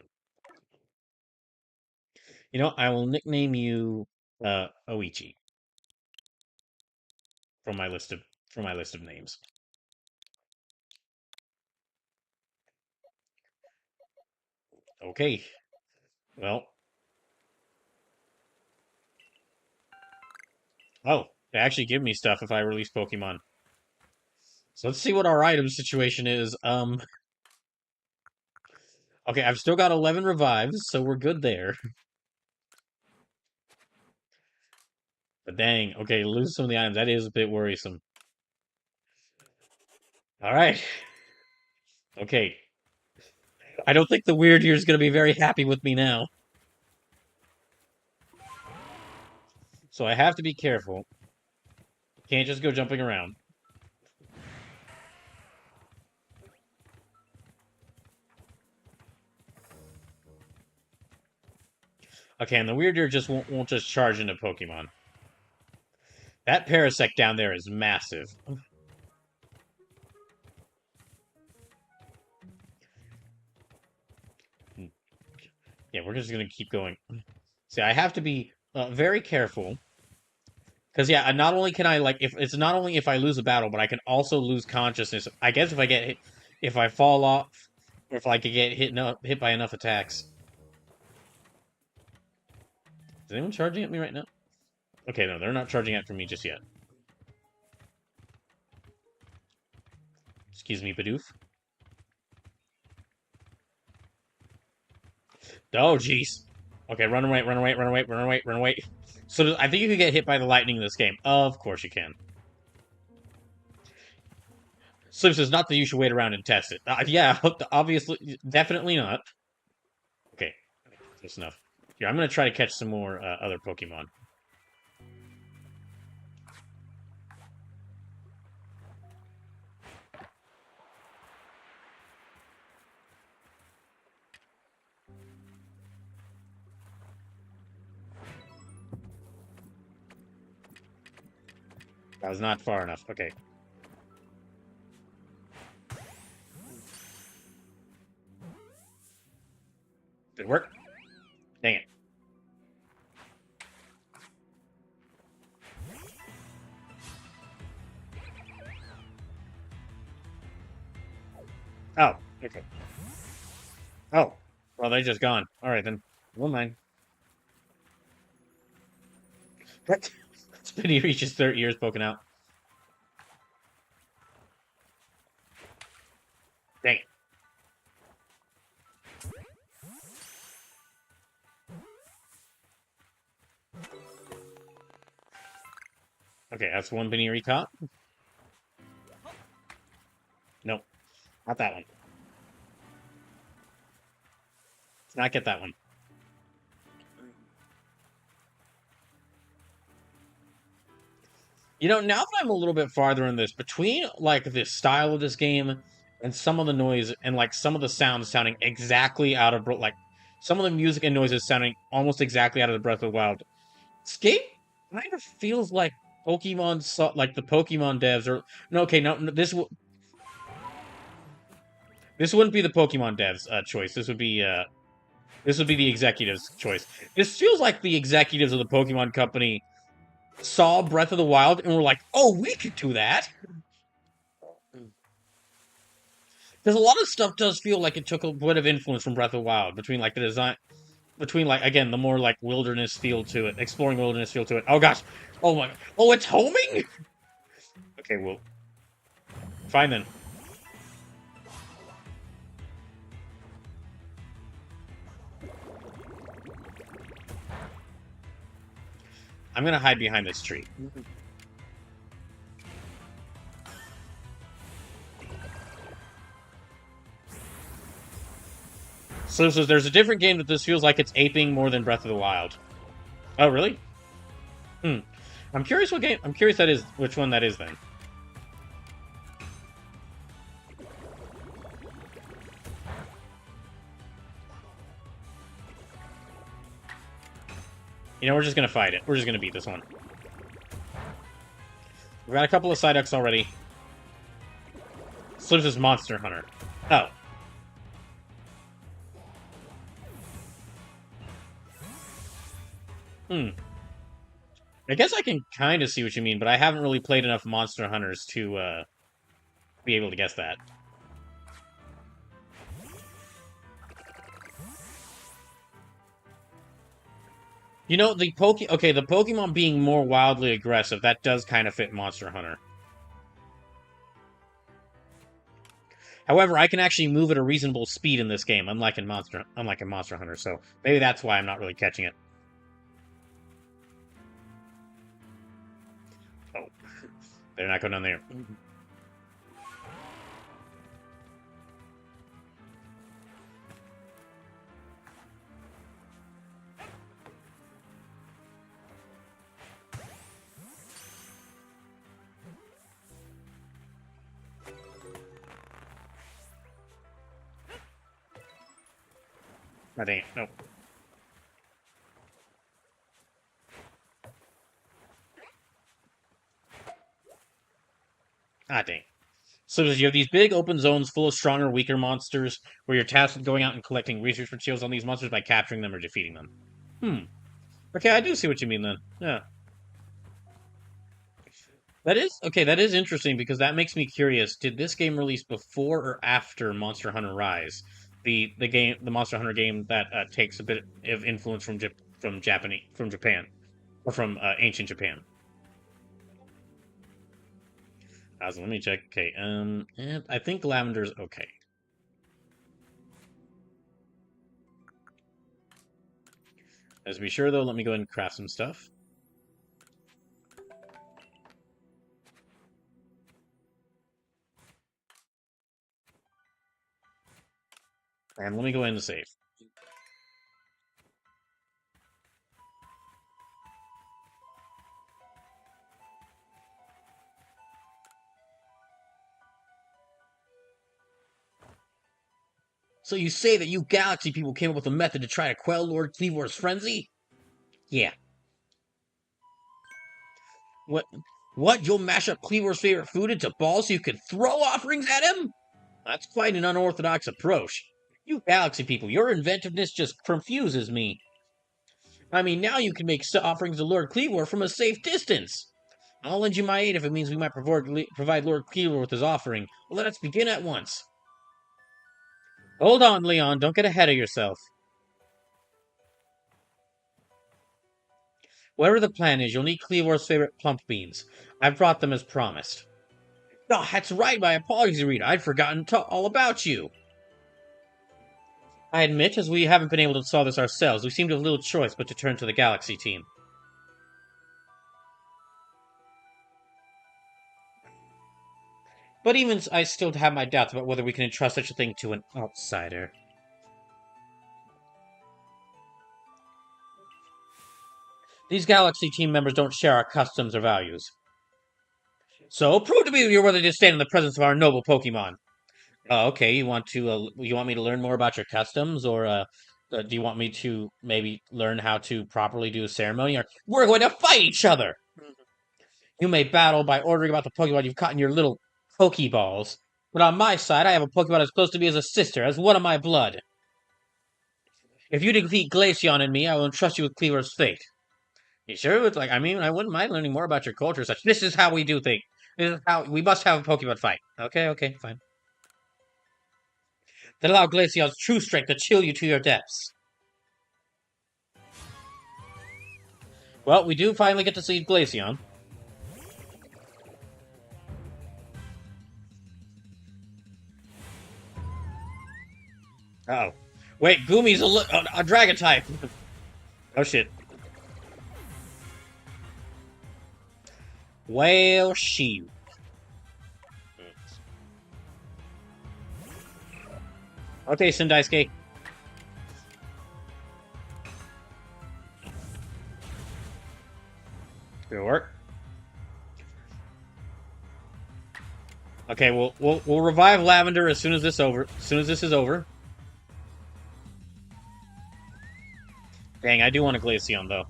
You know, I will nickname you Oichi from my list of names. Okay. Well, oh, they actually give me stuff if I release Pokemon. So let's see what our item situation is. Okay, I've still got 11 revives, so we're good there. But dang, okay, lose some of the items. That is a bit worrisome. All right. Okay. I don't think the Weird Ear is going to be very happy with me now. So I have to be careful. Can't just go jumping around. Okay, and the Weird Ear just won't just charge into Pokemon. That Parasect down there is massive. Yeah, we're just going to keep going. See, I have to be very careful. Because, yeah, not only can I, like, if it's not only if I lose a battle, but I can also lose consciousness. I guess if I get hit, if I fall off, or if I could get hit by enough attacks. Is anyone charging at me right now? Okay, no, they're not charging at for me just yet. Excuse me, Bidoof. Oh, jeez. Okay, run away, run away, run away, run away, run away. So I think you can get hit by the lightning in this game. Of course you can. So this is not that you should wait around and test it. Yeah, obviously, definitely not. Okay, that's enough. Here, I'm going to try to catch some more other Pokemon. That was not far enough. Okay. Did it work? Dang it. Oh, okay. Oh, well, they just gone. All right, then. Never mind. What? Spinny reaches 30 years poking out. Dang it. Okay, that's one Baniri caught. Nope, not that one. Let's not get that one. You know, now that I'm a little bit farther in this, between, like, the style of this game and some of the noise and, like, some of the sounds sounding exactly out of, like, some of the music and noises sounding almost exactly out of the Breath of the Wild, this game kind of feels like Pokemon, like, the Pokemon devs are... No, okay, no, this wouldn't be the Pokemon devs' choice. This would be the executives' choice. This feels like the executives of the Pokemon Company saw Breath of the Wild and were like, "Oh, we could do that." Because a lot of stuff does feel like it took a bit of influence from Breath of the Wild between like the design, between like again the more like wilderness feel to it, exploring wilderness feel to it. Oh gosh, oh my, oh it's homing. Okay, well, fine then. I'm gonna hide behind this tree. So there's a different game that this feels like it's aping more than Breath of the Wild. Oh really? Hmm. I'm curious what game. I'm curious that is which one that is then. You know, we're just gonna fight it. We're just gonna beat this one. We've got a couple of Psyducks already. Slips is Monster Hunter. Oh. Hmm. I guess I can kind of see what you mean, but I haven't really played enough Monster Hunters to be able to guess that. You know, the Pokemon being more wildly aggressive, that does kind of fit Monster Hunter. However, I can actually move at a reasonable speed in this game, unlike in Monster Hunter, so maybe that's why I'm not really catching it. Oh. They're not going down there. Oh, dang it. Nope. Ah, dang. So you have these big open zones full of stronger, weaker monsters, where you're tasked with going out and collecting research materials on these monsters by capturing them or defeating them. Hmm. Okay, I do see what you mean then. Yeah. That is okay. That is interesting because that makes me curious. Did this game release before or after Monster Hunter Rise, the Monster Hunter game that takes a bit of influence from Japan or from ancient Japan? So let me check. Okay, and I think Lavender's okay. Let's be sure though. Let me go ahead and craft some stuff. And let me go ahead and save. So you say that you Galaxy people came up with a method to try to quell Lord Cleavor's frenzy? Yeah. What? What? You'll mash up Cleavor's favorite food into balls so you can throw offerings at him? That's quite an unorthodox approach. You Galaxy people, your inventiveness just confuses me. I mean, now you can make offerings to Lord Cleavor from a safe distance. I'll lend you my aid if it means we might provide Lord Cleavor with his offering. Well, let us begin at once. Hold on, Leon. Don't get ahead of yourself. Whatever the plan is, you'll need Cleavor's favorite plump beans. I've brought them as promised. Oh, that's right. My apologies, Rita. I'd forgotten all about you. I admit, as we haven't been able to solve this ourselves, we seem to have little choice but to turn to the Galaxy team. But even I still have my doubts about whether we can entrust such a thing to an outsider. These Galaxy team members don't share our customs or values. So prove to me that you're worthy to stand in the presence of our noble Pokemon. Okay, you want me to learn more about your customs, or do you want me to maybe learn how to properly do a ceremony? Or we're going to fight each other. You may battle by ordering about the Pokemon you've caught in your little Pokeballs, but on my side, I have a Pokemon as close to me as a sister, as one of my blood. If you defeat Glaceon and me, I will entrust you with Cleaver's fate. You sure? It's like, I mean, I wouldn't mind learning more about your culture. Such. This is how we do things. This is how we must have a Pokemon fight. Okay, fine. That allow Glaceon's true strength to chill you to your depths. Well, we do finally get to see Glaceon. Uh oh. Wait, Gumi's a dragon type. Oh shit. Well, shoot. Okay, Sundaisuke. Good work. Okay, we'll revive Lavender as soon as this is over. Dang, I do want a Glaceon though.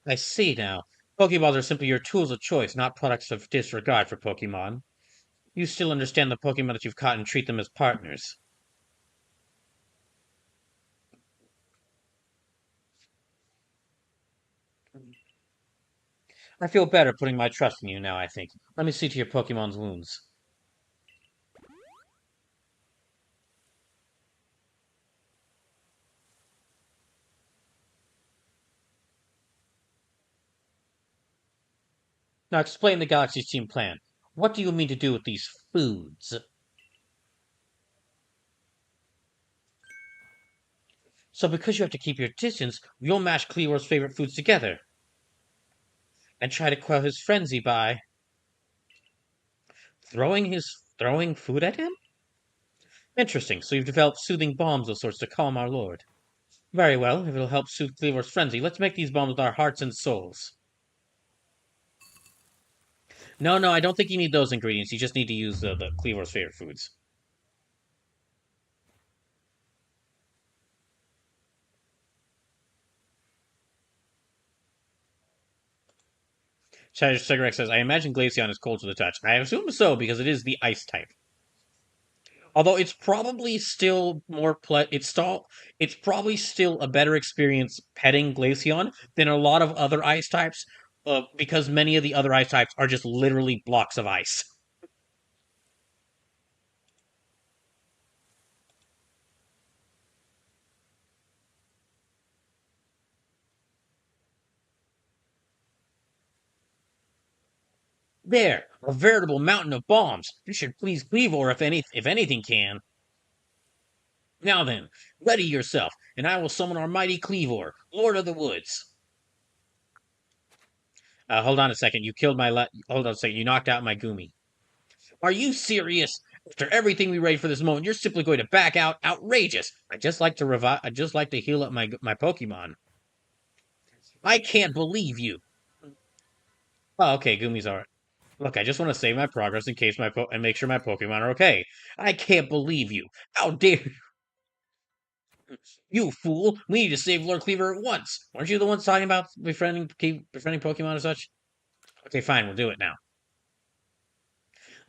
I see now. Pokeballs are simply your tools of choice, not products of disregard for Pokemon. You still understand the Pokemon that you've caught and treat them as partners. I feel better putting my trust in you now, I think. Let me see to your Pokemon's wounds. Now explain the Galaxy's team plan. What do you mean to do with these foods? So because you have to keep your distance, you'll mash Cleavor's favorite foods together. And try to quell his frenzy by throwing food at him? Interesting, so you've developed soothing bombs of sorts to calm our lord. Very well, if it'll help soothe Cleavor's frenzy, let's make these bombs with our hearts and souls. No, I don't think you need those ingredients. You just need to use the Cleavor's favorite foods. Shadow Cigarette says, I imagine Glaceon is cold to the touch. I assume so, because it is the ice type. Although it's probably still it's probably still a better experience petting Glaceon than a lot of other ice types, because many of the other ice types are just literally blocks of ice. There, a veritable mountain of bombs. This should please Cleavor if anything can. Now then, ready yourself, and I will summon our mighty Cleavor, Lord of the Woods. Hold on a second. Hold on a second. You knocked out my Gumi. Are you serious? After everything we raised for this moment, you're simply going to back out? Outrageous! I just like to revive. I just like to heal up my Pokemon. I can't believe you. Oh, okay. Gumi's alright. Look, I just want to save my progress in case and make sure my Pokemon are okay. I can't believe you. How dare you, fool! We need to save Lord Cleaver at once. Weren't you the ones talking about befriending Pokemon and such? Okay, fine. We'll do it now.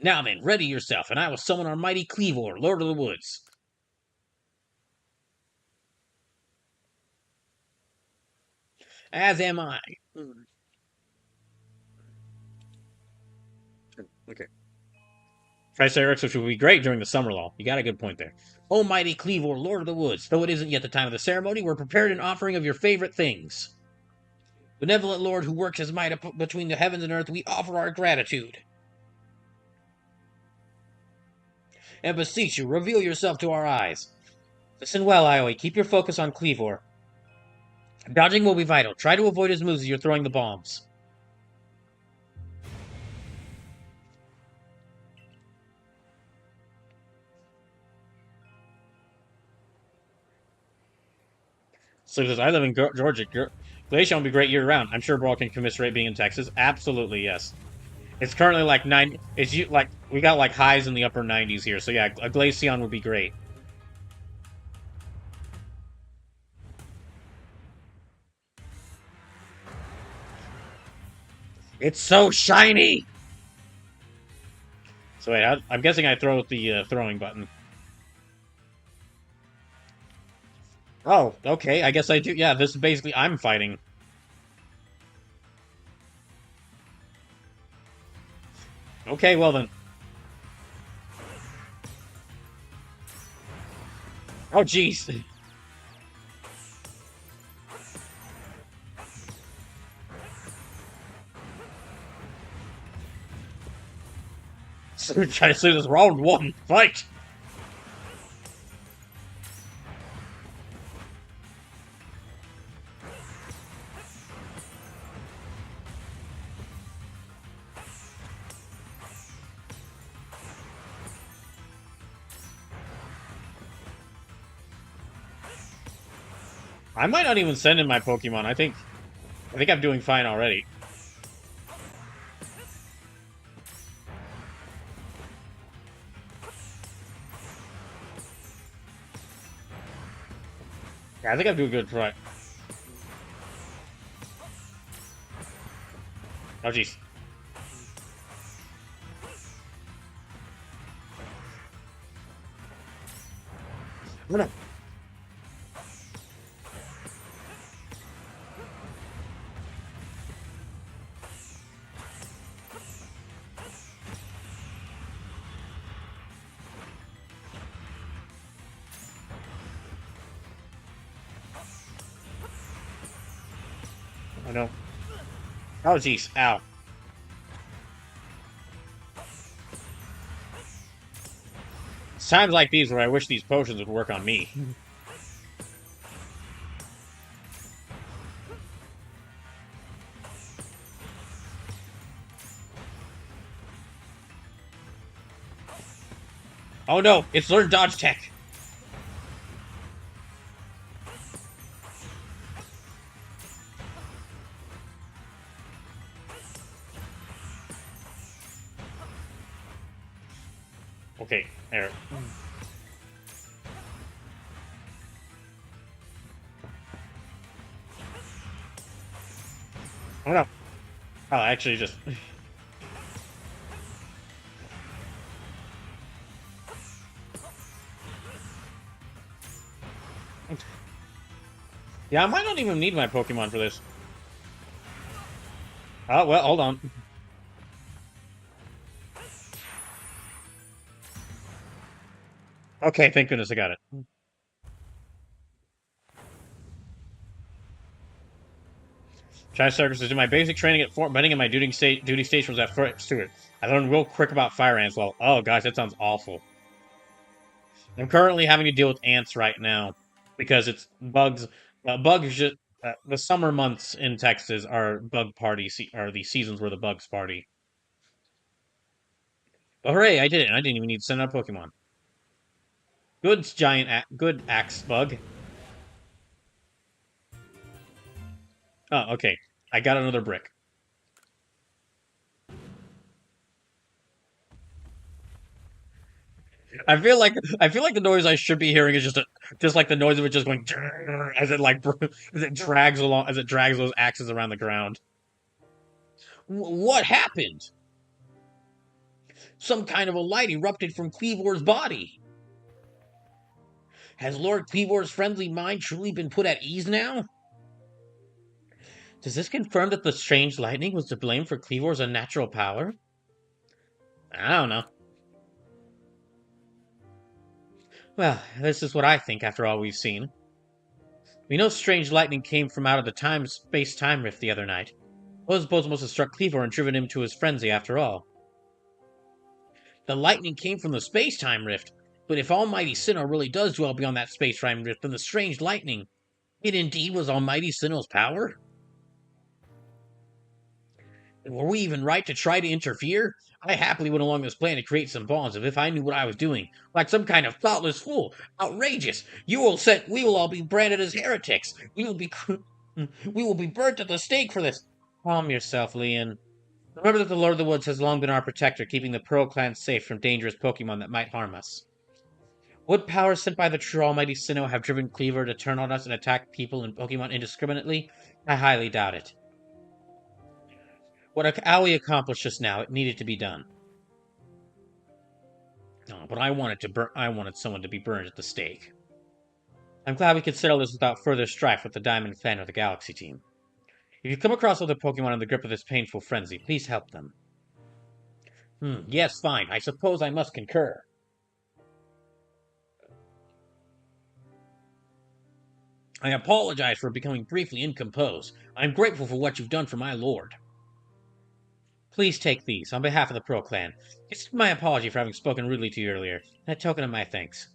Now then, ready yourself, and I will summon our mighty Cleavor, Lord of the Woods. As am I. Okay. Triceratops, which will be great during the summer lull. You got a good point there. O mighty Cleavor, Lord of the Woods, though it isn't yet the time of the ceremony, we're prepared an offering of your favorite things. Benevolent Lord who works his might up between the heavens and earth, we offer our gratitude. And beseech you, reveal yourself to our eyes. Listen well, Ioi. Keep your focus on Cleavor. Dodging will be vital. Try to avoid his moves as you're throwing the bombs. So he says, I live in Georgia. Glacier will be great year-round. I'm sure Brawl can commiserate being in Texas. Absolutely, yes. It's currently like 9... like, we got like highs in the upper 90s here. So yeah, a Glaceon would be great. It's so shiny! So wait, I'm guessing I throw with the throwing button. Oh, okay, I guess I do. Yeah, this is basically I'm fighting. Okay, well then. Oh, jeez. Trying to say this round one. Fight! I might not even send in my Pokemon. I think I'm doing fine already. Yeah, I think I'm doing good. Right. Oh, jeez. Oh, no. Oh, jeez. Ow. It's times like these where I wish these potions would work on me. Oh no, it's learned dodge tech. Okay, there. Oh no. Oh, actually just... Yeah, I might not even need my Pokemon for this. Oh, well, hold on. Okay, thank goodness I got it. China Circus is in my basic training at Fort Benning and my duty station was at Fort Stewart. I learned real quick about fire ants. Well, oh gosh, that sounds awful. I'm currently having to deal with ants right now because it's bugs. Bugs just the summer months in Texas are are the seasons where the bugs party. But hooray, I did it! And I didn't even need to send out Pokemon. Good axe bug. Oh, okay. I got another brick. I feel like the noise I should be hearing is just like the noise of it just going as it like as it drags along as it drags those axes around the ground. What happened? Some kind of a light erupted from Cleavor's body. Has Lord Cleavor's friendly mind truly been put at ease now? Does this confirm that the strange lightning was to blame for Cleavor's unnatural power? I don't know. Well, this is what I think after all we've seen. We know strange lightning came from out of the space-time rift the other night. Those bones must have struck Cleaver and driven him to his frenzy after all. The lightning came from the space-time rift, but if Almighty Sinnoh really does dwell beyond that space-time rift, then the strange lightning, it indeed was Almighty Sinnoh's power? Were we even right to try to interfere? I happily went along this plan to create some bonds as if I knew what I was doing, like some kind of thoughtless fool. Outrageous! We will all be branded as heretics. We will be burnt at the stake for this. Calm yourself, Leon. Remember that the Lord of the Woods has long been our protector, keeping the Pearl Clan safe from dangerous Pokemon that might harm us. Would powers sent by the true Almighty Sinnoh have driven Cleaver to turn on us and attack people and Pokemon indiscriminately? I highly doubt it. What Owie accomplished just now, it needed to be done. No, but I wanted someone to be burned at the stake. I'm glad we could settle this without further strife with the Diamond Clan or the Galaxy team. If you come across other Pokemon in the grip of this painful frenzy, please help them. Yes, fine. I suppose I must concur. I apologize for becoming briefly incomposed. I'm grateful for what you've done for my lord. Please take these, on behalf of the Pearl Clan. Accept my apology for having spoken rudely to you earlier, and a token of my thanks.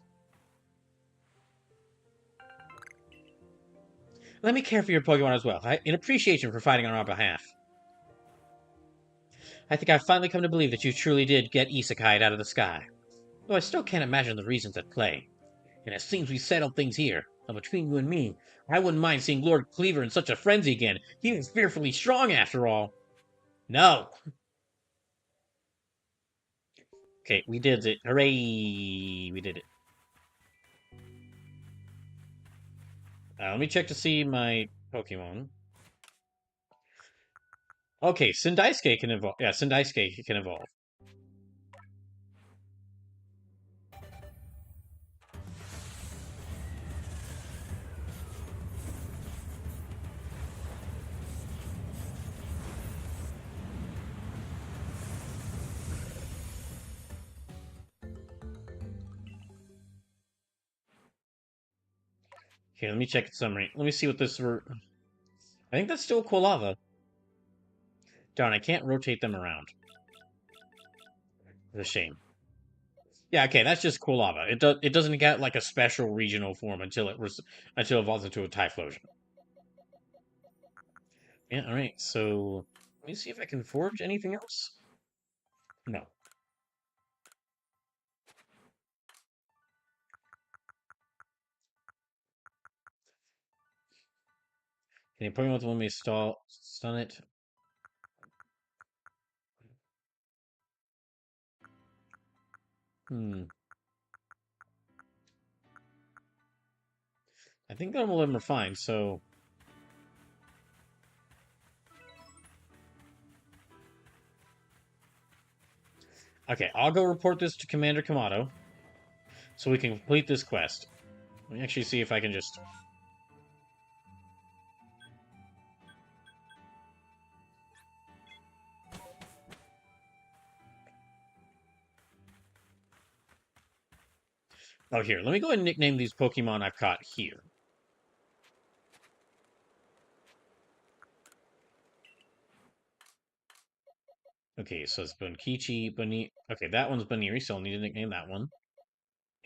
Let me care for your Pokemon as well, in appreciation for fighting on our behalf. I think I've finally come to believe that you truly did get Isekai'd out of the sky. Though I still can't imagine the reasons at play. And it seems we settled things here. Now, between you and me, I wouldn't mind seeing Lord Cleaver in such a frenzy again. He was fearfully strong, after all. No. Okay, we did it. Hooray! We did it. Let me check to see my Pokemon. Okay, Sindaisuke can evolve. Yeah, Sindaisuke can evolve. Okay, let me check its summary. Let me see what this were. I think that's still Quilava. Darn, I can't rotate them around. It's a shame. Yeah, okay, that's just Quilava. It doesn't get like a special regional form until it evolves into a Typhlosion. Yeah, alright, so let me see if I can forge anything else. No. Can you Pokemon with one may stun it? I think all of them are fine, so... Okay, I'll go report this to Commander Kamato, so we can complete this quest. Let me actually see if I can just... Oh, here, let me go ahead and nickname these Pokemon I've caught here. Okay, so it's Bunkichi, Okay, that one's Baniri, so I'll need to nickname that one.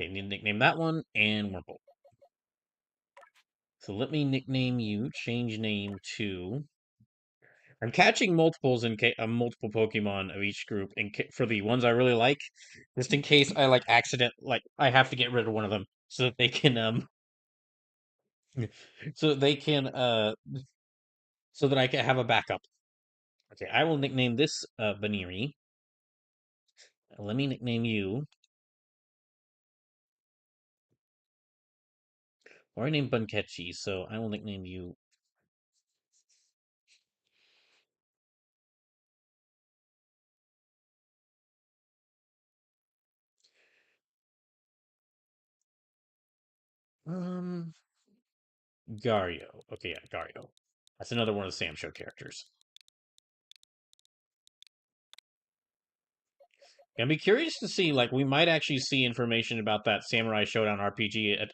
Okay, need to nickname that one, and Wurmple. So let me nickname you, change name to... I'm catching multiples in multiple Pokemon of each group for the ones I really like, just in case I I have to get rid of one of them so that they can so that they can so that I can have a backup. Okay, I will nickname this Baniri. Let me nickname you. Or I named Bunkechi, so I will nickname you. Gario. Okay, yeah, Gario. That's another one of the Sam Show characters. I'd be curious to see, like, we might actually see information about that Samurai Showdown RPG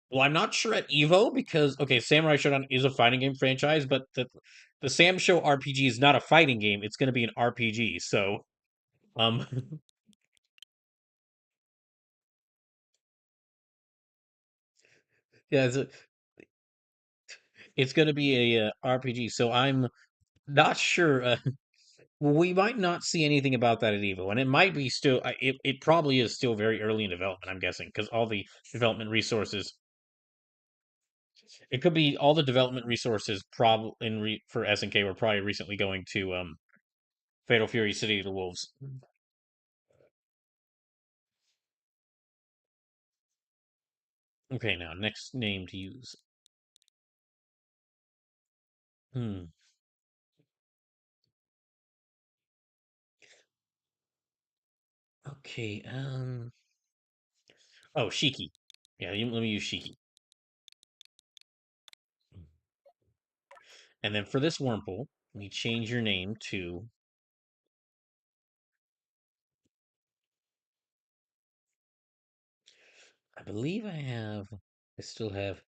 Well, I'm not sure at Evo because okay, Samurai Shodown is a fighting game franchise, but the Sam Show RPG is not a fighting game. It's going to be an RPG. So, um, yeah, it's going to be a RPG. So I'm not sure. We might not see anything about that at Evo, and it might be still. It probably is still very early in development. I'm guessing because all the development resources. It could be all the development resources probably for SNK were probably recently going to Fatal Fury City of the Wolves. Okay, now next name to use. Hmm. Okay. Oh, Shiki. Yeah, let me use Shiki. And then for this Wurmple, let me change your name to. I believe I have. I still have.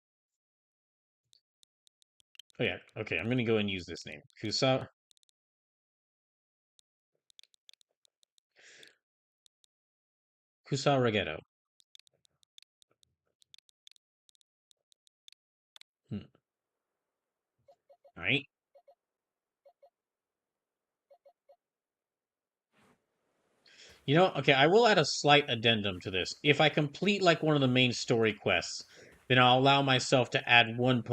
Oh yeah. Okay, I'm gonna go and use this name. Kusarageto. Hmm. All right. Okay, I will add a slight addendum to this. If I complete like one of the main story quests, then I'll allow myself to add one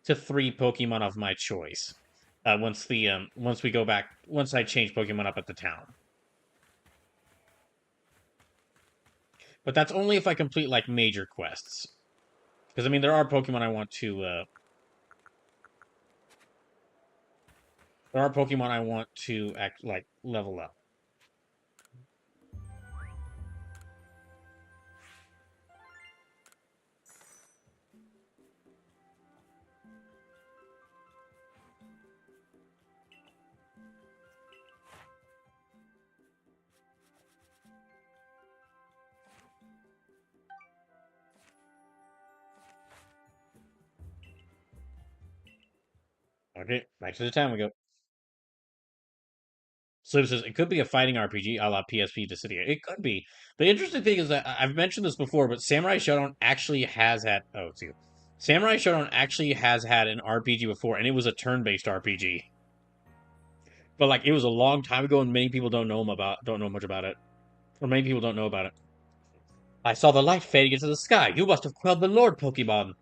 to three Pokemon of my choice. Once we go back once I change Pokemon up at the town. But that's only if I complete like major quests. Because I mean there are Pokemon I want to there are Pokemon I want to act like level up. Okay, back to the town we go. So it says it could be a fighting RPG a la PSP Dissidia. It could be. The interesting thing is that I've mentioned this before, but Samurai Shodown actually has had. Oh, excuse me. Samurai Shodown actually has had an RPG before, and it was a turn-based RPG. But like, it was a long time ago, and many people don't know much about it, or many people don't know about it. I saw the light fading into the sky. You must have quelled the Lord Pokemon.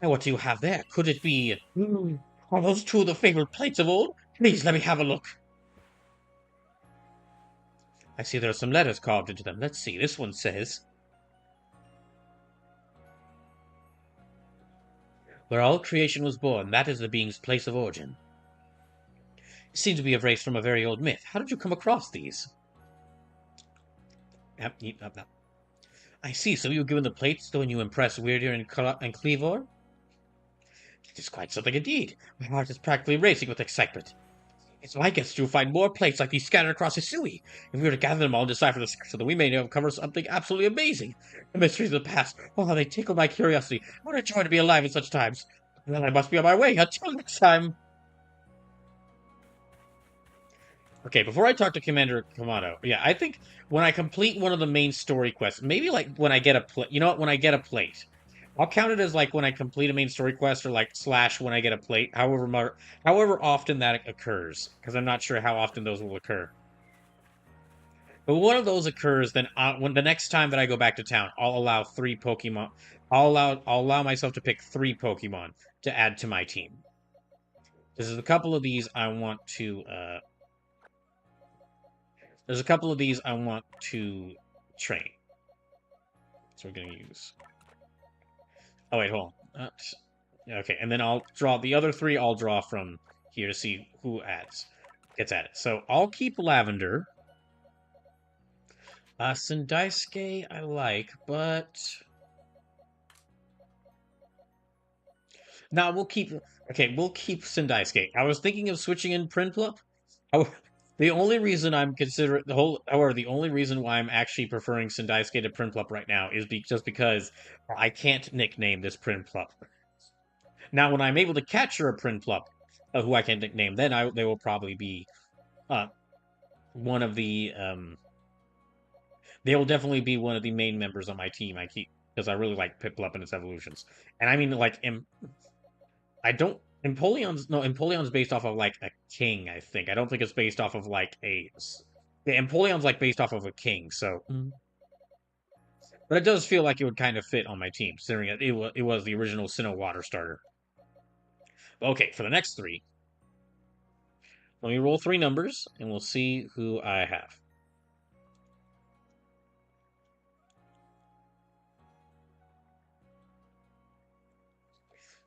And what do you have there? Could it be? Are those two of the fabled plates of old? Please let me have a look. I see there are some letters carved into them. Let's see. This one says, "Where all creation was born, that is the being's place of origin." It seems to be erased from a very old myth. How did you come across these? Yep, yep, yep, yep. I see. So you were given the plates when you impressed Weirdier and Cleavor? It is quite something indeed. My heart is practically racing with excitement. It's my guess you'll find more plates like these scattered across Hisui. If we were to gather them all and decipher the secrets of them, we may uncover something absolutely amazing. The mysteries of the past. Oh, how they tickle my curiosity. What a joy to be alive in such times. Well, I must be on my way. Until next time. Okay, before I talk to Commander Kamado, yeah, I think when I complete one of the main story quests, maybe like when I get a plate, you know what? When I get a plate, I'll count it as like when I complete a main story quest or like slash when I get a plate, however often that occurs, because I'm not sure how often those will occur. But one of those occurs, then when the next time that I go back to town, I'll allow three Pokemon. I'll allow myself to pick three Pokemon to add to my team. There's a couple of these I want to. There's a couple of these I want to train. So we're gonna use. Oh wait, hold on. Okay, and then I'll draw the other three. I'll draw from here to see who gets added. So I'll keep Lavender. Sendaisuke I like, but now we'll keep. Okay, we'll keep Sendaisuke. I was thinking of switching in Prinplup. The only reason I'm considering the only reason why I'm actually preferring Sendaisuke to Prinplup right now is just because I can't nickname this Prinplup. Now, when I'm able to capture a Prinplup, who I can nickname, then they will probably be uh, one of the they will definitely be one of the main members on my team. I keep because I really like Piplup and its evolutions, and I mean like I don't. Empoleon's based off of like a king, I think. I don't think it's based off of like yeah, Empoleon's like based off of a king, so. But it does feel like it would kind of fit on my team, considering it was the original Sinnoh water starter. Okay, for the next three, let me roll three numbers, and we'll see who I have.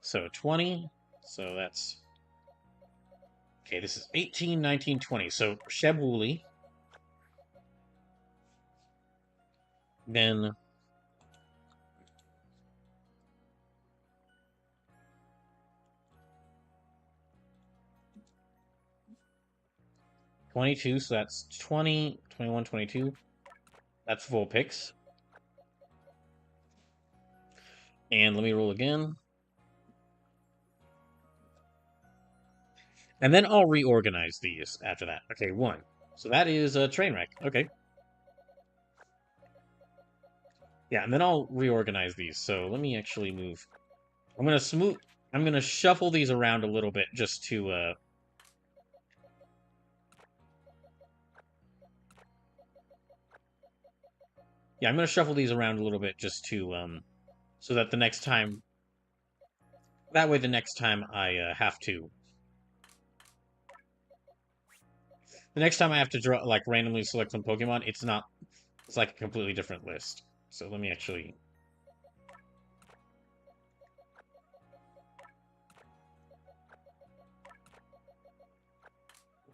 So 20, so that's... Okay, this is 18, 19, 20. So Sheb Woolley. Then 22, so that's 20, 21, 22. That's full picks. And let me roll again. And then I'll reorganize these after that. Okay, 1. So that is a train wreck. Okay. Yeah, and then I'll reorganize these. So let me actually move. I'm gonna shuffle these around a little bit just to yeah, I'm gonna shuffle these around a little bit just to so that that way the next time I have to the next time I have to draw like randomly select some Pokemon, it's like a completely different list. So let me actually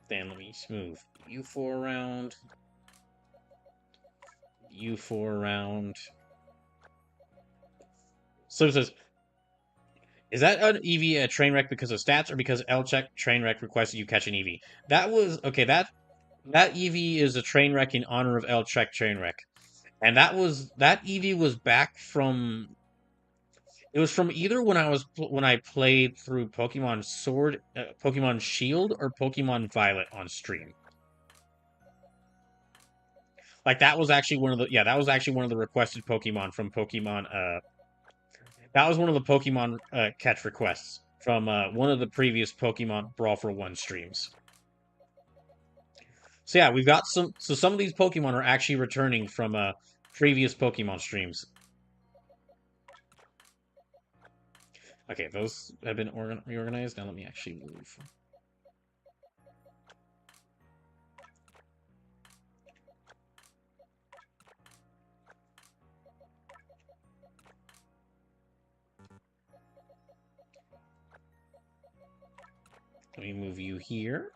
then let me move U4 around. U4 around. So it says, is that an EV a train wreck because of stats or because L check train wreck requested you catch an EV? That was okay. That EV is a train wreck in honor of L check train wreck, and that EV was back from. It was from either when I played through Pokemon Sword, Pokemon Shield, or Pokemon Violet on stream. Like that was actually that was actually one of the requested Pokemon from Pokemon. That was one of the Pokemon catch requests from one of the previous Pokemon Brawl for One streams. So yeah, we've got some. So some of these Pokemon are actually returning from previous Pokemon streams. Okay, those have been reorganized. Now let me actually move. Let me move you here.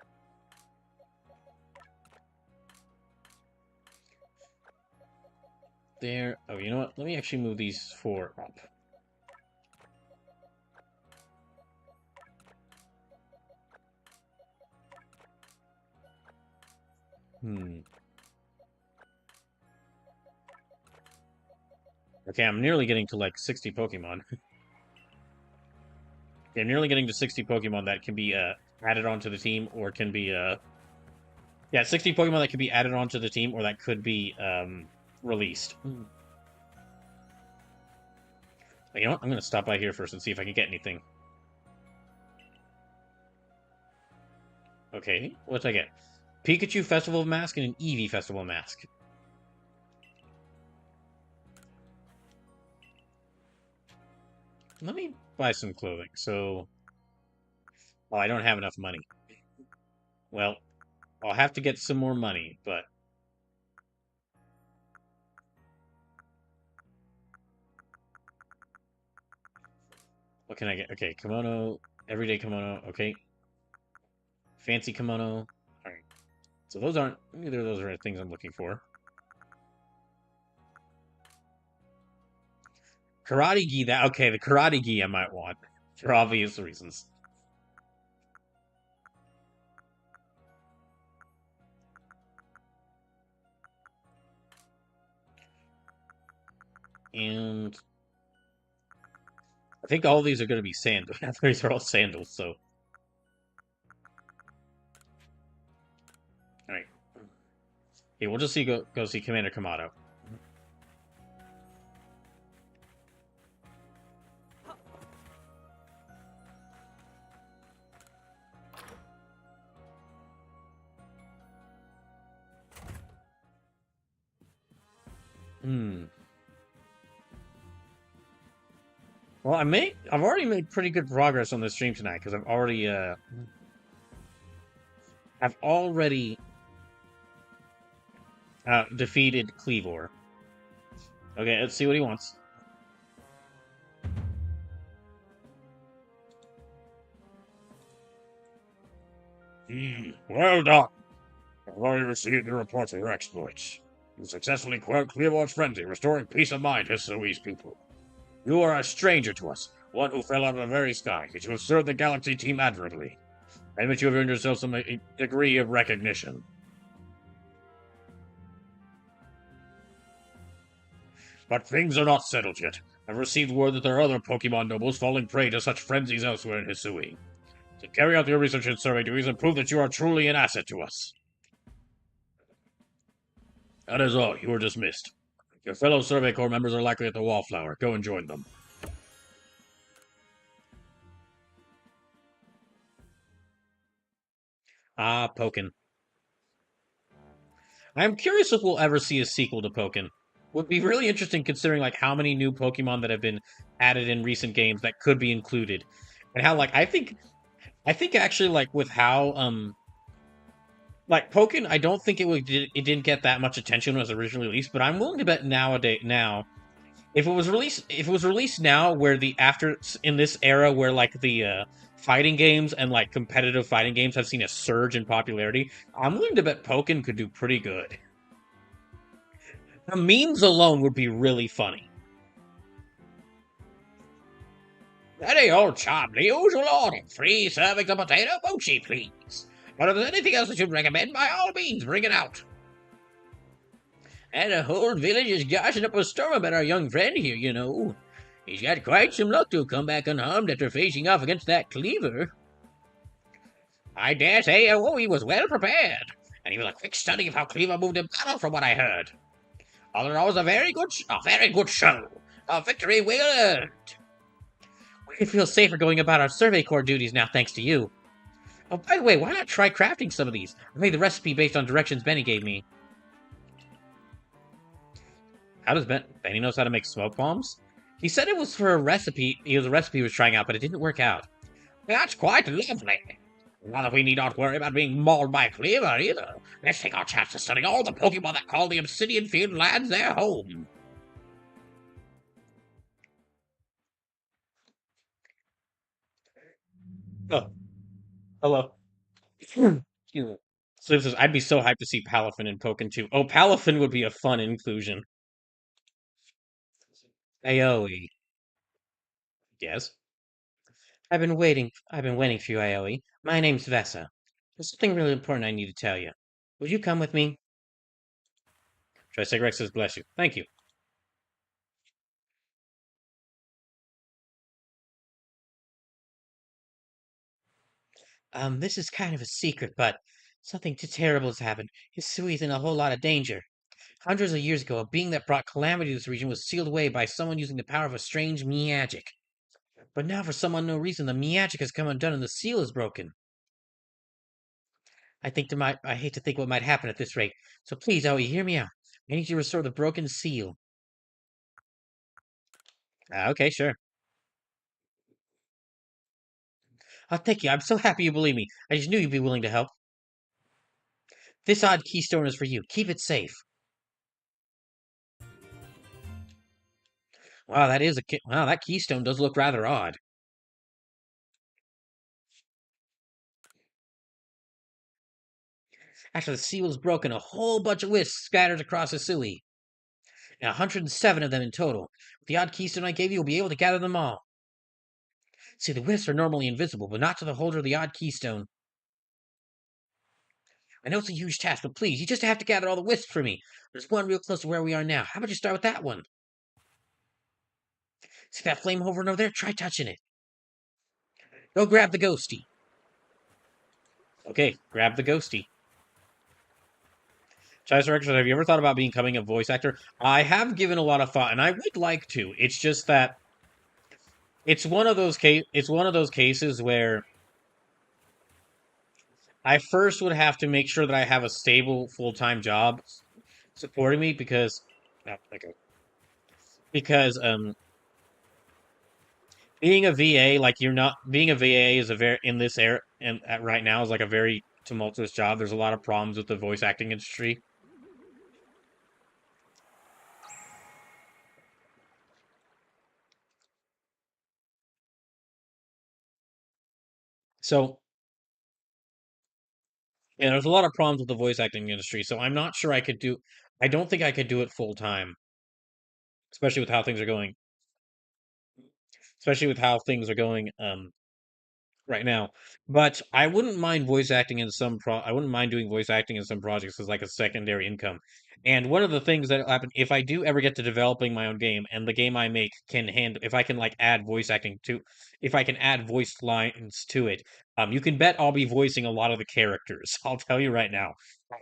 There. Oh, you know what? Let me actually move these 4 up. Okay, I'm nearly getting to like 60 Pokemon. Okay, I'm nearly getting to 60 Pokemon that can be added onto the team or can be yeah, 60 Pokemon that could be added onto the team or that could be released. You know what? I'm going to stop by here first and see if I can get anything. Okay, what did I get? Pikachu Festival Mask and an Eevee Festival Mask. Let me buy some clothing. So, oh, I don't have enough money. Well, I'll have to get some more money, but what can I get? Okay, kimono, everyday kimono, okay. Fancy kimono. Alright. So those aren't, neither of those are things I'm looking for. Karate gi, okay, the karate gi I might want, for obvious reasons. And I think all these are going to be sandals. These are all sandals, so. Alright. Okay, we'll just go see Commander Kamado. Well, I've already made pretty good progress on this stream tonight because I've already defeated Cleavor. Okay, let's see what he wants. Well done. I've already received the reports of your exploits. You successfully quelled Cleavor's frenzy, restoring peace of mind to Sui's people. You are a stranger to us, one who fell out of the very sky, yet you have served the Galaxy team admirably. I admit you have earned yourself some degree of recognition. But things are not settled yet. I've received word that there are other Pokemon nobles falling prey to such frenzies elsewhere in Hisui. So carry out your research and survey duties and prove that you are truly an asset to us. That is all. You are dismissed. Your fellow Survey Corps members are likely at the Wallflower. Go and join them. Ah, Pokken. I'm curious if we'll ever see a sequel to Pokken. Would be really interesting considering like how many new Pokemon that have been added in recent games that could be included. And how like I think actually like with how like Pokken, I don't think it didn't get that much attention when it was originally released, but I'm willing to bet now if it was released now where the after in this era where like the fighting games and like competitive fighting games have seen a surge in popularity, I'm willing to bet Pokken could do pretty good. The memes alone would be really funny. Any old charm, the usual order. 3 servings of potato mochi, please. But if there's anything else I should recommend, by all means, bring it out. And the whole village is joshing up a storm about our young friend here, you know. He's got quite some luck to have come back unharmed after facing off against that Cleaver. I dare say he was well prepared, and he was a quick study of how Cleaver moved in battle from what I heard. All in all, it was a very good show. A victory well earned. We can feel safer going about our Survey Corps duties now, thanks to you. Oh, by the way, why not try crafting some of these? I made the recipe based on directions Benny gave me. How does Benny knows how to make smoke bombs? He said it was for a recipe. It was a recipe he was trying out, but it didn't work out. That's quite lovely. Not that we need not worry about being mauled by Cleaver either. Let's take our chance to study all the Pokemon that call the Obsidian Field lands their home. Oh, hello. Excuse me. So says, I'd be so hyped to see Palafin in Pokken 2. Oh, Palafin would be a fun inclusion. Aoi. Yes? I've been waiting for you, Aoi. My name's Vesa. There's something really important I need to tell you. Would you come with me? Tricerex says, bless you. Thank you. This is kind of a secret, but something too terrible has happened. Hisui's in a whole lot of danger. Hundreds of years ago, a being that brought calamity to this region was sealed away by someone using the power of a strange magic. But now, for some unknown reason, the magic has come undone and the seal is broken. I hate to think what might happen at this rate. So please, Aoi, hear me out. I need you to restore the broken seal. Okay, sure. Oh, thank you. I'm so happy you believe me. I just knew you'd be willing to help. This odd keystone is for you. Keep it safe. Wow, that keystone does look rather odd. After the seal is broken, a whole bunch of wisps scattered across Hisui. And 107 of them in total. With the odd keystone I gave you, you'll be able to gather them all. See, the wisps are normally invisible, but not to the holder of the odd keystone. I know it's a huge task, but please, you just have to gather all the wisps for me. There's one real close to where we are now. How about you start with that one? See that flame over there? Try touching it. Go grab the ghosty. Okay, grab the ghosty. Chase Direction, have you ever thought about becoming a voice actor? I have given a lot of thought, and I would like to. It's just that it's one of those cases where I first would have to make sure that I have a stable full-time job supporting me okay. Because being a VA, like you're not being a VA is a very in this era and right now is like a very tumultuous job. There's a lot of problems with the voice acting industry. So, yeah, there's a lot of problems with the voice acting industry. So I'm not sure I don't think I could do it full time, especially with how things are going. Especially with how things are going right now. But I wouldn't mind voice acting in I wouldn't mind doing voice acting in some projects as like a secondary income. And one of the things that happen if I do ever get to developing my own game and the game I make can handle if I can like add voice acting to if I can add voice lines to it, you can bet I'll be voicing a lot of the characters. I'll tell you right now.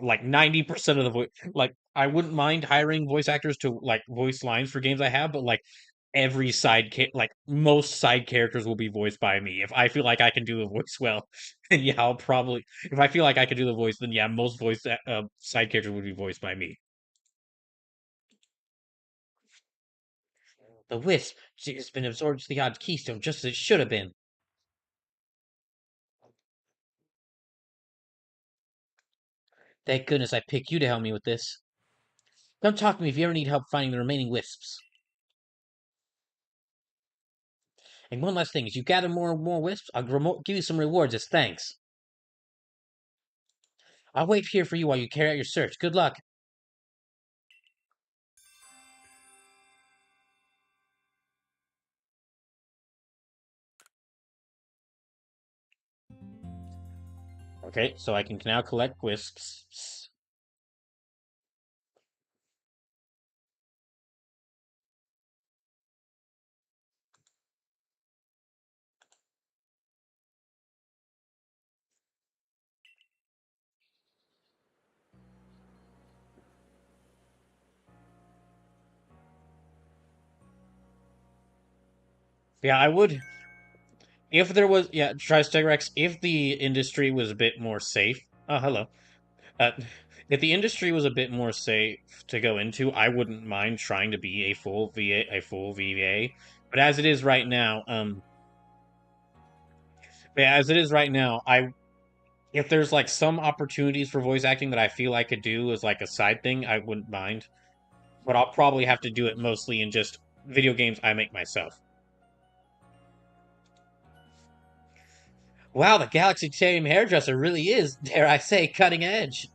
Like 90% of the voice like I wouldn't mind hiring voice actors to like voice lines for games I have, but like like most side characters will be voiced by me. If I feel like I can do the voice well, then yeah, I'll probably. If I feel like I can do the voice, then yeah, most side characters would be voiced by me. The wisp, she has been absorbed to the odd keystone, just as it should have been. Thank goodness I picked you to help me with this. Come talk to me if you ever need help finding the remaining wisps. And one last thing, as you gather more and more wisps, I'll give you some rewards as thanks. I'll wait here for you while you carry out your search. Good luck. Okay, so I can now collect wisps. Yeah, I would. If there was, yeah, Tristegorex, if the industry was a bit more safe, oh, hello. Uh, if the industry was a bit more safe to go into, I wouldn't mind trying to be a full VA. But as it is right now, yeah, as it is right now, if there's like some opportunities for voice acting that I feel I could do as like a side thing, I wouldn't mind. But I'll probably have to do it mostly in just video games I make myself. Wow, the Galaxy Titanium hairdresser really is, dare I say, cutting edge.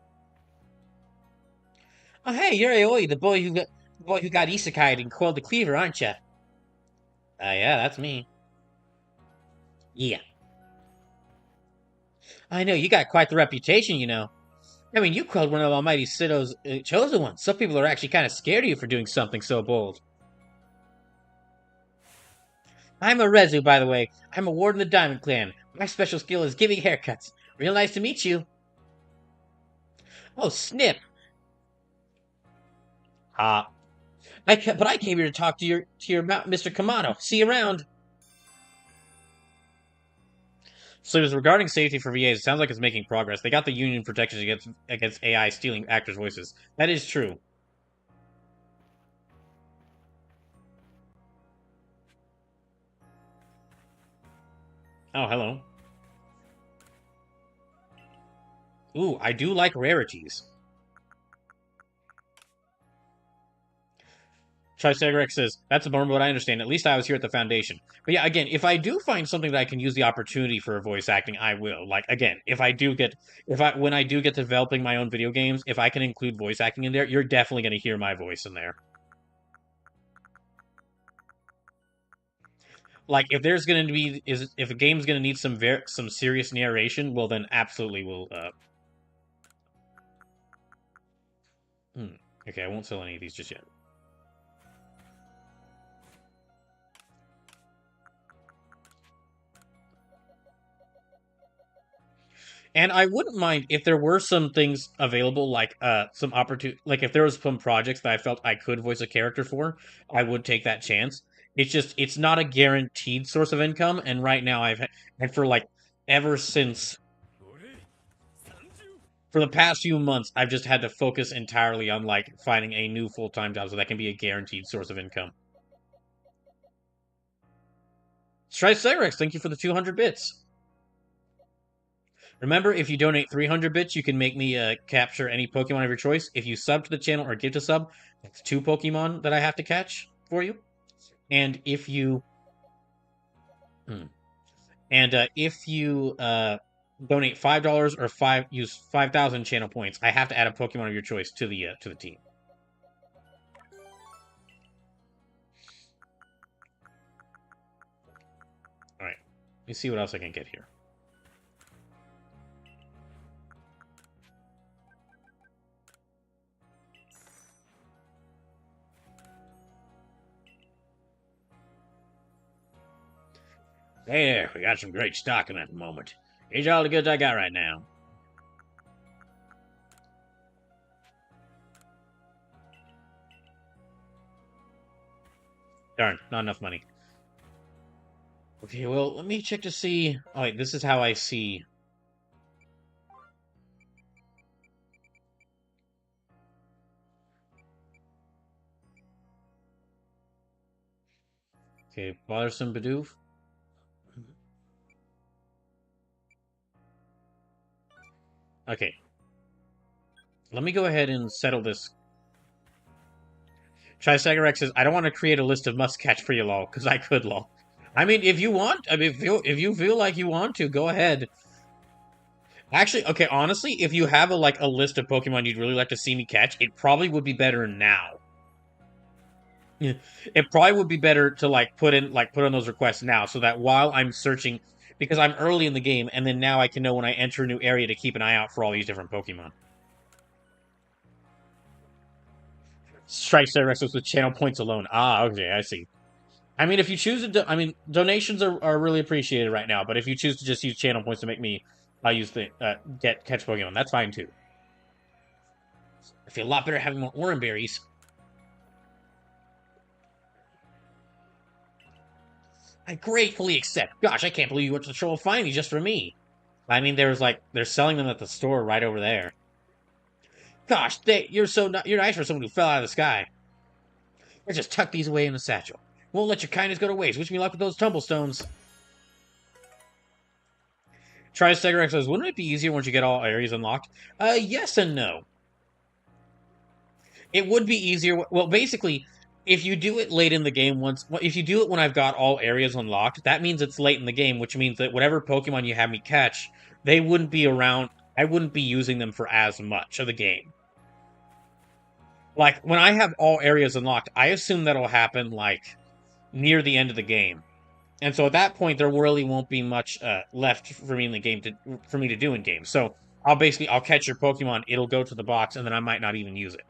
Oh, hey, you're Aoi, the boy who got isekai'd and coiled the cleaver, aren't you? Yeah, that's me. Yeah, I know you got quite the reputation, you know. I mean, you quelled one of Almighty Sito's chosen ones. Some people are actually kind of scared of you for doing something so bold. I'm a Rezu, by the way. I'm a ward in the Diamond Clan. My special skill is giving haircuts. Real nice to meet you. Oh, snip. Ah, but I came here to talk to your Mr. Kamano. See you around. So it was regarding safety for VAs. It sounds like it's making progress. They got the union protections against AI stealing actors' voices. That is true. Oh, hello. Ooh, I do like rarities. Triceratops says, that's a bummer, but I understand. At least I was here at the foundation. But yeah, again, if I do find something that I can use the opportunity for voice acting, I will. Like, again, when I do get to developing my own video games, if I can include voice acting in there, you're definitely going to hear my voice in there. Like, if there's going to be, if a game's going to need some serious narration, well, then absolutely will, okay, I won't sell any of these just yet. And I wouldn't mind if there were some things available, like some opportunity, like if there was some projects that I felt I could voice a character for, I would take that chance. It's just it's not a guaranteed source of income, and right now and for like ever since for the past few months, I've just had to focus entirely on like finding a new full time job so that can be a guaranteed source of income. Tricerex, thank you for the 200 bits. Remember, if you donate 300 bits, you can make me capture any Pokemon of your choice. If you sub to the channel or give to sub, that's 2 Pokemon that I have to catch for you. And if you, if you donate $5 or use 5,000 channel points, I have to add a Pokemon of your choice to the team. All right, let me see what else I can get here. There, we got some great stocking at the moment. Here's all the goods I got right now. Darn, not enough money. Okay, well, let me check to see... Oh, wait, this is how I see... Okay, Bothersome Bidoof. Okay. Let me go ahead and settle this. Tricerex says, I don't want to create a list of must-catch for you, lol, because I could, lol. I mean, if you want, I mean, if you feel like you want to, go ahead. Actually, okay, honestly, if you have a list of Pokemon you'd really like to see me catch, it probably would be better now. It probably would be better to put in those requests now, so that while I'm searching, because I'm early in the game, and then now I can know when I enter a new area to keep an eye out for all these different Pokemon. Strike Cyrex with channel points alone. Ah, okay, I see. I mean, if you choose to, I mean, donations are really appreciated right now. But if you choose to just use channel points to make me, use the catch Pokemon, that's fine too. I feel a lot better having more Oran berries. I gratefully accept. Gosh, I can't believe you went to the trouble of finding these just for me. I mean, they're selling them at the store right over there. Gosh, you're nice for someone who fell out of the sky. Let's just tuck these away in the satchel. Won't let your kindness go to waste. Wish me luck with those tumblestones. Tricerex says, wouldn't it be easier once you get all areas unlocked? Yes and no. It would be easier. Well, basically, if you do it late in the game if you do it when I've got all areas unlocked, that means it's late in the game, which means that whatever Pokemon you have me catch, they wouldn't be around. I wouldn't be using them for as much of the game. Like, when I have all areas unlocked, I assume that'll happen, near the end of the game. And so at that point, there really won't be much left for me in the game for me to do in game. So I'll catch your Pokemon, it'll go to the box, and then I might not even use it.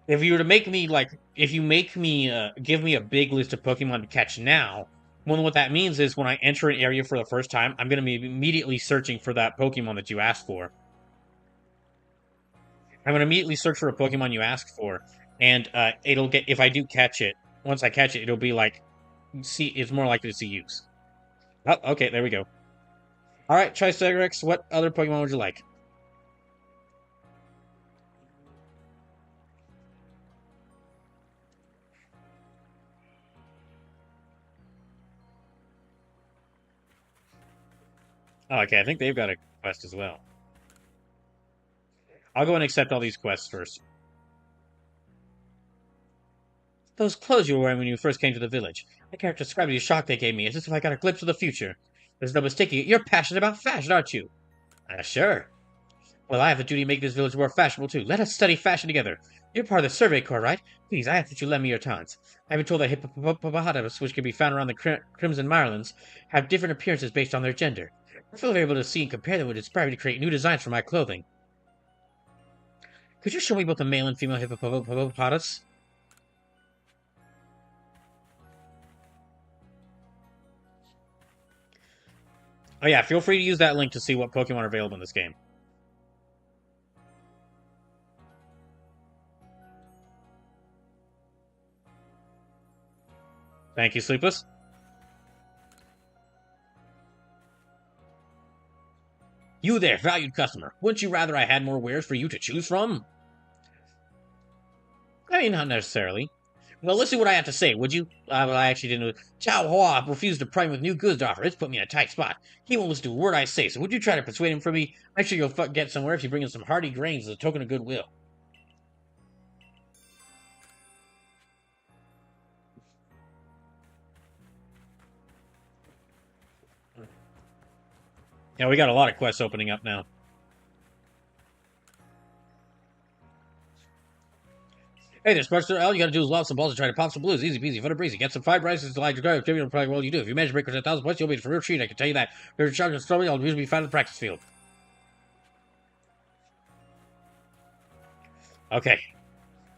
If you were to make me if you make me give me a big list of Pokemon to catch now, well, what that means is when I enter an area for the first time, I'm going to be immediately searching for that Pokemon that you asked for. I'm going to immediately search for a Pokemon you asked for, and it'll get if I do catch it. Once I catch it, it'll be it's more likely to see use. Oh, okay, there we go. All right, Tricerex, what other Pokemon would you like? Oh, okay, I think they've got a quest as well. I'll go and accept all these quests first. Those clothes you were wearing when you first came to the village. I can't describe the shock they gave me. It's as if I got a glimpse of the future. There's no mistaking it. You're passionate about fashion, aren't you? Sure. Well, I have the duty to make this village more fashionable, too. Let us study fashion together. You're part of the survey corps, right? Please, I ask that you lend me your talents. I've been told that hippopotamus, which can be found around the Crimson Mirelands, have different appearances based on their gender. I feel able to see and compare them would inspire me to create new designs for my clothing. Could you show me both the male and female hippopotamus? Oh yeah, feel free to use that link to see what Pokemon are available in this game. Thank you, Sleepless. You there, valued customer. Wouldn't you rather I had more wares for you to choose from? I mean, not necessarily. Well, listen to what I have to say, would you? Well, I actually didn't. Chow Hua refused to prime with new goods to offer. It's put me in a tight spot. He won't listen to a word I say, so would you try to persuade him for me? I'm sure you'll get somewhere if you bring in some hearty grains as a token of goodwill. Yeah, we got a lot of quests opening up now. Hey there, Sparkster. All you gotta do is lob some balls and try to pop some blues. Easy peasy, fun and breezy. Get some 5 rices to light your guard. You'll probably well you do. If you manage to break 1,000 points, you'll be for real treat. I can tell you that. If you're a shotgun story, I'll usually be found in the practice field. Okay.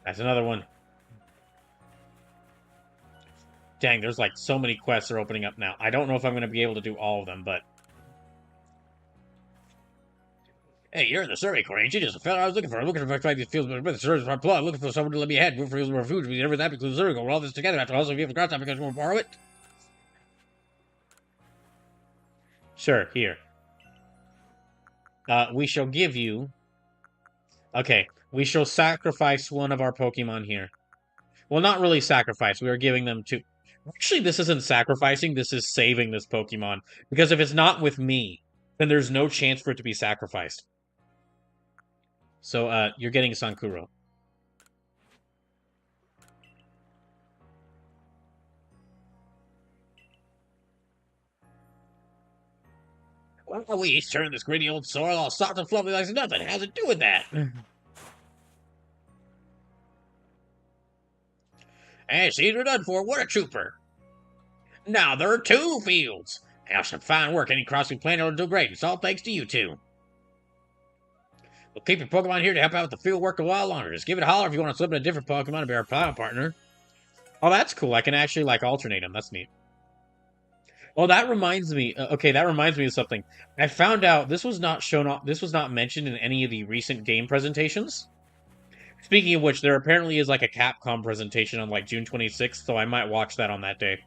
That's another one. Dang, there's like so many quests are opening up now. I don't know if I'm going to be able to do all of them, but... Hey, you're in the survey corps, ain't you? Just a fella I was looking for. I'm looking for these fields, but the service my plot. Looking for someone to let me ahead. Root for my food. We never that includes the survey corps. We're all this together. After all, so if you have a ground time, because we'll borrow it. Sure, here. We shall give you... Okay, we shall sacrifice one of our Pokemon here. Well, not really sacrifice. We are giving them to... Actually, this isn't sacrificing. This is saving this Pokemon. Because if it's not with me, then there's no chance for it to be sacrificed. So, you're getting Sankuro. Well, we each turn this gritty old soil all soft and fluffy like nothing. How's it doing that? And see, we're done for. What a trooper. Now there are 2 fields. Now some fine work. Any crossing plan will do great. It's all thanks to you 2. We'll keep your Pokemon here to help out with the field work a while longer. Just give it a holler if you want to slip in a different Pokemon and be our battle partner. Oh, that's cool. I can actually, like, alternate them. That's neat. Oh, that reminds me. Okay, that reminds me of something. I found out this was not shown off. This was not mentioned in any of the recent game presentations. Speaking of which, there apparently is like a Capcom presentation on like June 26th, so I might watch that on that day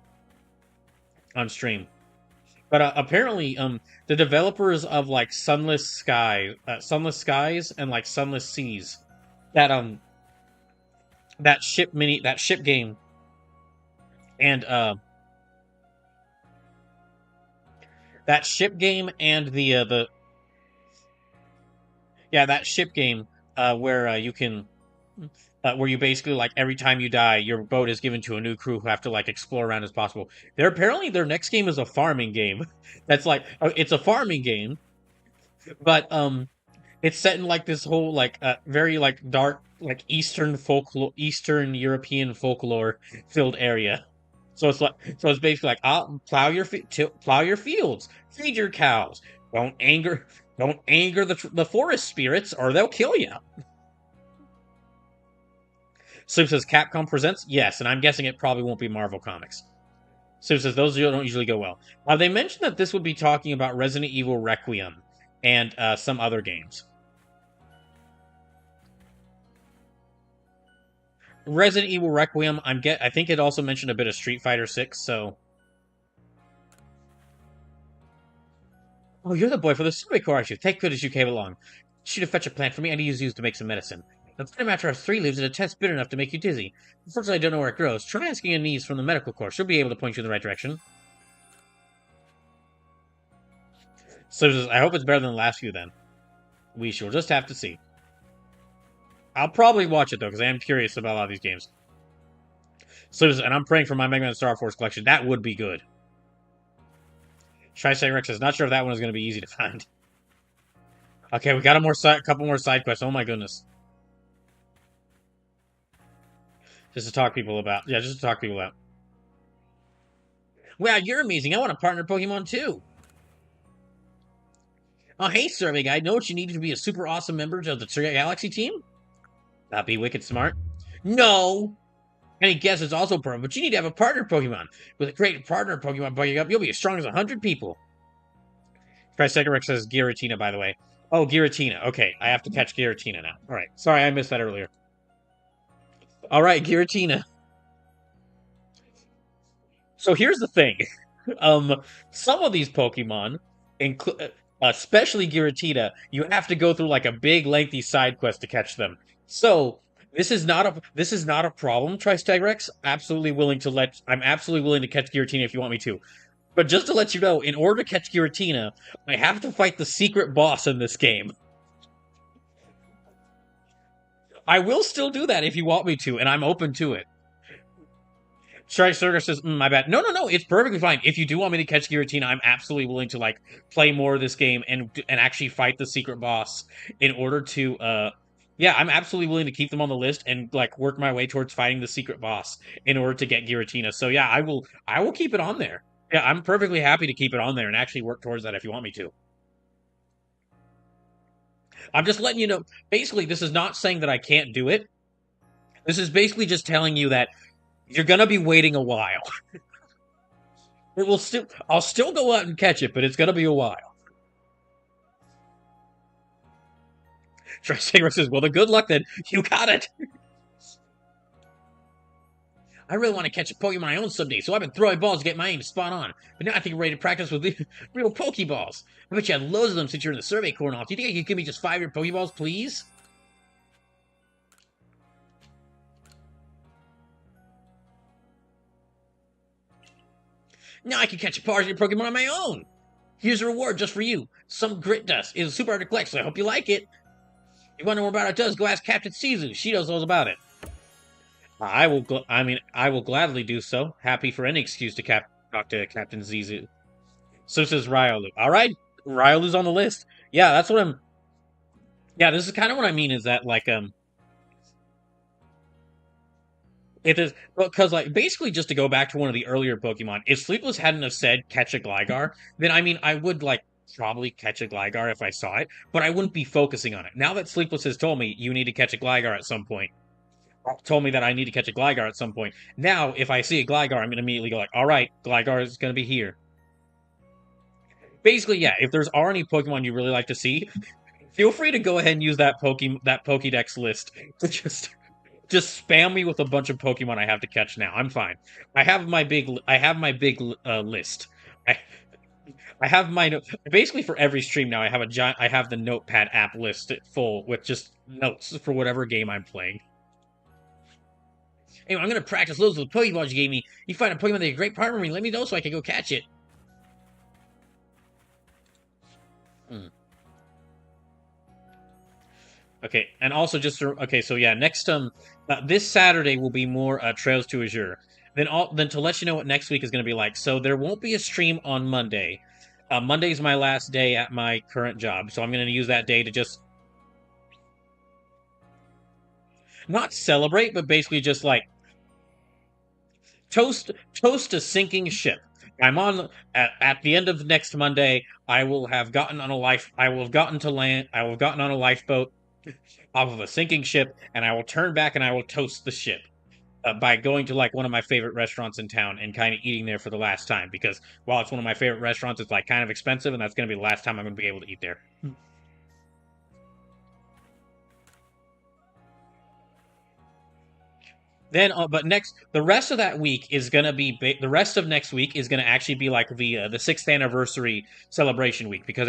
on stream. But apparently, the developers of like Sunless Skies, and like Sunless Seas, that ship game, and that ship game and that ship game where you can where you basically like every time you die, your boat is given to a new crew who have to like explore around as possible. Apparently their next game is a farming game. That's like it's a farming game, but it's set in like this whole like very like dark like Eastern European folklore filled area. So it's basically like plow your fields, feed your cows. Don't anger the forest spirits or they'll kill you. Soup says Capcom presents? Yes, and I'm guessing it probably won't be Marvel Comics. Soup says those don't usually go well. They mentioned that this would be talking about Resident Evil Requiem and some other games. Resident Evil Requiem, I think it also mentioned a bit of Street Fighter 6, so... Oh, you're the boy for the survey corps, aren't you? Thank goodness you came along. Should have fetched a plant for me. I need to use to make some medicine. The plant matter has 3 leaves and a test bitter enough to make you dizzy. Unfortunately, I don't know where it grows. Try asking Anise from the medical corps. She'll be able to point you in the right direction. So I hope it's better than the last few, then. We shall just have to see. I'll probably watch it, though, because I am curious about a lot of these games. And I'm praying for my Mega Man Star Force collection. That would be good. Tri-State Rex says, not sure if that one is going to be easy to find. Okay, we got a couple more side quests. Oh my goodness. Just to talk people about. Yeah, just to talk people out. Wow, you're amazing. I want a partner Pokemon too. Oh, hey, survey guy. Know what you need to be a super awesome member of the Galaxy team? That'd be wicked smart. No! Any guess is also important, but you need to have a partner Pokemon. With a great partner Pokemon bugging up, you'll be as strong as 100 people. Tricecarex says Giratina, by the way. Oh, Giratina. Okay, I have to catch Giratina now. All right. Sorry, I missed that earlier. All right, Giratina. So here's the thing. Some of these Pokemon, especially Giratina, you have to go through like a big, lengthy side quest to catch them. So this is not a problem, Tristegrax. I'm absolutely willing to catch Giratina if you want me to. But just to let you know, in order to catch Giratina, I have to fight the secret boss in this game. I will still do that if you want me to, and I'm open to it. Triceratops says, my bad. No, no, no. It's perfectly fine. If you do want me to catch Giratina, I'm absolutely willing to like play more of this game and actually fight the secret boss in order to yeah, I'm absolutely willing to keep them on the list and like work my way towards fighting the secret boss in order to get Giratina. So yeah, I will keep it on there. Yeah, I'm perfectly happy to keep it on there and actually work towards that if you want me to. I'm just letting you know. Basically, this is not saying that I can't do it. This is basically just telling you that you're gonna be waiting a while. It will still. I'll still go out and catch it, but it's gonna be a while. Trisanger says, "Well, the good luck then. You got it." I really want to catch a Pokemon my own someday, so I've been throwing balls to get my aim spot on. But now I think I'm ready to practice with real Pokeballs. I bet you had loads of them since you're in the survey corner. Do you think you could give me just 5 of your Pokeballs, please? Now I can catch a part of your Pokemon on my own. Here's a reward just for you. Some grit dust. It's super hard to collect, so I hope you like it. If you want to know more about how it does, go ask Captain Sizu. She knows all about it. I will gladly do so. Happy for any excuse to talk to Captain Zizu. So says Ryolu. All right, Ryolu's on the list. Yeah, that's what I'm. Yeah, this is kind of what I mean. Is that like it is because like basically just to go back to one of the earlier Pokemon. If Sleepless hadn't have said catch a Gligar, then I mean I would like probably catch a Gligar if I saw it, but I wouldn't be focusing on it. Now that Sleepless has told me you need to catch a Gligar at some point, told me that I need to catch a Gligar at some point. Now, if I see a Gligar, I'm gonna immediately go like, all right, Gligar is gonna be here. Basically, yeah. If there's are any Pokemon you really like to see, feel free to go ahead and use that Pokédex list to just spam me with a bunch of Pokemon I have to catch now. I'm fine. I have my big list. I I have my basically for every stream now. I have the Notepad app list full with just notes for whatever game I'm playing. Anyway, I'm gonna practice loads of the Pokeballs you gave me. You find a Pokemon that's a great partner for me, let me know so I can go catch it. Hmm. Okay, and also okay, so yeah, next this Saturday will be more Trails to Azure. Then to let you know what next week is going to be like. So there won't be a stream on Monday. Monday's my last day at my current job, so I'm going to use that day to just not celebrate, but basically just like toast a sinking ship. I'm on at the end of next Monday. I will have gotten on a life. I will have gotten to land. I will have gotten on a lifeboat off of a sinking ship, and I will turn back and I will toast the ship by going to like one of my favorite restaurants in town and kind of eating there for the last time. Because while it's one of my favorite restaurants, it's like kind of expensive, and that's going to be the last time I'm going to be able to eat there. Then, but the rest of that week is gonna be the rest of next week is gonna actually be like the 6th anniversary celebration week because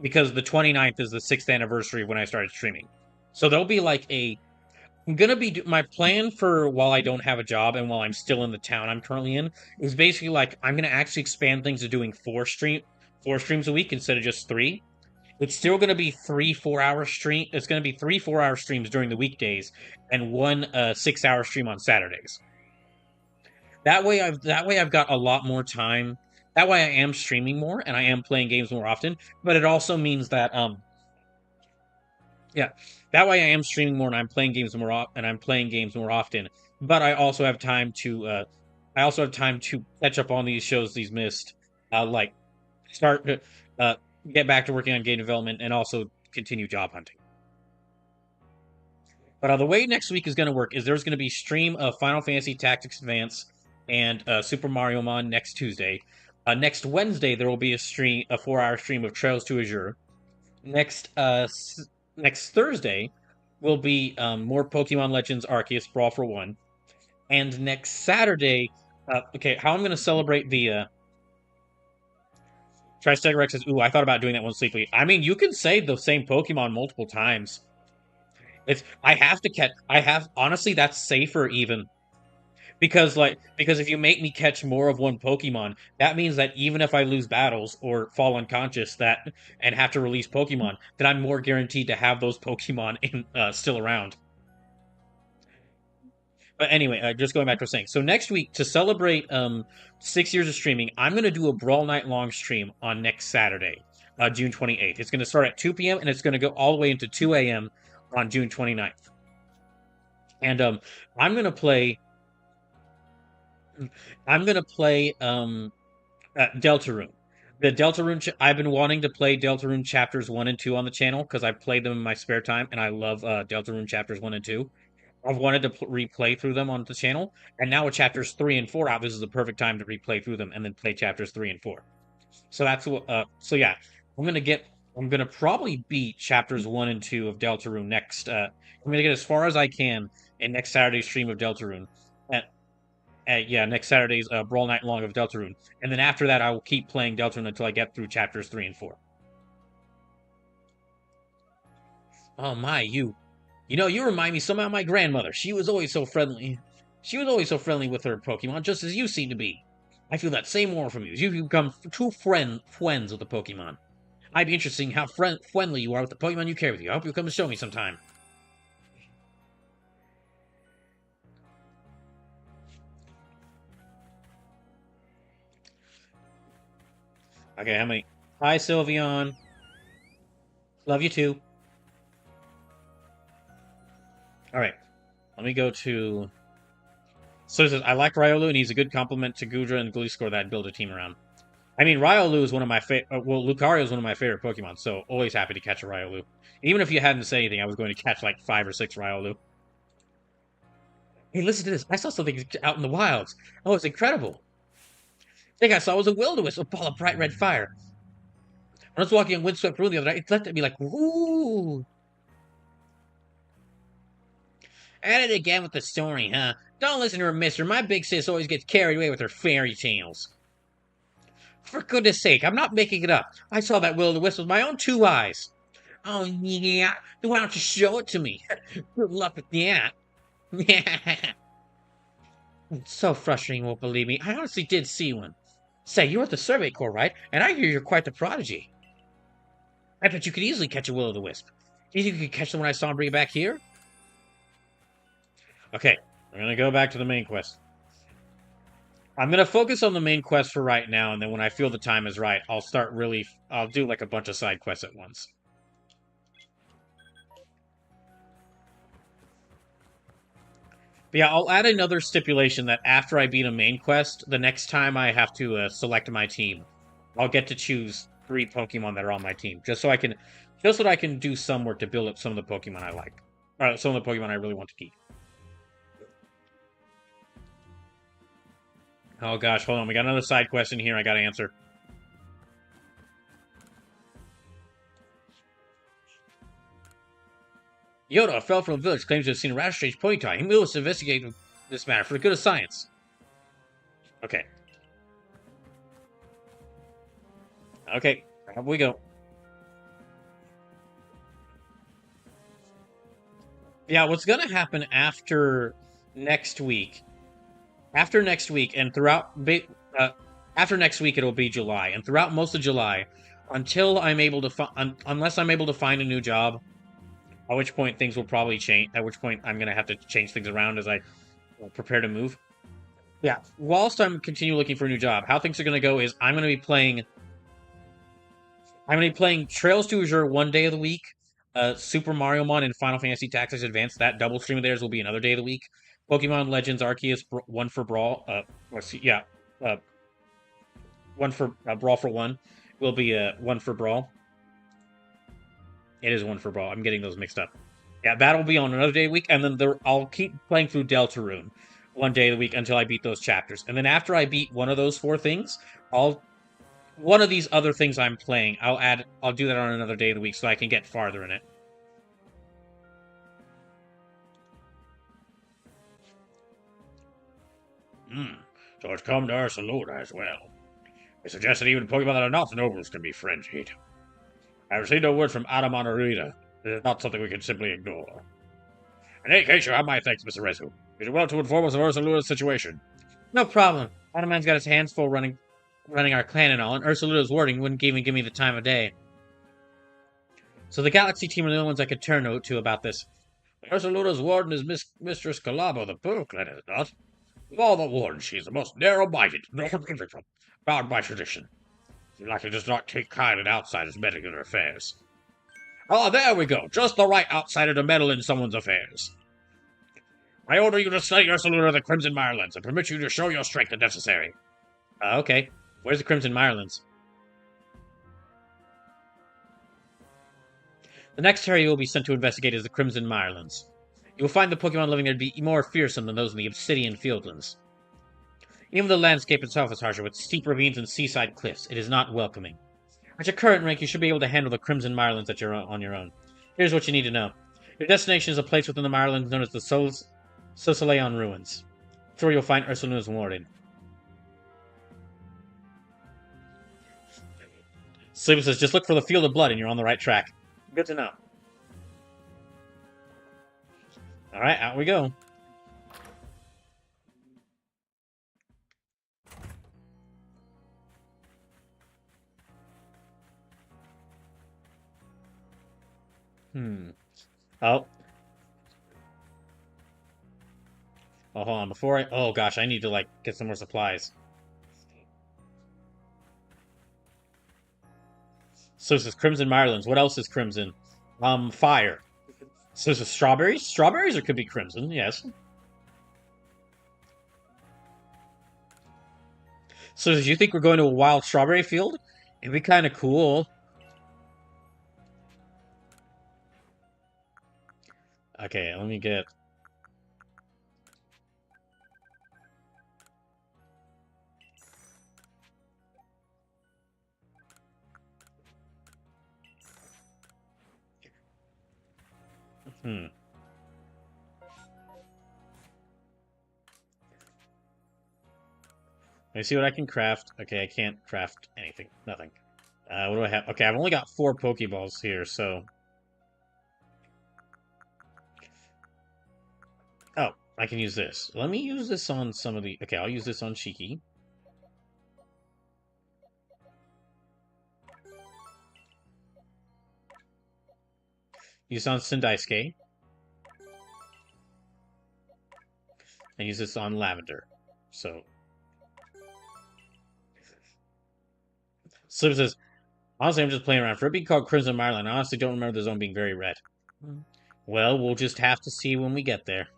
because the 29th is the 6th anniversary of when I started streaming. So there'll be like I'm gonna be my plan for while I don't have a job and while I'm still in the town I'm currently in is basically like I'm gonna actually expand things to doing 4 streams a week instead of just 3. It's still going to be 3 4-hour stream. It's going to be 3 4-hour streams during the weekdays and one 6-hour stream on Saturdays. That way I've got a lot more time. That way I am streaming more and I am playing games more often. But it also means that yeah, that way I am streaming more and I'm playing games more often. But I also have time to catch up on these shows these missed. Like start uh get back to working on game development and also continue job hunting. But the way next week is going to work is there's going to be stream of Final Fantasy Tactics Advance and Super Mario Mon next Tuesday. Next Wednesday there will be a 4-hour stream of Trails to Azure. Next Thursday will be more Pokemon Legends Arceus Brawl for One, and next Saturday, okay, how I'm gonna celebrate the Tristegorex says, ooh, I thought about doing that one sleepily. I mean, you can say the same Pokemon multiple times. I have honestly that's safer even. Because if you make me catch more of one Pokemon, that means that even if I lose battles or fall unconscious and have to release Pokemon, then I'm more guaranteed to have those Pokemon still around. But anyway, just going back to what I was saying. So next week, to celebrate 6 years of streaming, I'm going to do a Brawl Night long stream on next Saturday, June 28th. It's going to start at 2 p.m. and it's going to go all the way into 2 a.m. on June 29th. And I'm going to play. I'm going to play Deltarune. The Deltarune. I've been wanting to play Deltarune chapters 1 and 2 on the channel because I've played them in my spare time, and I love Deltarune chapters 1 and 2. I've wanted to replay through them on the channel, and now with chapters 3 and 4 out, this is the perfect time to replay through them and then play chapters 3 and 4. So that's what. So yeah, I'm gonna probably beat chapters 1 and 2 of Deltarune next. I'm gonna get as far as I can in next Saturday's stream of Deltarune. Yeah, next Saturday's Brawl Night Long of Deltarune, and then after that, I will keep playing Deltarune until I get through chapters 3 and 4. Oh my, you remind me somehow of my grandmother. She was always so friendly. She was always so friendly with her Pokemon, just as you seem to be. I feel that same aura from you. You've become true friends with the Pokemon. I'd be interested in how friendly you are with the Pokemon you carry with you. I hope you'll come and show me sometime. Okay, how many? Hi, Sylveon. Love you too. Alright, let me go to... So it says, I like Riolu, and he's a good complement to Gudra and Gliscor that I'd build a team around. I mean, Riolu is one of my favorite... Well, Lucario is one of my favorite Pokemon, so always happy to catch a Riolu. Even if you hadn't said anything, I was going to catch like 5 or 6 Riolu. Hey, listen to this. I saw something out in the wilds. Oh, it's incredible. The thing I saw was a will-o-wisp, a ball of bright red fire. When I was walking on Windswept Ruin the other night, it looked at me like, woo! At it again with the story, huh? Don't listen to her, mister. My big sis always gets carried away with her fairy tales. For goodness sake, I'm not making it up. I saw that will-o-wisp with my own 2 eyes. Oh, yeah? Then why don't you show it to me? Good luck with that. It's so frustrating you won't believe me. I honestly did see one. Say, you're at the Survey Corps, right? And I hear you're quite the prodigy. I bet you could easily catch a will-o-wisp. Do you think you could catch the one I saw and bring it back here? Okay, we're going to go back to the main quest. I'm going to focus on the main quest for right now, and then when I feel the time is right, I'll do like a bunch of side quests at once. But yeah, I'll add another stipulation that after I beat a main quest, the next time I have to select my team, I'll get to choose 3 Pokemon that are on my team, just so that I can do some work to build up some of the Pokemon I like, or some of the Pokemon I really want to keep. Oh gosh, hold on. We got another side question here I gotta answer. Yoda, a fellow from the village, claims to have seen a rather strange ponytail. He must investigate this matter for the good of science. Okay. Okay, up we go. Yeah, what's gonna happen after next week and throughout after next week it'll be July, and throughout most of July until unless I'm able to find a new job, at which point things will probably change, at which point I'm going to have to change things around as I prepare to move. Yeah, whilst I'm continue looking for a new job, how things are going to go is I'm going to be playing Trails to Azure one day of the week, Super Mario Mon and Final Fantasy Tactics Advance, that double stream of theirs will be another day of the week. Pokemon Legends Arceus One for Brawl, One for Brawl for One will be One for Brawl. It is One for Brawl. I'm getting those mixed up. Yeah, that'll be on another day of the week, and then I'll keep playing through Deltarune one day of the week until I beat those chapters. And then after I beat one of those 4 things, I'll one of these other things I'm playing, I'll do that on another day of the week so I can get farther in it. So it's come to Ursaluna as well. It suggests that even Pokemon that are not nobles can be frenzied. I have received no word from Adamanarita. It is not something we can simply ignore. In any case, you have my thanks, Mr. Rezu. You did well to inform us of Ursaluna's situation. No problem. Adaman's got his hands full running our clan and all, and Ursaluna's warding wouldn't even give me the time of day. So the Galaxy team are the only ones I could turn to about this. Ursaluna's warden is Mistress Calabo, the Pearl Clan, is it not? Of all the wardens, she is the most narrow-minded, bound by tradition. She likely does not take kind in outsiders meddling in her affairs. Ah, there we go. Just the right outsider to meddle in someone's affairs. I order you to study Ursaluna of the Crimson Mirelands and permit you to show your strength if necessary. Okay. Where's the Crimson Mirelands? The next area you will be sent to investigate is the Crimson Mirelands. You will find the Pokemon living there to be more fearsome than those in the Obsidian Fieldlands. Even the landscape itself is harsher, with steep ravines and seaside cliffs. It is not welcoming. At your current rank, you should be able to handle the Crimson Mirelands on your own. Here's what you need to know. Your destination is a place within the Mirelands known as the Sosaleon Ruins. It's where you'll find Ursaluna's warden. Sleeper says, just look for the Field of Blood and you're on the right track. Good to know. Alright, out we go. Oh. Oh, hold on. Before I... Oh, gosh. I need to, like, get some more supplies. So this is Crimson Mirelands. What else is Crimson? Fire. So this is strawberries? Strawberries or could be Crimson, yes. So do you think we're going to a wild strawberry field? It'd be kind of cool. Okay, let me get... Let me see what I can craft. Okay, I can't craft anything. Nothing. What do I have? Okay, I've only got 4 Pokeballs here, so... Oh, I can use this. Let me use this on some of the... Okay, I'll use this on Shiki. Use this on Sindaisuke. And use this on Lavender. So... Slip says, honestly, I'm just playing around. For it being called Crimson Mireland, I honestly don't remember the zone being very red. Well, we'll just have to see when we get there.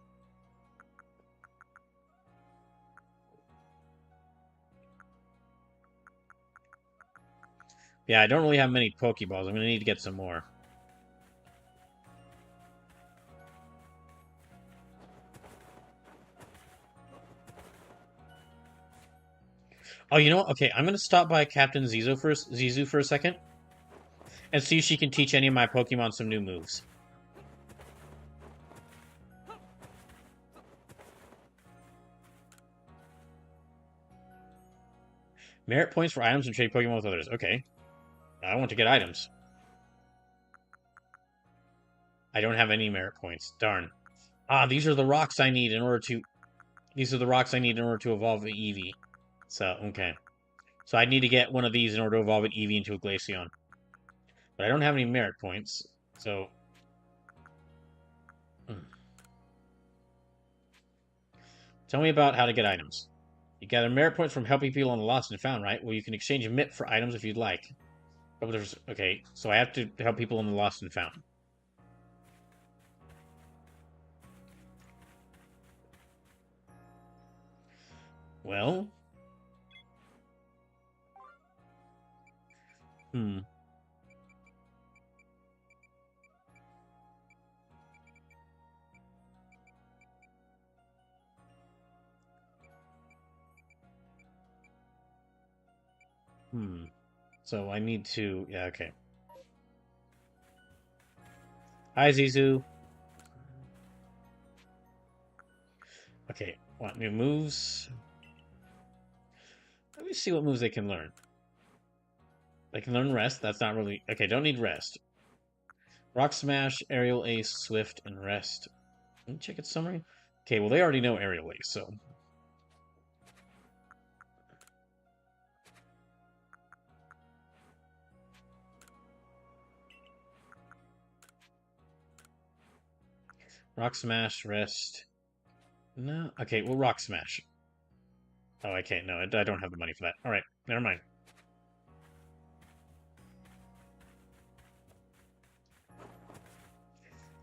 Yeah, I don't really have many Pokeballs. I'm going to need to get some more. Oh, you know what? Okay, I'm going to stop by Captain Zizu for a second. And see if she can teach any of my Pokemon some new moves. Merit points for items and trade Pokemon with others. Okay. I want to get items. I don't have any merit points. Darn. Ah, these are the rocks I need in order to... These are the rocks I need in order to evolve the Eevee. So, okay. So I need to get one of these in order to evolve an Eevee into a Glaceon. But I don't have any merit points, so... Tell me about how to get items. You gather merit points from helping people on the Lost and Found, right? Well, you can exchange a MIP for items if you'd like. Okay, so I have to help people on the Lost and Found. Well... So I need to... Yeah, okay. Hi, Zizu. Okay, want new moves? Let me see what moves they can learn. They can learn Rest. That's not really... Okay, don't need Rest. Rock Smash, Aerial Ace, Swift, and Rest. Let me check its summary. Okay, well, they already know Aerial Ace, so... Rock Smash, Rest... No? Okay, well, Rock Smash. Oh, I can't. No, I don't have the money for that. Alright, never mind.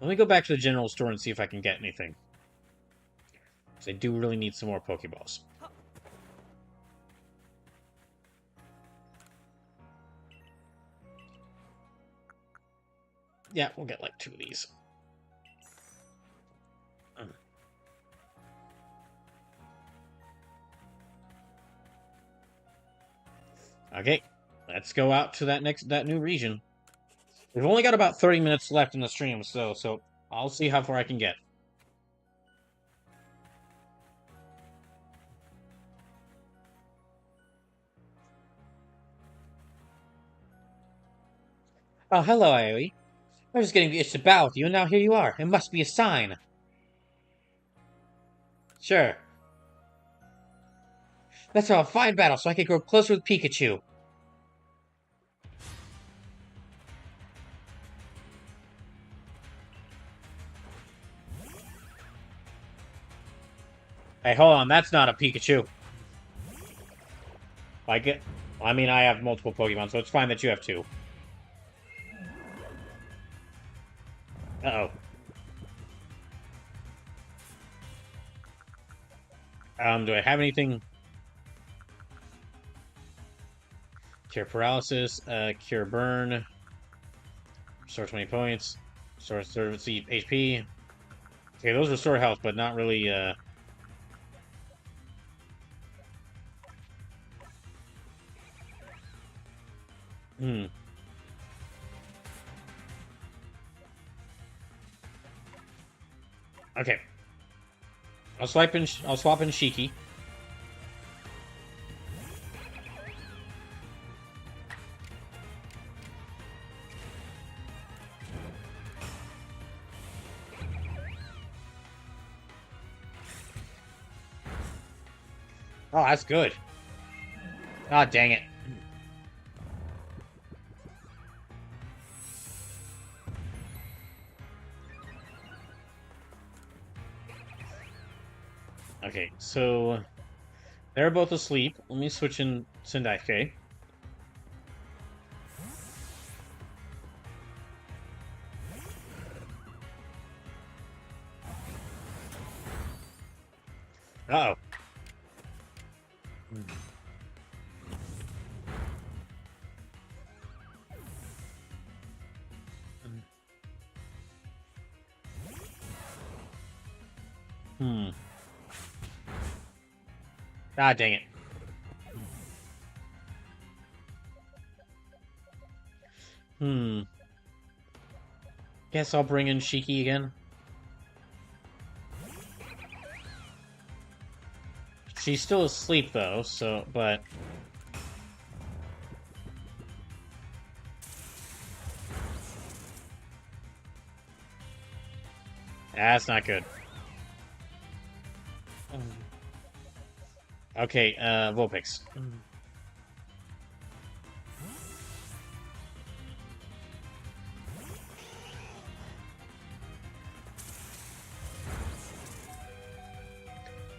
Let me go back to the general store and see if I can get anything. Because I do really need some more Pokeballs. Yeah, we'll get like 2 of these. Okay, let's go out to that new region. We've only got about 30 minutes left in the stream, so I'll see how far I can get. Oh, hello, Aoi. I was getting the itch to bow with you, and now here you are. It must be a sign. Sure. Let's have a fine battle so I can grow closer with Pikachu. Hey, hold on. That's not a Pikachu. I mean, I have multiple Pokemon, so it's fine that you have 2. Uh-oh. Do I have anything? Cure Paralysis, Cure Burn, restore 20 points, restore 30 HP. Okay, those restore health, but not really, Okay. I'll swap in Shiki. Oh, that's good. Ah, oh, dang it. Okay, so they're both asleep. Let me switch in Sendai. Uh-oh. Ah, dang it. Guess I'll bring in Shiki again. She's still asleep, though, so, but... That's not good. Okay, Vulpix.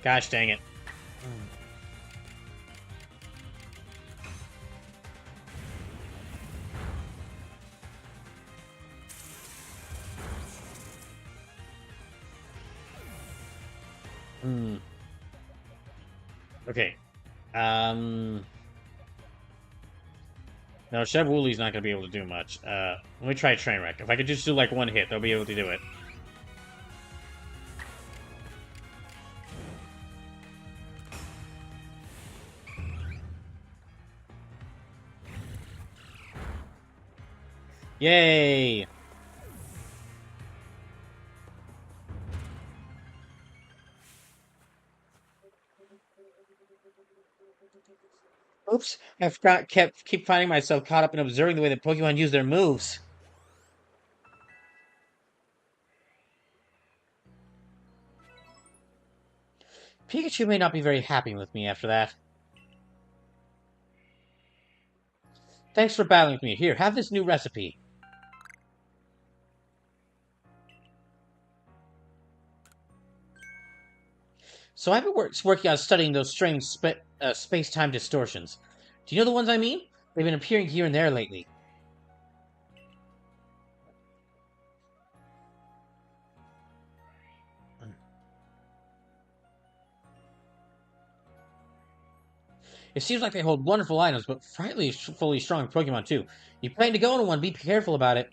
Gosh dang it. Okay. No, Chef Woolie's not going to be able to do much. Let me try Trainwreck. If I could just do, like, 1 hit, they'll be able to do it. Yay! Oops, keep finding myself caught up in observing the way that Pokemon use their moves. Pikachu may not be very happy with me after that. Thanks for battling with me. Here, have this new recipe. So I've been working on studying those strange space-time distortions. Do you know the ones I mean? They've been appearing here and there lately. It seems like they hold wonderful items, but frightfully strong Pokemon too. You plan to go into one, be careful about it.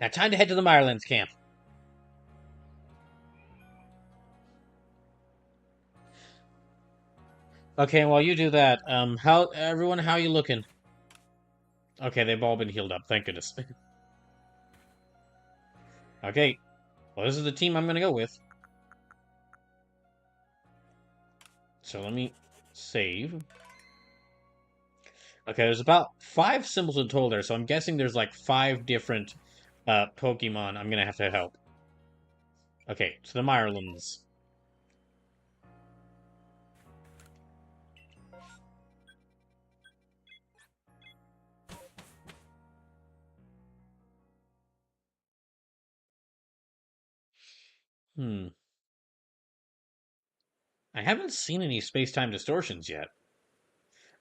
Now time to head to the Mirelands camp. Okay, and while you do that, how you looking? Okay, they've all been healed up, thank goodness. Okay, well this is the team I'm gonna go with. So let me save. Okay, there's about 5 symbols in total there, so I'm guessing there's like 5 different Pokemon I'm gonna have to help. Okay, to the Mirelands. Hmm. I haven't seen any space-time distortions yet.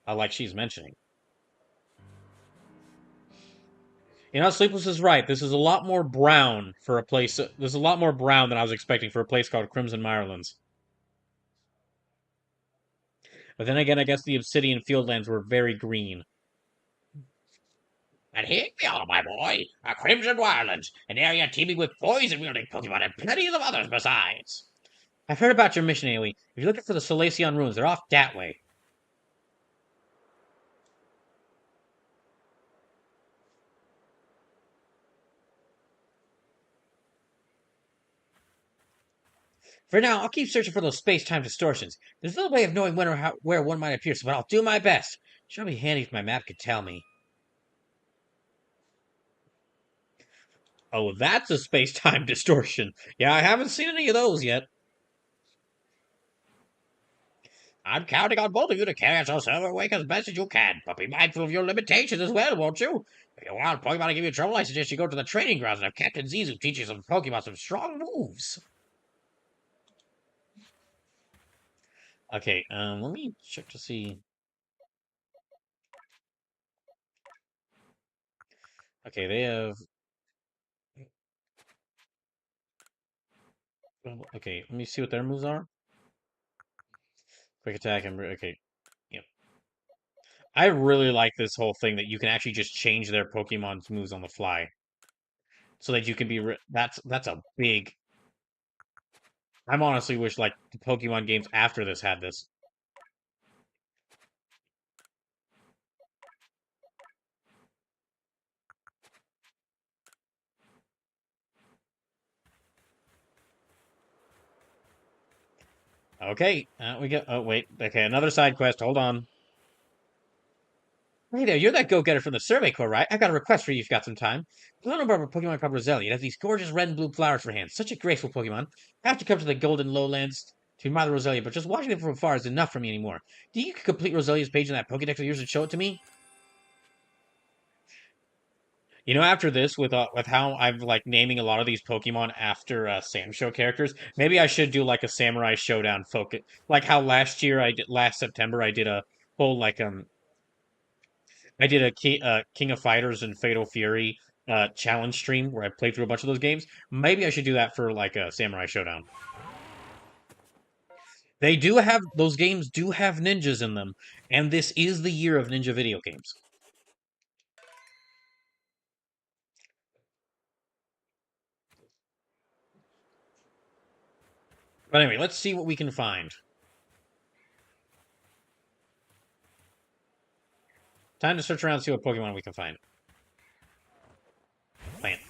Like she's mentioning. You know, Sleepless is right. This is a lot more brown for a place. This is a lot more brown than I was expecting for a place called Crimson Mirelands. But then again, I guess the Obsidian Fieldlands were very green. And here we are, my boy, a Crimson Wirelands, an area teeming with poison-wielding Pokemon and plenty of others besides. I've heard about your mission, AoE. If you're looking for the Solaceon runes, they're off that way. For now, I'll keep searching for those space-time distortions. There's no way of knowing when or where one might appear, but I'll do my best. Sure be handy if my map could tell me. Oh, that's a space-time distortion. Yeah, I haven't seen any of those yet. I'm counting on both of you to carry us our wake as best as you can, but be mindful of your limitations as well, won't you? If you want Pokemon to give you trouble, I suggest you go to the training grounds and have Captain Zizu teach you some Pokemon some strong moves. Okay, let me check to see. Okay, they have. Okay, let me see what their moves are. Quick attack and okay, yep. I really like this whole thing that you can actually just change their Pokemon's moves on the fly, so that you can be. That's a big. I'm honestly wish like the Pokemon games after this had this. Okay, we go. Oh wait, okay, another side quest. Hold on. Hey there, you're that go-getter from the Survey Corps, right? I've got a request for you if you've got some time. I learned about a Pokemon called Roselia. It has these gorgeous red and blue flowers for hands. Such a graceful Pokemon. I have to come to the Golden Lowlands to admire the Roselia, but just watching it from afar is enough for me anymore. Do you think you could complete Roselia's page in that Pokedex of yours and show it to me? You know, after this, with how I'm like naming a lot of these Pokemon after Sam Show characters, maybe I should do like a Samurai Showdown focus, like how last September I did a whole I did a King of Fighters and Fatal Fury challenge stream where I played through a bunch of those games. Maybe I should do that for like a Samurai Showdown. They do have those games do have ninjas in them, and this is the year of ninja video games. But anyway, let's see what we can find. Time to search around and see what Pokemon we can find. Plant.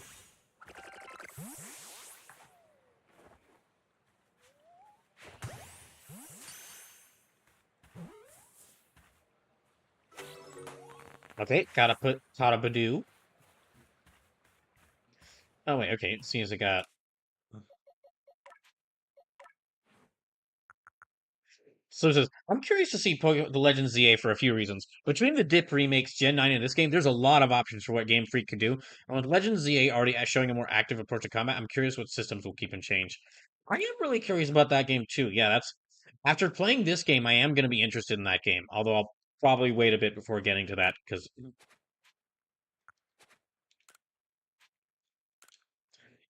Okay, gotta put Tadabadoo. Oh wait, okay, it seems I got... So it says, I'm curious to see the Legends ZA for a few reasons. Between the Dip remakes, Gen 9, and this game, there's a lot of options for what Game Freak could do. And with Legends ZA already showing a more active approach to combat, I'm curious what systems will keep and change. I am really curious about that game too. Yeah, that's... After playing this game, I am going to be interested in that game. Although I'll probably wait a bit before getting to that, because...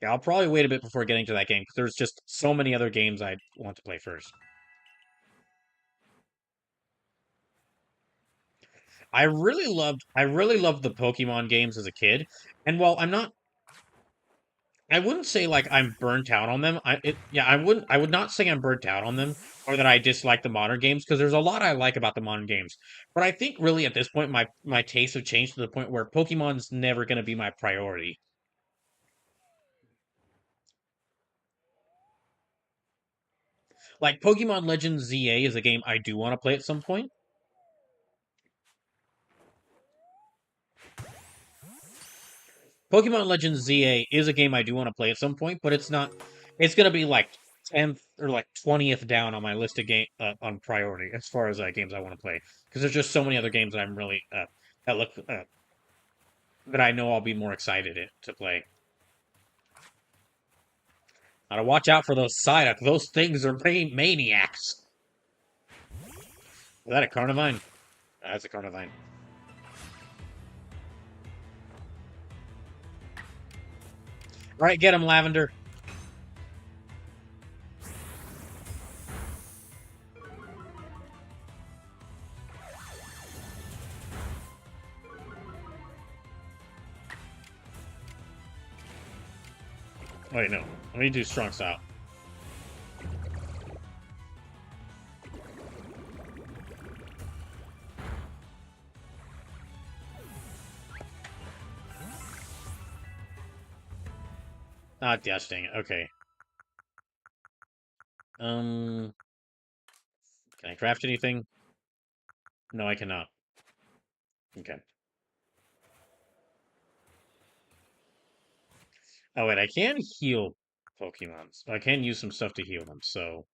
Yeah, I'll probably wait a bit before getting to that game, because there's just so many other games I want to play first. I really loved the Pokemon games as a kid. And while I wouldn't say like I'm burnt out on them. I would not say I'm burnt out on them or that I dislike the modern games because there's a lot I like about the modern games. But I think really at this point my tastes have changed to the point where Pokemon's never going to be my priority. Like Pokemon Legends ZA is a game I do want to play at some point. Pokemon Legends ZA is a game I do want to play at some point, but it's not. It's gonna be like 10th or like 20th down on my list of game on priority as far as games I want to play because there's just so many other games that I'm really that look that I know I'll be more excited to play. Gotta watch out for those Psyduck. Those things are maniacs. Is that a Carnivine? That's a Carnivine. All right, get him, Lavender. Wait, no. Let me do strong style. Not dashing. Okay. Can I craft anything? No, I cannot. Okay. Oh, wait, I can heal Pokemon. I can use some stuff to heal them, so...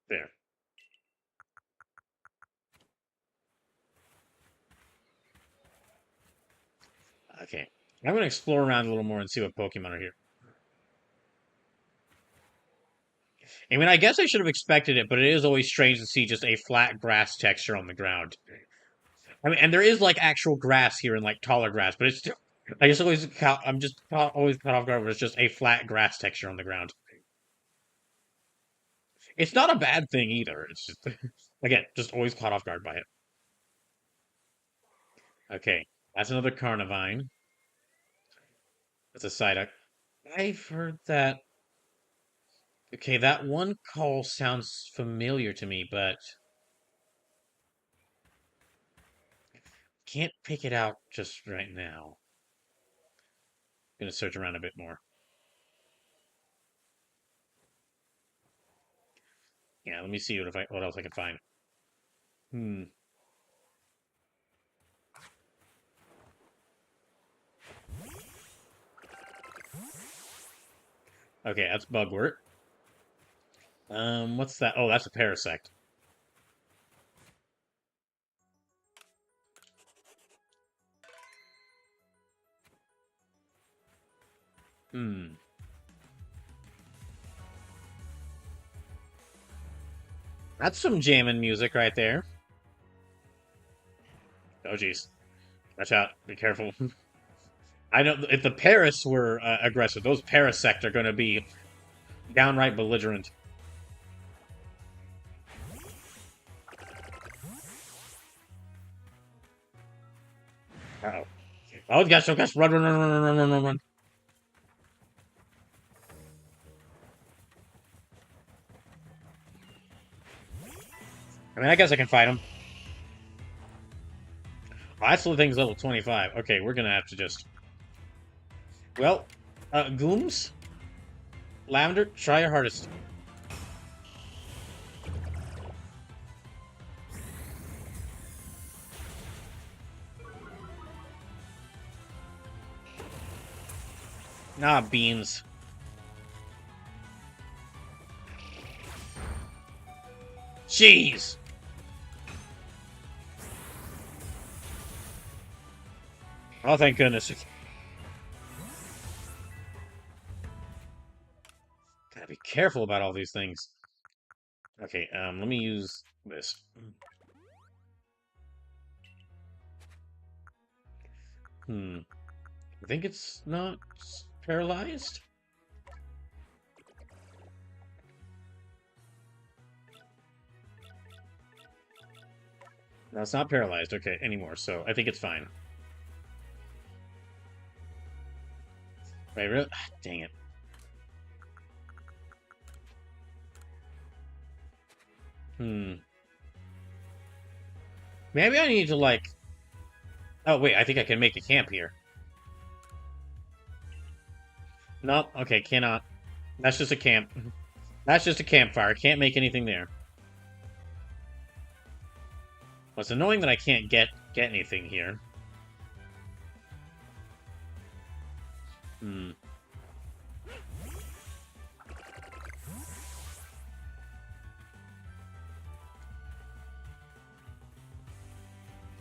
There. Okay. I'm going to explore around a little more and see what Pokemon are here. I mean, I guess I should have expected it, but it is always strange to see just a flat grass texture on the ground. I mean, and there is, like, actual grass here and, like, taller grass, but it's still... I'm just always caught off guard when it's just a flat grass texture on the ground. It's not a bad thing either. It's just, again, just always caught off guard by it. Okay, that's another Carnivine. That's a Psyduck. I've heard that. Okay, that one call sounds familiar to me, but can't pick it out just right now. Gonna search around a bit more. Yeah, let me see what else I can find. Hmm. Okay, that's Bugwort. What's that? Oh, that's a Parasect. Hmm. That's some jamming music right there. Oh, jeez. Watch out. Be careful. I know if the Paras were aggressive, those Parasect are going to be downright belligerent. Uh-oh. Oh, gosh, oh, gosh. Run, run, run, run, run, run, run, run. I mean, I guess I can fight him. Oh, I still think he's level 25. Okay, we're gonna have to just... Well, Gooms? Lavender, try your hardest. Nah, beans. Jeez! Oh, thank goodness. Gotta be careful about all these things. Okay, let me use this. Hmm. I think it's not paralyzed? No, it's not paralyzed, okay, anymore, so I think it's fine. Wait, really? Ah, dang it. Hmm. Maybe I need to, like... Oh, wait, I think I can make a camp here. Nope, okay, cannot. That's just a camp. That's just a campfire. Can't make anything there. Well, it's annoying that I can't get anything here. Hmm.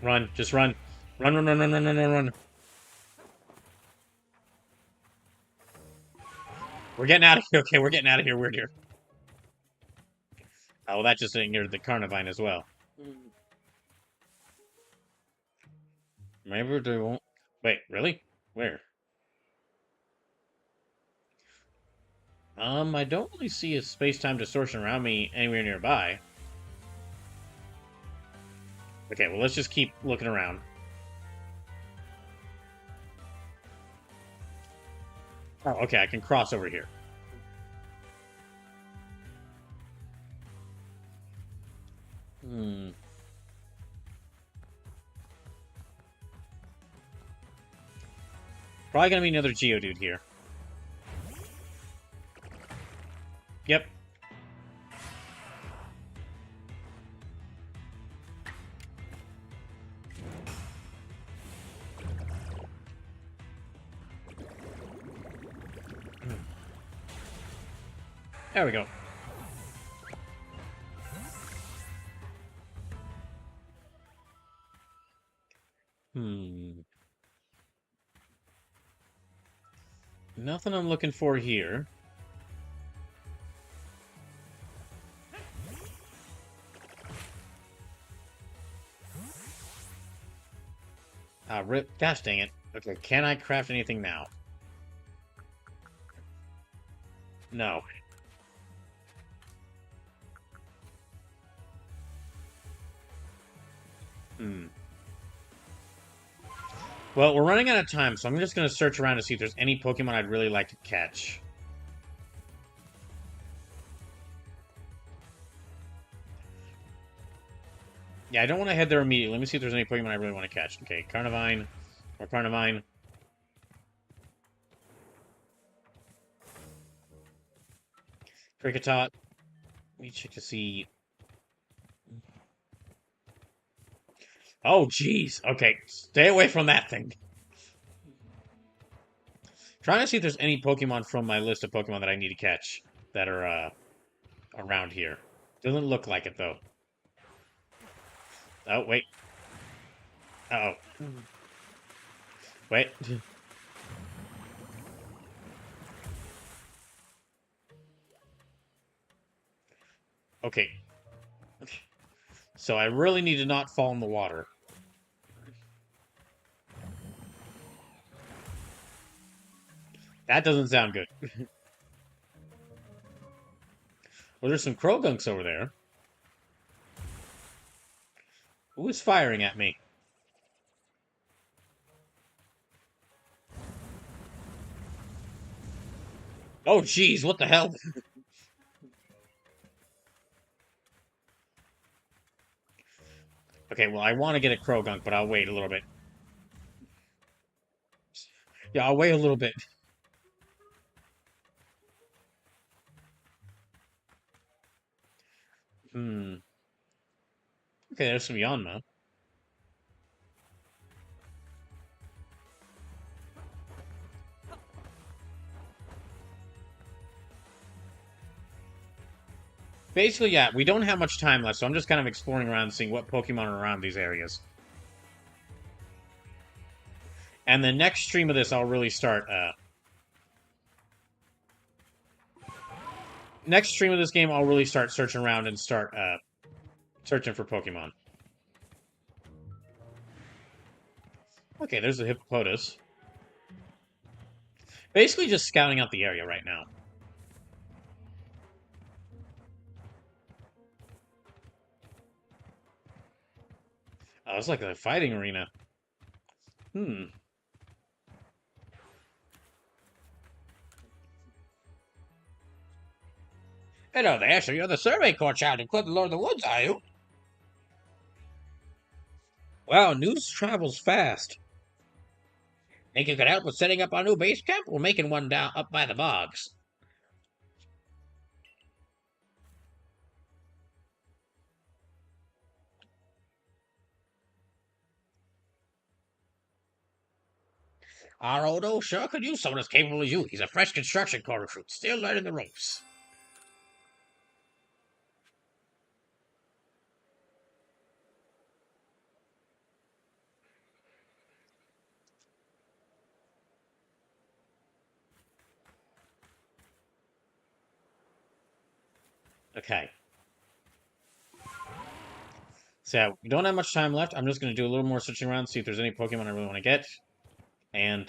Run, just run. Run, run, run, run, run, run, run, run. We're getting out of here. Okay, we're getting out of here. We're here. Oh, well, that just angered the Carnivine as well. Maybe they won't. Wait, really? Where? I don't really see a space-time distortion around me anywhere nearby. Okay, well, let's just keep looking around. Oh, okay, I can cross over here. Hmm. Probably gonna be another Geodude here. Yep. There we go. Hmm. Nothing I'm looking for here. Rip. Gosh dang it. Okay, can I craft anything now? No. Hmm. Well, we're running out of time, so I'm just going to search around to see if there's any Pokemon I'd really like to catch. Yeah, I don't want to head there immediately. Let me see if there's any Pokemon I really want to catch. Okay, Carnivine. Or Carnivine. Kricketot. Let me check to see... Oh, jeez. Okay, stay away from that thing. Trying to see if there's any Pokemon from my list of Pokemon that I need to catch that are around here. Doesn't look like it, though. Oh, wait. Uh-oh. Wait. Okay. So I really need to not fall in the water. That doesn't sound good. Well, there's some Crogunks over there. Who is firing at me? Oh, jeez, what the hell? Okay, well, I want to get a Krogunk, but I'll wait a little bit. Yeah, I'll wait a little bit. Hmm. Okay, there's some Yanma. Basically, yeah, we don't have much time left, so I'm just kind of exploring around, seeing what Pokemon are around these areas. And the next stream of this, I'll really start, next stream of this game, I'll really start searching around and start, searching for Pokemon. Okay, there's the Hippopotas. Basically just scouting out the area right now. Oh, it's like a fighting arena. Hmm. Hello there, so you're the Survey Corps child in Cliff Lord of the Woods, are you? Wow, news travels fast. Think you could help with setting up our new base camp? We're making one down up by the bogs. Our Odo sure could use someone as capable as you. He's a fresh construction corps recruit, still learning the ropes. Okay. So, we don't have much time left. I'm just going to do a little more searching around, see if there's any Pokemon I really want to get. And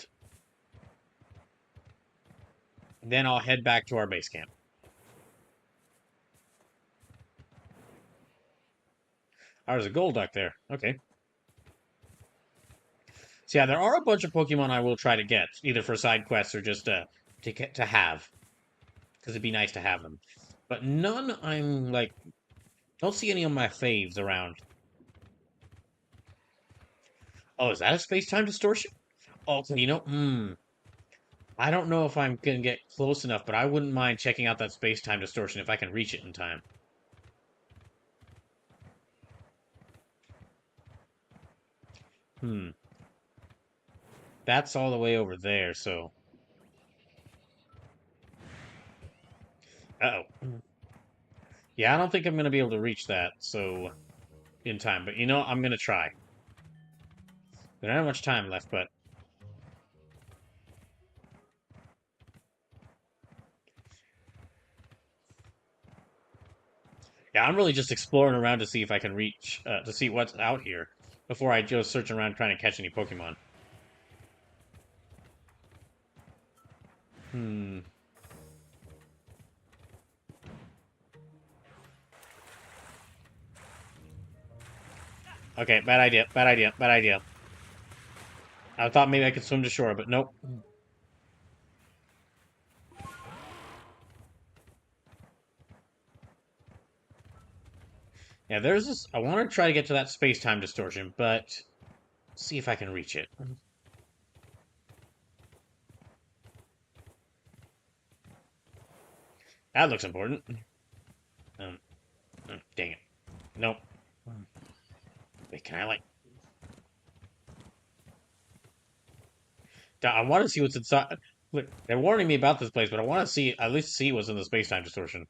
then I'll head back to our base camp. Oh, there's a Golduck there. Okay. So yeah, there are a bunch of Pokemon I will try to get, either for side quests or just to have. Because it'd be nice to have them. But none I'm, like... Don't see any of my faves around. Oh, is that a space-time distortion? Oh, you know, I don't know if I'm gonna get close enough, but I wouldn't mind checking out that space-time distortion if I can reach it in time. Hmm. That's all the way over there, so... Uh-oh. Yeah, I don't think I'm gonna be able to reach that, so... In time, but you know, I'm gonna try. We don't have much time left, but... Yeah, I'm really just exploring around to see if I can reach, to see what's out here before I go searching around trying to catch any Pokemon. Hmm. Okay, bad idea, bad idea, bad idea. I thought maybe I could swim to shore, but nope. Yeah, there's this... I want to try to get to that space-time distortion, but... See if I can reach it. That looks important. Um, dang it. Nope. Wait, can I, like... I want to see what's inside... Look, they're warning me about this place, but I want to see... At least see what's in the space-time distortion.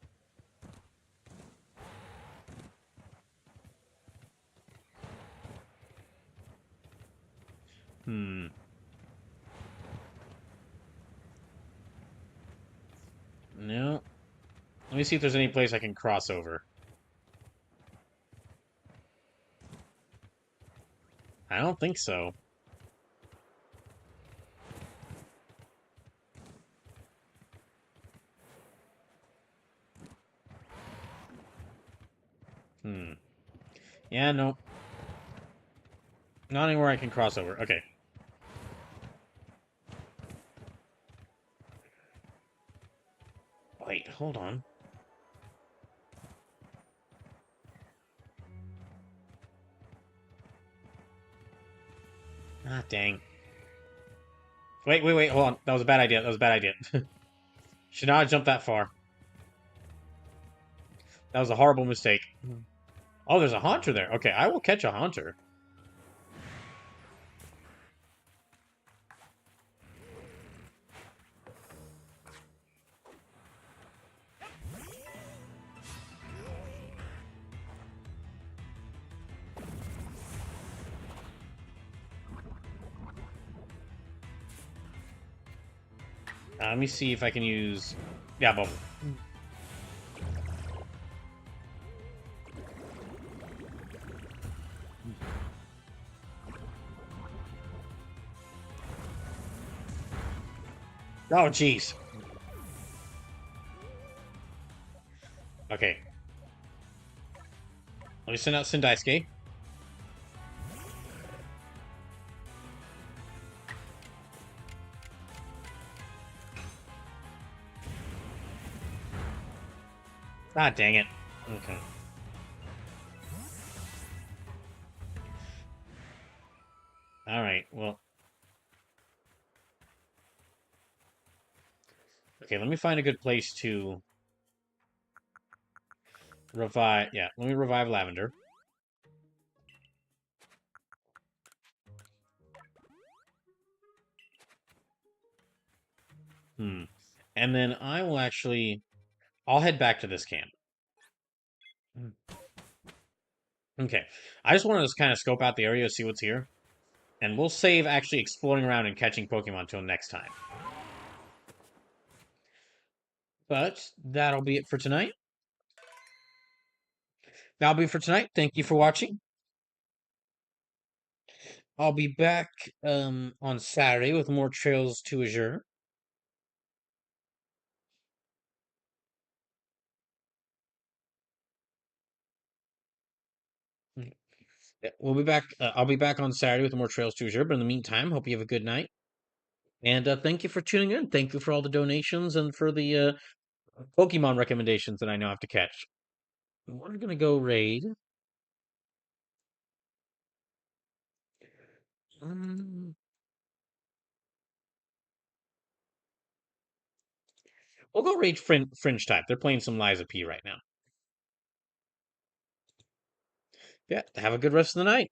Hmm. No. Let me see if there's any place I can cross over. I don't think so. Hmm. Yeah, no. Not anywhere I can cross over. Okay. Wait, hold on. Ah, dang. Wait, hold on. That was a bad idea. That was a bad idea. Should not have jumped that far. That was a horrible mistake. Oh, there's a Haunter there. Okay, I will catch a Haunter. Let me see if I can use... Yeah, bubble. Oh, jeez. Okay. Let me send out Sendaisuke. Ah, dang it. Okay. Alright, well... Okay, let me find a good place to revive... Yeah, let me revive Lavender. And then I will actually... I'll head back to this camp. Okay. I just wanted to kind of scope out the area, see what's here. And we'll save actually exploring around and catching Pokemon until next time. But that'll be it for tonight. That'll be it for tonight. Thank you for watching. I'll be back on Saturday with more Trails to Azure. Yeah, we'll be back. I'll be back on Saturday with more Trails to Azure. But in the meantime, hope you have a good night. And thank you for tuning in. Thank you for all the donations and for the Pokemon recommendations that I now have to catch. We're gonna go raid. Um, we'll go raid Fringe type. They're playing some Liza P right now. Yeah. Have a good rest of the night.